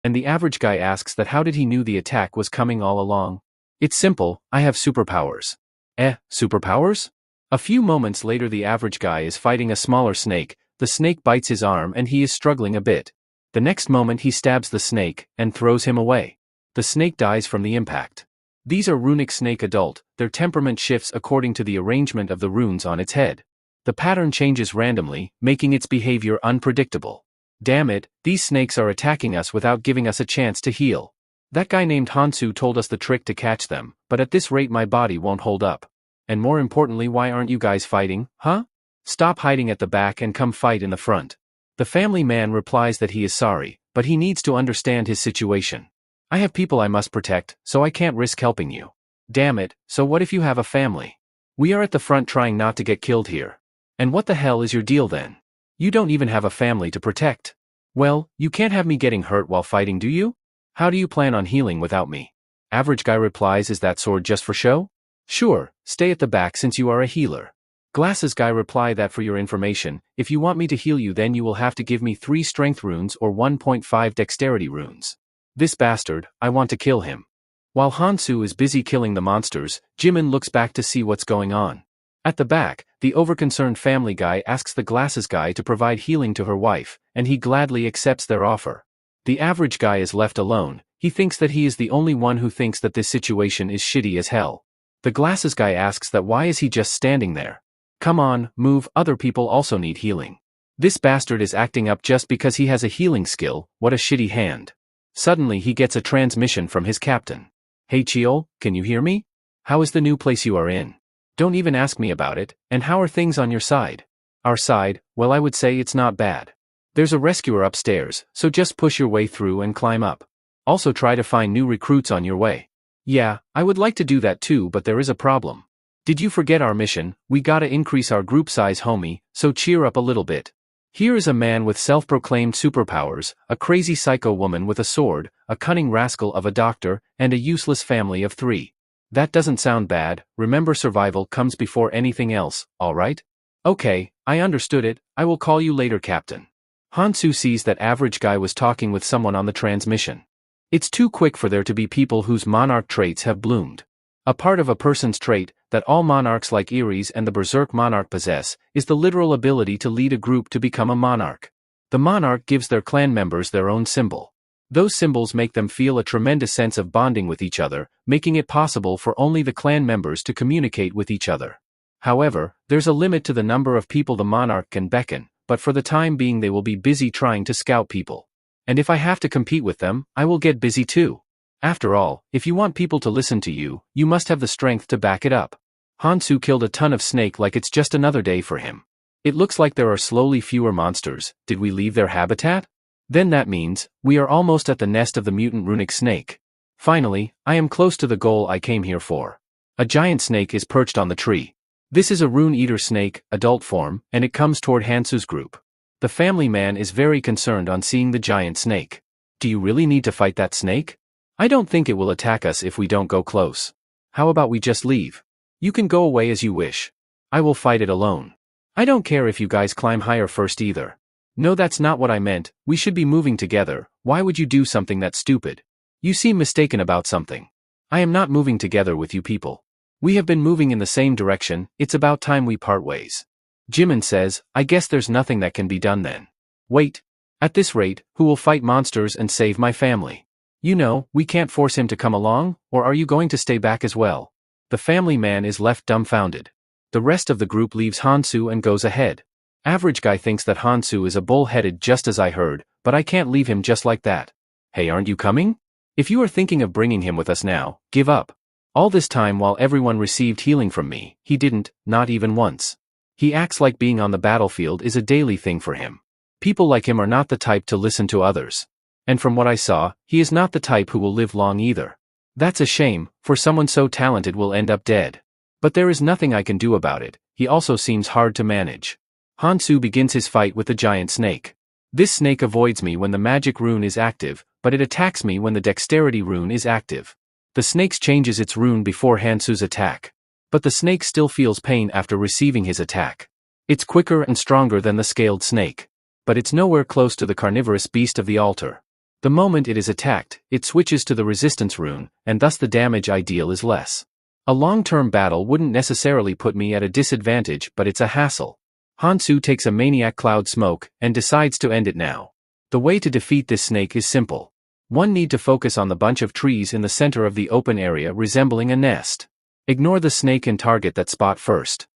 And the average guy asks that how did he knew the attack was coming all along? It's simple, I have superpowers. Superpowers? A few moments later the average guy is fighting a smaller snake, the snake bites his arm and he is struggling a bit. The next moment he stabs the snake, and throws him away. The snake dies from the impact. These are runic snake adult, their temperament shifts according to the arrangement of the runes on its head. The pattern changes randomly, making its behavior unpredictable. Damn it, these snakes are attacking us without giving us a chance to heal. That guy named Hansu told us the trick to catch them, but at this rate my body won't hold up. And more importantly, why aren't you guys fighting, huh? Stop hiding at the back and come fight in the front. The family man replies that he is sorry, but he needs to understand his situation. I have people I must protect, so I can't risk helping you. Damn it, so what if you have a family? We are at the front trying not to get killed here. And what the hell is your deal then? You don't even have a family to protect. Well, you can't have me getting hurt while fighting, do you? How do you plan on healing without me? Average guy replies, is that sword just for show? Sure, stay at the back since you are a healer. Glasses guy reply, that for your information, if you want me to heal you then you will have to give me 3 strength runes or 1.5 dexterity runes. This bastard, I want to kill him. While Hansu is busy killing the monsters, Jimin looks back to see what's going on. At the back, the overconcerned family guy asks the glasses guy to provide healing to her wife, and he gladly accepts their offer. The average guy is left alone. He thinks that he is the only one who thinks that this situation is shitty as hell. The glasses guy asks that why is he just standing there? Come on, move, other people also need healing. This bastard is acting up just because he has a healing skill, what a shitty hand. Suddenly he gets a transmission from his captain. Hey Chiol, can you hear me? How is the new place you are in? Don't even ask me about it, and how are things on your side? Our side, well I would say it's not bad. There's a rescuer upstairs, so just push your way through and climb up. Also try to find new recruits on your way. Yeah, I would like to do that too, but there is a problem. Did you forget our mission? We gotta increase our group size, homie, so cheer up a little bit. Here is a man with self-proclaimed superpowers, a crazy psycho woman with a sword, a cunning rascal of a doctor, and a useless family of 3. That doesn't sound bad. Remember, survival comes before anything else, alright? Okay, I understood it. I will call you later, Captain. Hansu sees that average guy was talking with someone on the transmission. It's too quick for there to be people whose monarch traits have bloomed. A part of a person's trait, that all monarchs like Ares and the Berserk monarch possess, is the literal ability to lead a group to become a monarch. The monarch gives their clan members their own symbol. Those symbols make them feel a tremendous sense of bonding with each other, making it possible for only the clan members to communicate with each other. However, there's a limit to the number of people the monarch can beckon, but for the time being they will be busy trying to scout people. And if I have to compete with them, I will get busy too. After all, if you want people to listen to you, you must have the strength to back it up. Hansu killed a ton of snake like it's just another day for him. It looks like there are slowly fewer monsters. Did we leave their habitat? Then that means, we are almost at the nest of the mutant runic snake. Finally, I am close to the goal I came here for. A giant snake is perched on the tree. This is a rune-eater snake, adult form, and it comes toward Hansu's group. The family man is very concerned on seeing the giant snake. Do you really need to fight that snake? I don't think it will attack us if we don't go close. How about we just leave? You can go away as you wish. I will fight it alone. I don't care if you guys climb higher first either. No, that's not what I meant. We should be moving together. Why would you do something that stupid? You seem mistaken about something. I am not moving together with you people. We have been moving in the same direction. It's about time we part ways. Jimin says, I guess there's nothing that can be done then. Wait. At this rate, who will fight monsters and save my family? You know, we can't force him to come along, or are you going to stay back as well? The family man is left dumbfounded. The rest of the group leaves Hansu and goes ahead. Average guy thinks that Hansu is a bull-headed just as I heard, but I can't leave him just like that. Hey, aren't you coming? If you are thinking of bringing him with us now, give up. All this time while everyone received healing from me, he didn't, not even once. He acts like being on the battlefield is a daily thing for him. People like him are not the type to listen to others. And from what I saw, he is not the type who will live long either. That's a shame, for someone so talented will end up dead. But there is nothing I can do about it. He also seems hard to manage. Hansu begins his fight with the giant snake. This snake avoids me when the magic rune is active, but it attacks me when the dexterity rune is active. The snake changes its rune before Hansu's attack. But the snake still feels pain after receiving his attack. It's quicker and stronger than the scaled snake. But it's nowhere close to the carnivorous beast of the altar. The moment it is attacked, it switches to the resistance rune, and thus the damage I deal is less. A long-term battle wouldn't necessarily put me at a disadvantage, but it's a hassle. Hansu takes a maniac cloud smoke, and decides to end it now. The way to defeat this snake is simple. One need to focus on the bunch of trees in the center of the open area resembling a nest. Ignore the snake and target that spot first.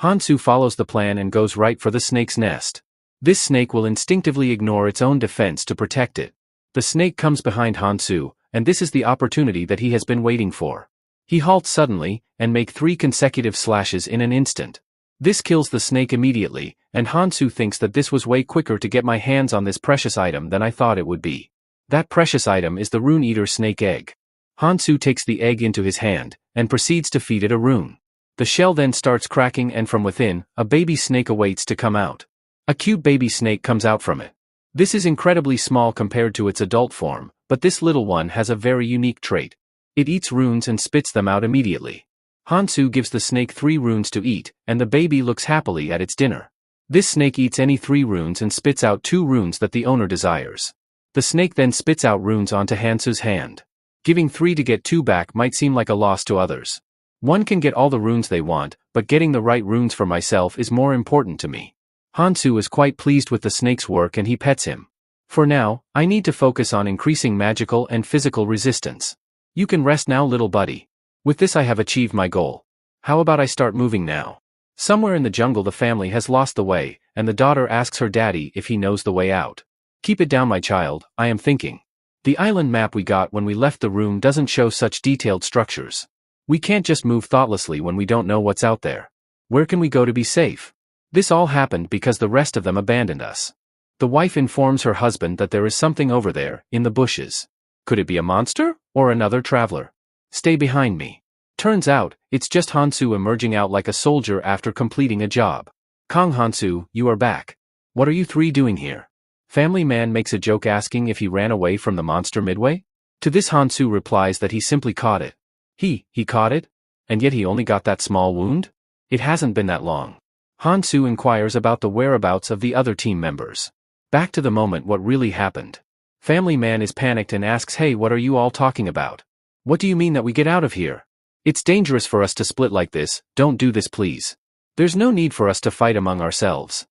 Hansu follows the plan and goes right for the snake's nest. This snake will instinctively ignore its own defense to protect it. The snake comes behind Hansu, and this is the opportunity that he has been waiting for. He halts suddenly, and makes 3 consecutive slashes in an instant. This kills the snake immediately, and Hansu thinks that this was way quicker to get my hands on this precious item than I thought it would be. That precious item is the rune eater snake egg. Hansu takes the egg into his hand, and proceeds to feed it a rune. The shell then starts cracking and from within, a baby snake awaits to come out. A cute baby snake comes out from it. This is incredibly small compared to its adult form, but this little one has a very unique trait. It eats runes and spits them out immediately. Hansu gives the snake 3 runes to eat, and the baby looks happily at its dinner. This snake eats any 3 runes and spits out 2 runes that the owner desires. The snake then spits out runes onto Hansu's hand. Giving 3 to get 2 back might seem like a loss to others. One can get all the runes they want, but getting the right runes for myself is more important to me. Hansu is quite pleased with the snake's work and he pets him. For now, I need to focus on increasing magical and physical resistance. You can rest now, little buddy. With this I have achieved my goal. How about I start moving now? Somewhere in the jungle the family has lost the way, and the daughter asks her daddy if he knows the way out. Keep it down, my child, I am thinking. The island map we got when we left the room doesn't show such detailed structures. We can't just move thoughtlessly when we don't know what's out there. Where can we go to be safe? This all happened because the rest of them abandoned us. The wife informs her husband that there is something over there, in the bushes. Could it be a monster, or another traveler? Stay behind me. Turns out, it's just Hansu emerging out like a soldier after completing a job. Kong Hansu, you are back. What are you 3 doing here? Family man makes a joke asking if he ran away from the monster midway. To this Hansu replies that he simply caught it. He caught it? And yet he only got that small wound? It hasn't been that long. Hansu inquires about the whereabouts of the other team members. Back to the moment what really happened. Family man is panicked and asks, hey, what are you all talking about? What do you mean that we get out of here? It's dangerous for us to split like this, don't do this please. There's no need for us to fight among ourselves.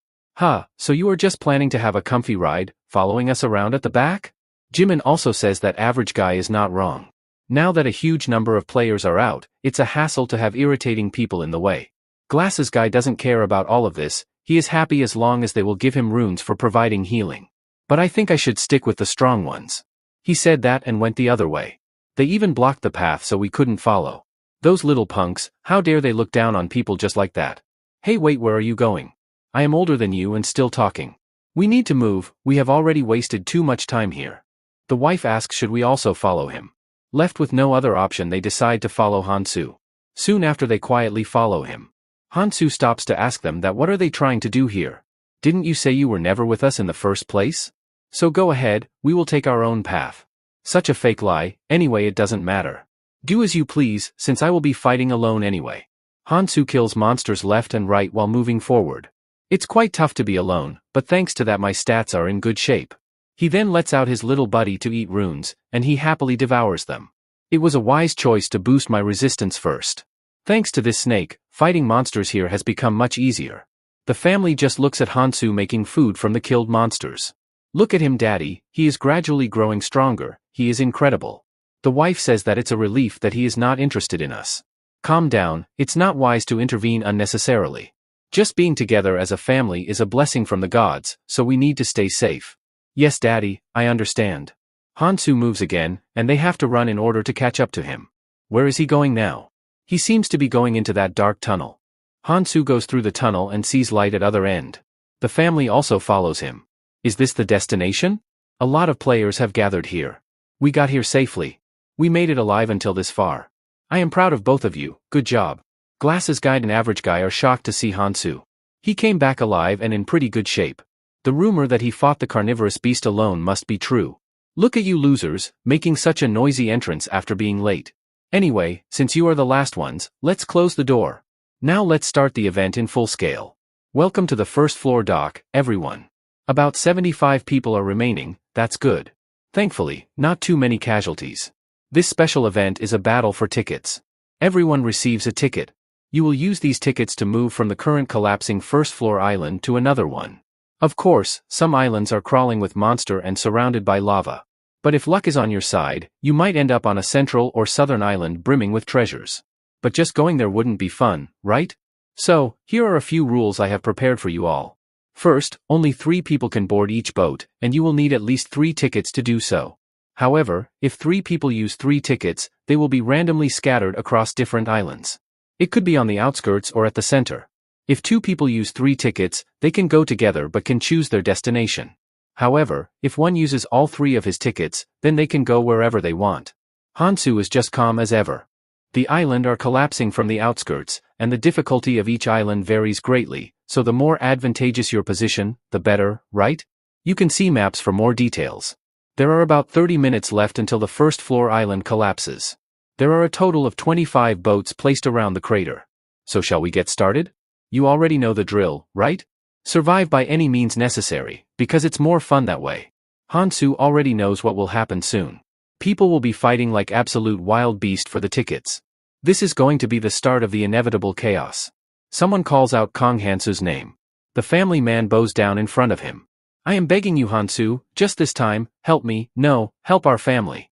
So you are just planning to have a comfy ride, following us around at the back? Jimin also says that average guy is not wrong. Now that a huge number of players are out, it's a hassle to have irritating people in the way. Glasses guy doesn't care about all of this, he is happy as long as they will give him runes for providing healing. But I think I should stick with the strong ones. He said that and went the other way. They even blocked the path so we couldn't follow. Those little punks, how dare they look down on people just like that? Hey wait, where are you going? I am older than you and still talking. We need to move, we have already wasted too much time here. The wife asks should we also follow him. Left with no other option they decide to follow Hansu. Soon after they quietly follow him. Hansu stops to ask them that what are they trying to do here? Didn't you say you were never with us in the first place? So go ahead, we will take our own path. Such a fake lie, anyway it doesn't matter. Do as you please, since I will be fighting alone anyway. Hansu kills monsters left and right while moving forward. It's quite tough to be alone, but thanks to that my stats are in good shape. He then lets out his little buddy to eat runes, and he happily devours them. It was a wise choice to boost my resistance first. Thanks to this snake, fighting monsters here has become much easier. The family just looks at Hansu making food from the killed monsters. Look at him daddy, he is gradually growing stronger, he is incredible. The wife says that it's a relief that he is not interested in us. Calm down, it's not wise to intervene unnecessarily. Just being together as a family is a blessing from the gods, so we need to stay safe. Yes daddy, I understand. Hansu moves again, and they have to run in order to catch up to him. Where is he going now? He seems to be going into that dark tunnel. Hansu goes through the tunnel and sees light at other end. The family also follows him. Is this the destination? A lot of players have gathered here. We got here safely. We made it alive until this far. I am proud of both of you, good job. Glasses guy and average guy are shocked to see Hansu. He came back alive and in pretty good shape. The rumor that he fought the carnivorous beast alone must be true. Look at you losers, making such a noisy entrance after being late. Anyway, since you are the last ones, let's close the door. Now let's start the event in full scale. Welcome to the first floor dock, everyone. About 75 people are remaining, that's good. Thankfully, not too many casualties. This special event is a battle for tickets. Everyone receives a ticket. You will use these tickets to move from the current collapsing first floor island to another one. Of course, some islands are crawling with monster and surrounded by lava. But if luck is on your side, you might end up on a central or southern island brimming with treasures. But just going there wouldn't be fun, right? So, here are a few rules I have prepared for you all. First, only 3 people can board each boat, and you will need at least 3 tickets to do so. However, if 3 people use 3 tickets, they will be randomly scattered across different islands. It could be on the outskirts or at the center. If 2 people use 3 tickets, they can go together but can choose their destination. However, if one uses all 3 of his tickets, then they can go wherever they want. Hansu is just calm as ever. The island are collapsing from the outskirts, and the difficulty of each island varies greatly, so the more advantageous your position, the better, right? You can see maps for more details. There are about 30 minutes left until the first floor island collapses. There are a total of 25 boats placed around the crater. So shall we get started? You already know the drill, right? Survive by any means necessary, because it's more fun that way. Hansu already knows what will happen soon. People will be fighting like absolute wild beast for the tickets. This is going to be the start of the inevitable chaos. Someone calls out Kong Hansu's name. The family man bows down in front of him. I am begging you, Hansu, just this time, help me, no, help our family.